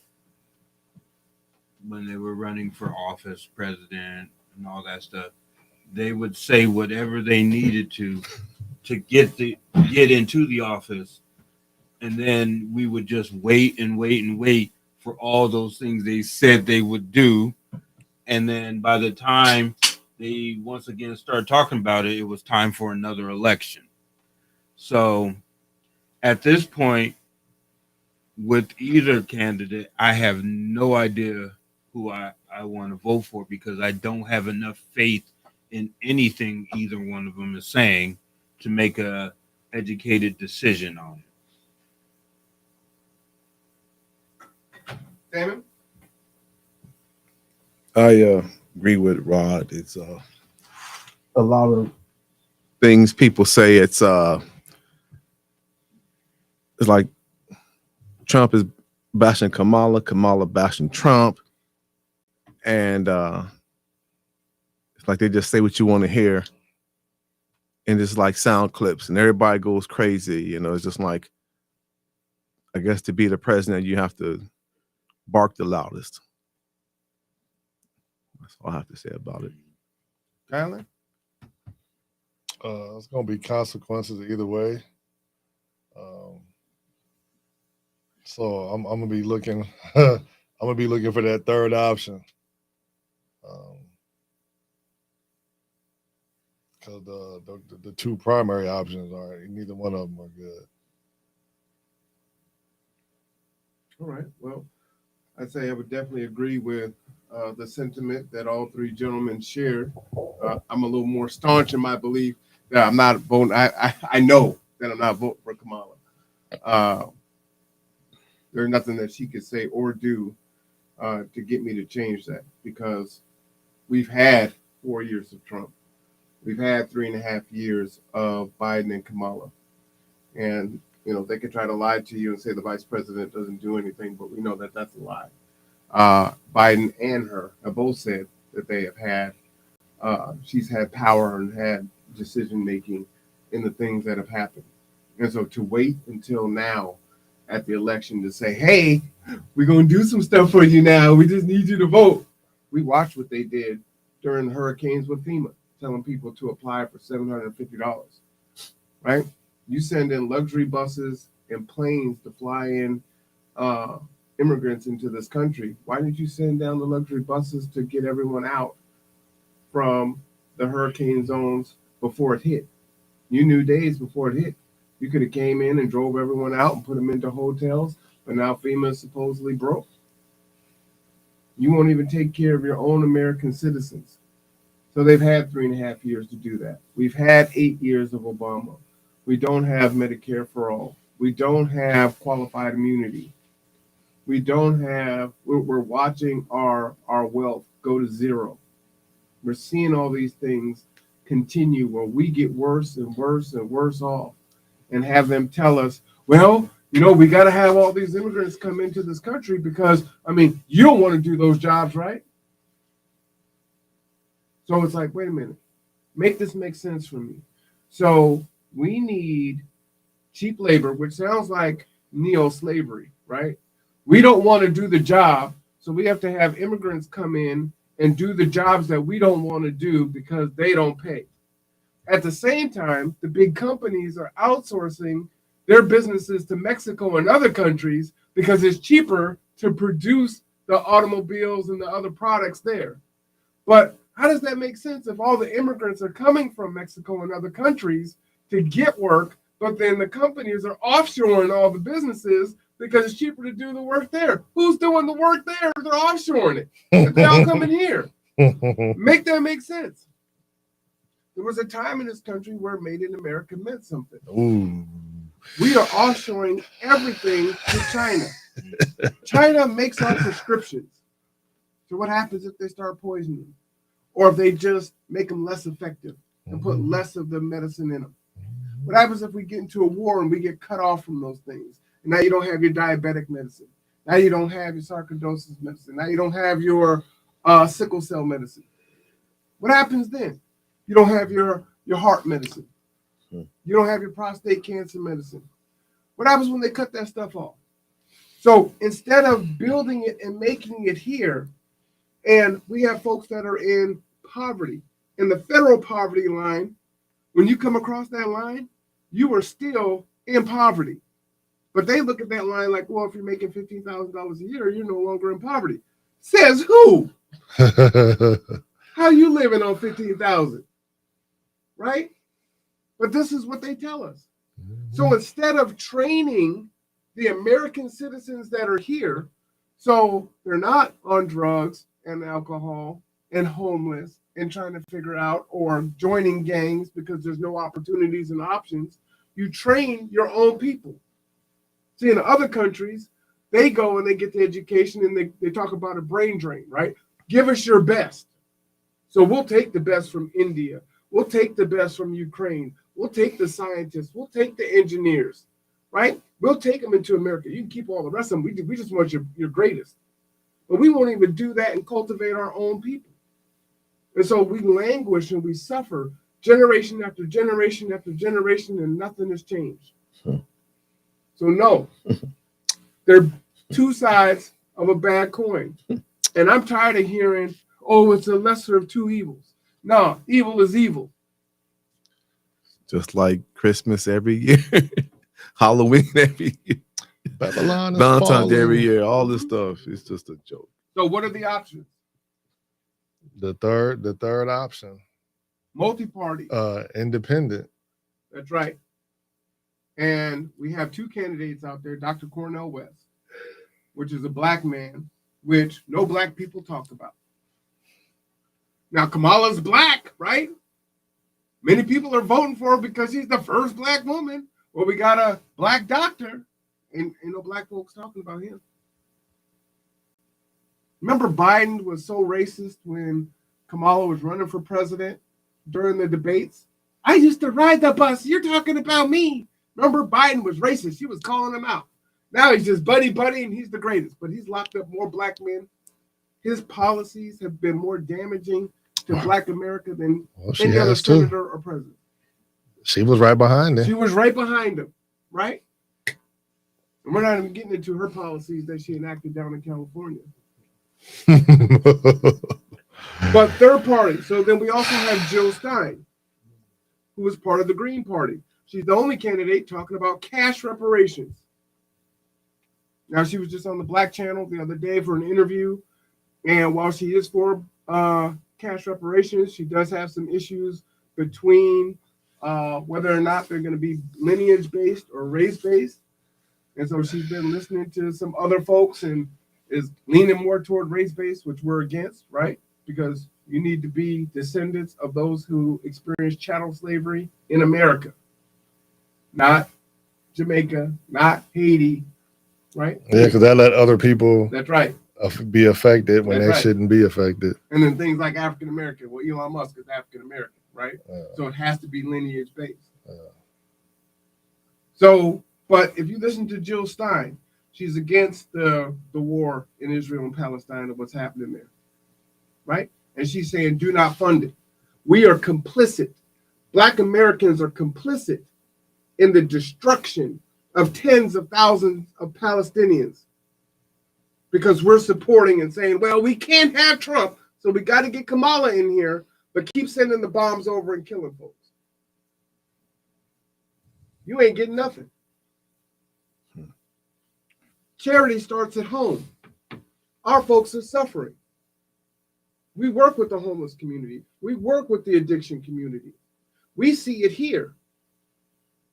when they were running for office, president, and all that stuff, they would say whatever they needed to get into the office, and then we would just wait and wait and wait for all those things they said they would do, and then by the time they once again started talking about it, it was time for another election. So at this point, with either candidate, I have no idea who I want to vote for, because I don't have enough faith in anything either one of them is saying to make a educated decision on it. Damon? I agree with Rod. It's a lot of things people say. It's like Trump is bashing Kamala, Kamala bashing Trump, and it's like they just say what you want to hear, and it's like sound clips, and everybody goes crazy. You know, it's just like, I guess to be the president, you have to bark the loudest. That's all I have to say about it. Kylan? It's gonna be consequences either way. So I'm gonna be looking. I'm gonna be looking for that third option. Because the two primary options are neither one of them are good. All right. Well, I'd say I would definitely agree with the sentiment that all three gentlemen shared. I'm a little more staunch in my belief that I'm not voting. I know that I'm not voting for Kamala. There's nothing that she could say or do to get me to change that, because we've had 4 years of Trump. We've had 3.5 years of Biden and Kamala. And, you know, they can try to lie to you and say the vice president doesn't do anything, but we know that that's a lie. Biden and her have both said that they have had, she's had power and had decision making in the things that have happened. And so to wait until now at the election to say, hey, we're going to do some stuff for you now. We just need you to vote. We watched what they did during hurricanes with FEMA, telling people to apply for $750, right? You send in luxury buses and planes to fly in immigrants into this country. Why didn't you send down the luxury buses to get everyone out from the hurricane zones before it hit? You knew days before it hit. You could have came in and drove everyone out and put them into hotels, but now FEMA is supposedly broke. You won't even take care of your own American citizens. So they've had 3.5 years to do that. We've had 8 years of Obama. We don't have Medicare for all. We don't have qualified immunity. We don't have, we're watching our wealth go to zero. We're seeing all these things continue where we get worse and worse and worse off, and have them tell us, well, you know, we got to have all these immigrants come into this country because, I mean, you don't want to do those jobs, right? So it's like, wait a minute, make this make sense for me. So we need cheap labor, which sounds like neo-slavery, right? We don't want to do the job, so we have to have immigrants come in and do the jobs that we don't want to do because they don't pay. At the same time, the big companies are outsourcing their businesses to Mexico and other countries because it's cheaper to produce the automobiles and the other products there. But how does that make sense if all the immigrants are coming from Mexico and other countries to get work, but then the companies are offshoring all the businesses because it's cheaper to do the work there? Who's doing the work there? They're offshoring it. They're all coming here. Make that make sense. There was a time in this country where Made in America meant something. Ooh. We are offshoring everything to China. China makes our prescriptions. So what happens if they start poisoning them? Or if they just make them less effective and put less of the medicine in them? What happens if we get into a war and we get cut off from those things? And now you don't have your diabetic medicine. Now you don't have your sarcoidosis medicine. Now you don't have your sickle cell medicine. What happens then? You don't have your heart medicine. You don't have your prostate cancer medicine. What happens when they cut that stuff off? So instead of building it and making it here, and we have folks that are in poverty, in the federal poverty line, when you come across that line, you are still in poverty. But they look at that line like, well, if you're making $15,000 a year, you're no longer in poverty. Says who? How you living on $15,000? Right? But this is what they tell us. So instead of training the American citizens that are here, so they're not on drugs and alcohol and homeless and trying to figure out or joining gangs because there's no opportunities and options, you train your own people. See, in other countries, they go and they get the education and they talk about a brain drain, right? Give us your best. So we'll take the best from India. We'll take the best from Ukraine. We'll take the scientists. We'll take the engineers, right? We'll take them into America. You can keep all the rest of them. We just want your greatest. But we won't even do that and cultivate our own people. And so we languish and we suffer generation after generation after generation, and nothing has changed. So no, they're two sides of a bad coin. And I'm tired of hearing, oh, it's a lesser of two evils. No, evil is evil. Just like Christmas every year, Halloween every year, Babylon is Valentine's falling. Day every year, all this stuff. It's just a joke. So what are the options? The third option. Multi-party. Independent. That's right. And we have two candidates out there, Dr. Cornel West, which is a black man, which no black people talk about. Now, Kamala's black, right? Many people are voting for her because she's the first black woman. Well, we got a black doctor, and no black folks talking about him. Remember Biden was so racist when Kamala was running for president during the debates? I used to ride the bus. You're talking about me. Remember Biden was racist. She was calling him out. Now he's just buddy, and he's the greatest. But he's locked up more black men. His policies have been more damaging to black America than any other senator or president. She was right behind She him. was right behind him, right? And we're not even getting into her policies that she enacted down in California. But third party. So then we also have Jill Stein, who was part of the Green Party. She's the only candidate talking about cash reparations. Now, she was just on the Black Channel the other day for an interview. And while she is for cash reparations, she does have some issues between whether or not they're going to be lineage-based or race-based. And so she's been listening to some other folks and is leaning more toward race-based, which we're against, right? Because you need to be descendants of those who experienced chattel slavery in America, not Jamaica, not Haiti, right? Yeah, because that let other people That's right. Be affected when That's they right. shouldn't be affected. And then things like African American. Well, Elon Musk is African American, right? So it has to be lineage based. So, but if you listen to Jill Stein, she's against the war in Israel and Palestine and what's happening there, right? And she's saying, do not fund it. We are complicit. Black Americans are complicit in the destruction of tens of thousands of Palestinians because we're supporting and saying, well, we can't have Trump, so we got to get Kamala in here, but keep sending the bombs over and killing folks. You ain't getting nothing. Charity starts at home. Our folks are suffering. We work with the homeless community. We work with the addiction community. We see it here.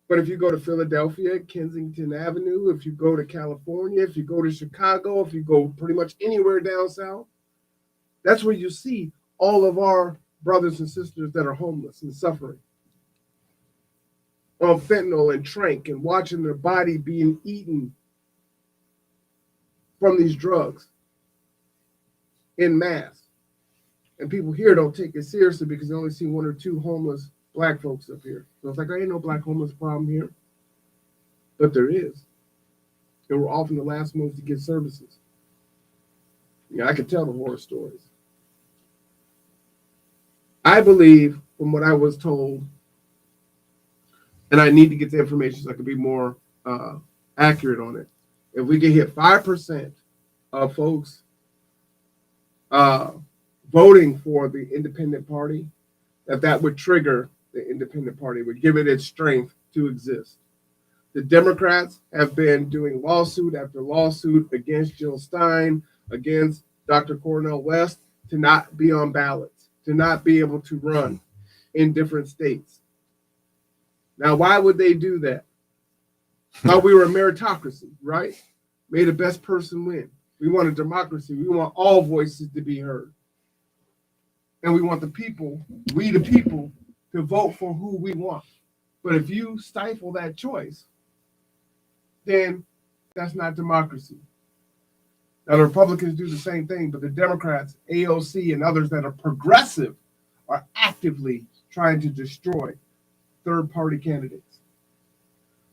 But if you go to Philadelphia, Kensington Avenue, if you go to California, if you go to Chicago, if you go pretty much anywhere down south, that's where you see all of our brothers and sisters that are homeless and suffering on fentanyl and trank and watching their body being eaten from these drugs in mass. And people here don't take it seriously because they only see one or two homeless Black folks up here. So it's like, there ain't no Black homeless problem here. But there is. And we're often the last ones to get services. Yeah, I could tell the horror stories. I believe, from what I was told, and I need to get the information so I can be more accurate on it. If we can hit 5% of folks voting for the independent party, that would trigger the independent party, would give it its strength to exist. The Democrats have been doing lawsuit after lawsuit against Jill Stein, against Dr. Cornel West, to not be on ballots, to not be able to run in different states. Now, why would they do that? Thought we were a meritocracy, right? May the best person win. We want a democracy. We want all voices to be heard. And we want the people, we the people, to vote for who we want. But if you stifle that choice, then that's not democracy. Now, the Republicans do the same thing, but the Democrats, AOC, and others that are progressive are actively trying to destroy third-party candidates.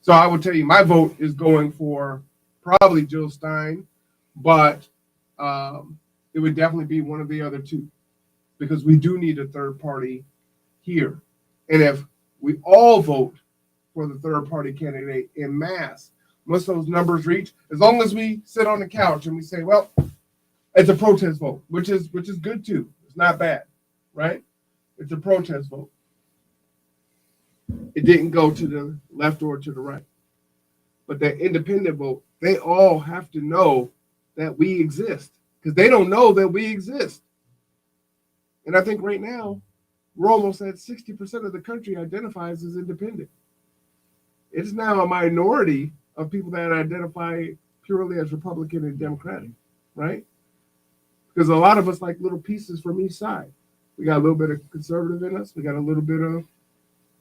So I will tell you, my vote is going for probably Jill Stein, but it would definitely be one of the other two, because we do need a third party here. And if we all vote for the third party candidate en masse, once those numbers reach, as long as we sit on the couch and we say, well, it's a protest vote, which is good too. It's not bad, right? It's a protest vote. It didn't go to the left or to the right. But that independent vote, they all have to know that we exist, because they don't know that we exist. And I think right now, we're almost at 60% of the country identifies as independent. It's now a minority of people that identify purely as Republican and Democratic, right? Because a lot of us like little pieces from each side. We got a little bit of conservative in us. We got a little bit of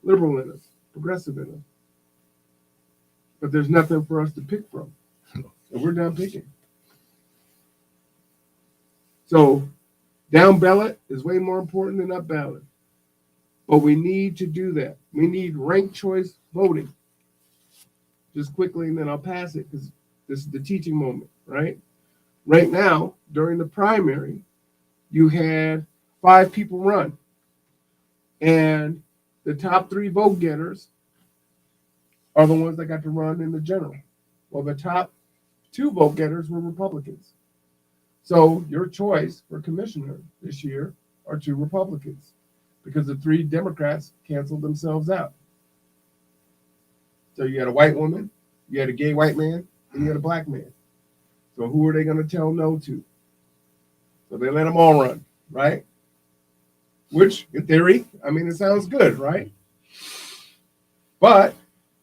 liberal in us, progressive in us. But there's nothing for us to pick from. And we're done picking. So down ballot is way more important than up ballot. But we need to do that. We need ranked choice voting. Just quickly, and then I'll pass it, because this is the teaching moment, right? Right now, during the primary, you had 5 people run. And the top 3 vote getters are the ones that got to run in the general. Well, the top 2 vote getters were Republicans. So your choice for commissioner this year are 2 Republicans because the 3 Democrats canceled themselves out. So you had a white woman, you had a gay white man, and you had a black man. So who are they going to tell no to? So they let them all run, right? Which, in theory, I mean, it sounds good, right? But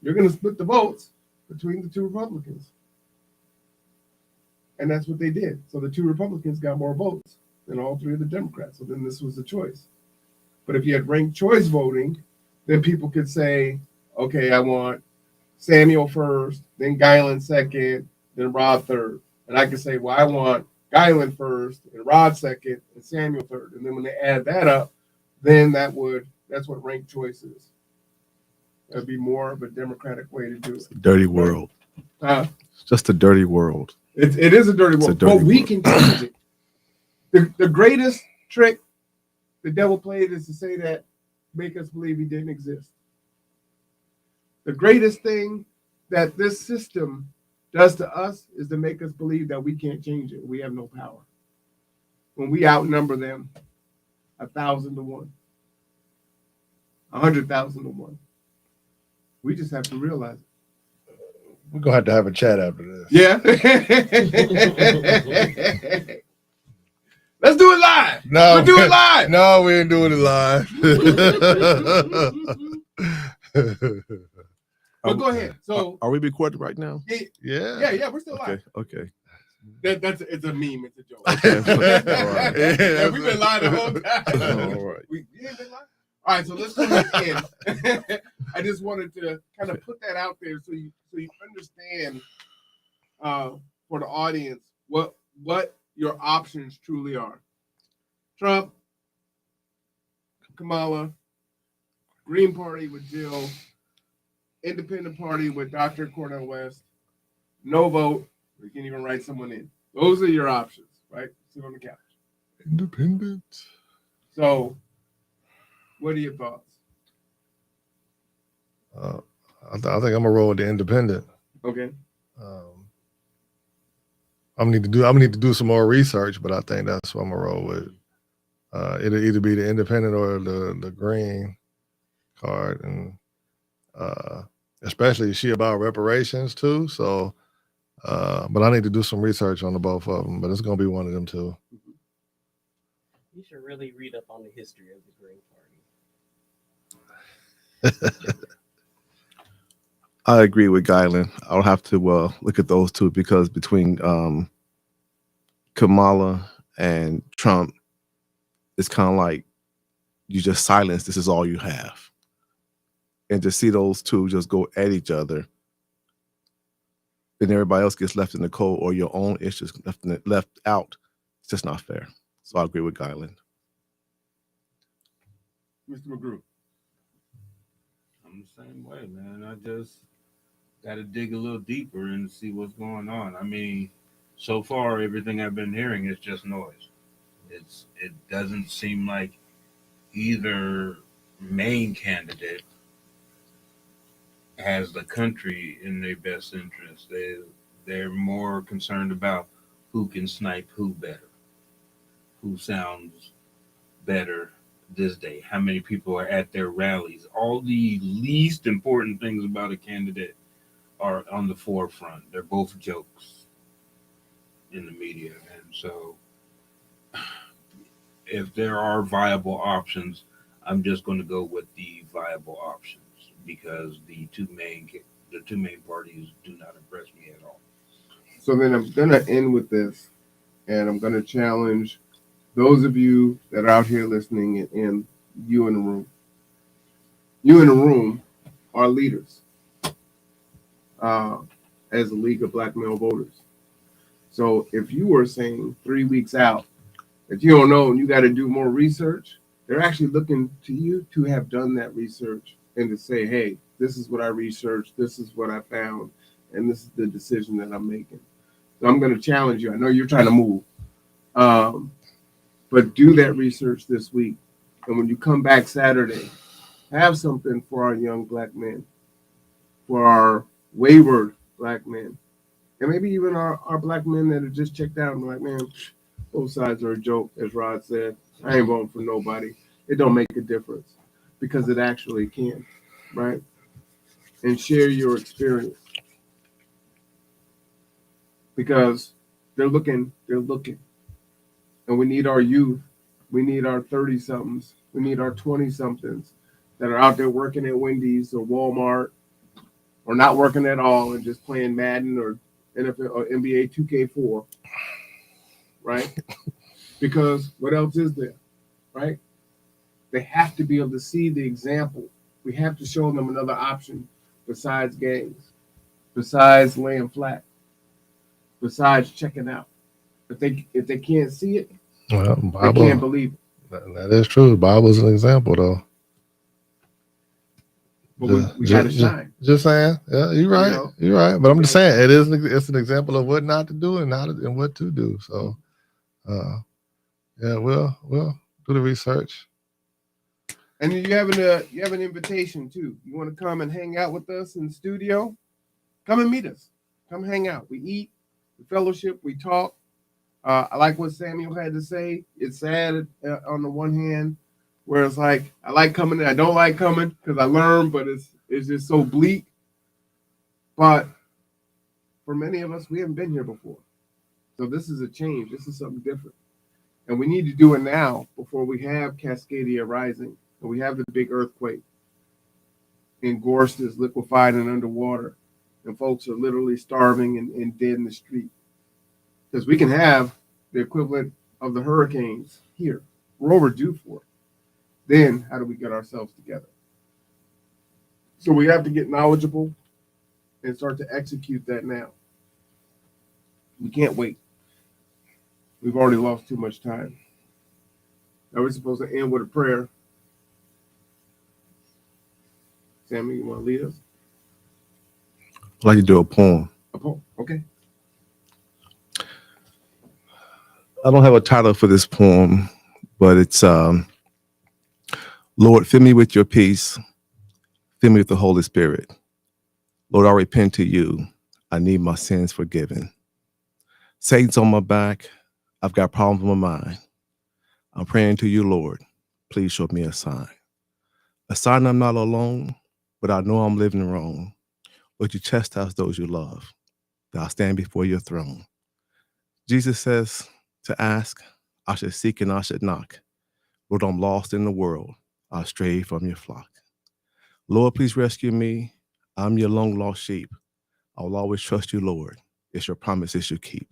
you're going to split the votes between the 2 Republicans. And that's what they did. So the 2 Republicans got more votes than all 3 of the Democrats. So then this was the choice. But if you had ranked choice voting, then people could say, okay, I want Samuel first, then Guyland second, then Rod third. And I could say, well, I want Guyland first, and Rod second, and Samuel third. And then when they add that up, then that's what ranked choice is. That'd be more of a democratic way to do it. Dirty world. It's just a dirty world. It is a dirty world, but we can change it. The greatest trick the devil played is to say that, make us believe he didn't exist. The greatest thing that this system does to us is to make us believe that we can't change it. We have no power. When we outnumber them 1,000 to 1, 100,000 to 1. We just have to realize it. We're gonna have to have a chat after this. Yeah. Let's do it live. No, we'll do it live. No, we ain't doing it live. But go ahead. So, are we recording right now? Yeah, we're still live. Okay. It's a meme. It's a joke. Okay. All right. Yeah, we've been live the whole time. All right. We ain't been live. All right, so let's go back in. I just wanted to kind of put that out there so you understand for the audience what your options truly are. Trump, Kamala, Green Party with Jill, Independent Party with Dr. Cornel West, no vote. You can even write someone in. Those are your options, right? Sit on the couch. Independent. So, what are your thoughts? I think I'm gonna roll with the independent. Okay. I'm gonna need to do some more research, but I think that's what I'm gonna roll with. It'll either be the independent or the green card, and especially she about reparations too. So, but I need to do some research on the both of them. But it's gonna be one of them too. You should really read up on the history of the Green Party. I agree with Guyland. I'll have to look at those 2 because between Kamala and Trump, it's kind of like you just silence. This is all you have, and to see those 2 just go at each other, and everybody else gets left in the cold, or your own issues left out. It's just not fair. So I agree with Guyland. Mr. McGrew. I'm the same way, man. I just got to dig a little deeper and see what's going on. I mean, so far, everything I've been hearing is just noise. It doesn't seem like either main candidate has the country in their best interest. They're more concerned about who can snipe who better, who sounds better this day, how many people are at their rallies. All the least important things about a candidate are on the forefront. They're both jokes in the media. And so if there are viable options, I'm just going to go with the viable options because the two main parties do not impress me at all. So then I'm going to end with this, and I'm going to challenge those of you that are out here listening and you in the room. You in the room are leaders as a League of Black Male Voters. So if you were saying 3 weeks out that you don't know and you got to do more research, they're actually looking to you to have done that research and to say, hey, this is what I researched, this is what I found, and this is the decision that I'm making. So I'm going to challenge you. I know you're trying to move, but do that research this week. And when you come back Saturday, have something for our young black men, for our wayward black men, and maybe even our black men that are just checked out and like, man, both sides are a joke, as Rod said. I ain't voting for nobody. It don't make a difference because it actually can, right? And share your experience because they're looking, and we need our youth, we need our 30 somethings, we need our 20 somethings that are out there working at Wendy's or Walmart or not working at all and just playing Madden or NFL or NBA 2K4, right? Because what else is there, right? They have to be able to see the example. We have to show them another option besides gangs, besides laying flat, besides checking out. If they can't see it, Well, they Bible, can't believe it. that is true. Bible's an example, though. But we got to shine. Just saying, yeah, you're right. You know? You're right. But I'm just saying, it's an example of what not to do and what to do. So, yeah, we'll do the research. And you have an invitation too. You want to come and hang out with us in the studio? Come and meet us. Come hang out. We eat, we fellowship, we talk. I like what Samuel had to say. It's sad on the one hand, where it's like I like coming, I don't like coming because I learn, but it's just so bleak. But for many of us, we haven't been here before, so this is a change. This is something different, and we need to do it now before we have Cascadia rising and we have the big earthquake. And Gorst is liquefied and underwater, and folks are literally starving and dead in the street. Because we can have the equivalent of the hurricanes here. We're overdue for it. Then how do we get ourselves together? So we have to get knowledgeable and start to execute that now. We can't wait. We've already lost too much time. Now we're supposed to end with a prayer. Sammy, you want to lead us? I'd like to do a poem. A poem, okay. I don't have a title for this poem, but it's Lord, fill me with your peace. Fill me with the Holy Spirit. Lord, I repent to you. I need my sins forgiven. Satan's on my back. I've got problems with my mind. I'm praying to you, Lord. Please show me a sign. A sign I'm not alone, but I know I'm living wrong. Lord, you chastise those you love, that I'll stand before your throne. Jesus says to ask, I should seek and I should knock. Lord, I'm lost in the world. I stray from your flock. Lord, please rescue me. I'm your long lost sheep. I will always trust you, Lord. It's your promises you keep.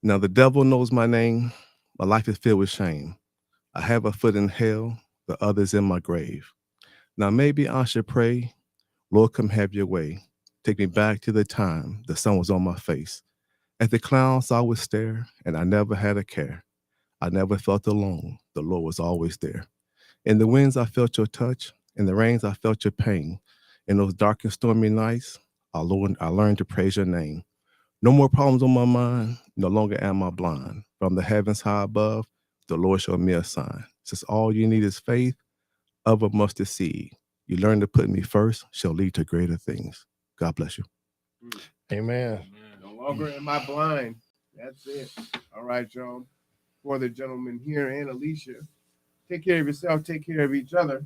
Now the devil knows my name. My life is filled with shame. I have a foot in hell, the other's in my grave. Now maybe I should pray, Lord, come have your way. Take me back to the time the sun was on my face. At the clowns I would stare, and I never had a care. I never felt alone. The Lord was always there. In the winds I felt your touch. In the rains I felt your pain. In those dark and stormy nights, I learned to praise your name. No more problems on my mind. No longer am I blind. From the heavens high above, the Lord showed me a sign. Says all you need is faith of a mustard seed. You learn to put me first, shall lead to greater things. God bless you. Amen. No longer am I blind. That's it. All right, y'all. For the gentleman here and Alicia, take care of yourself, take care of each other.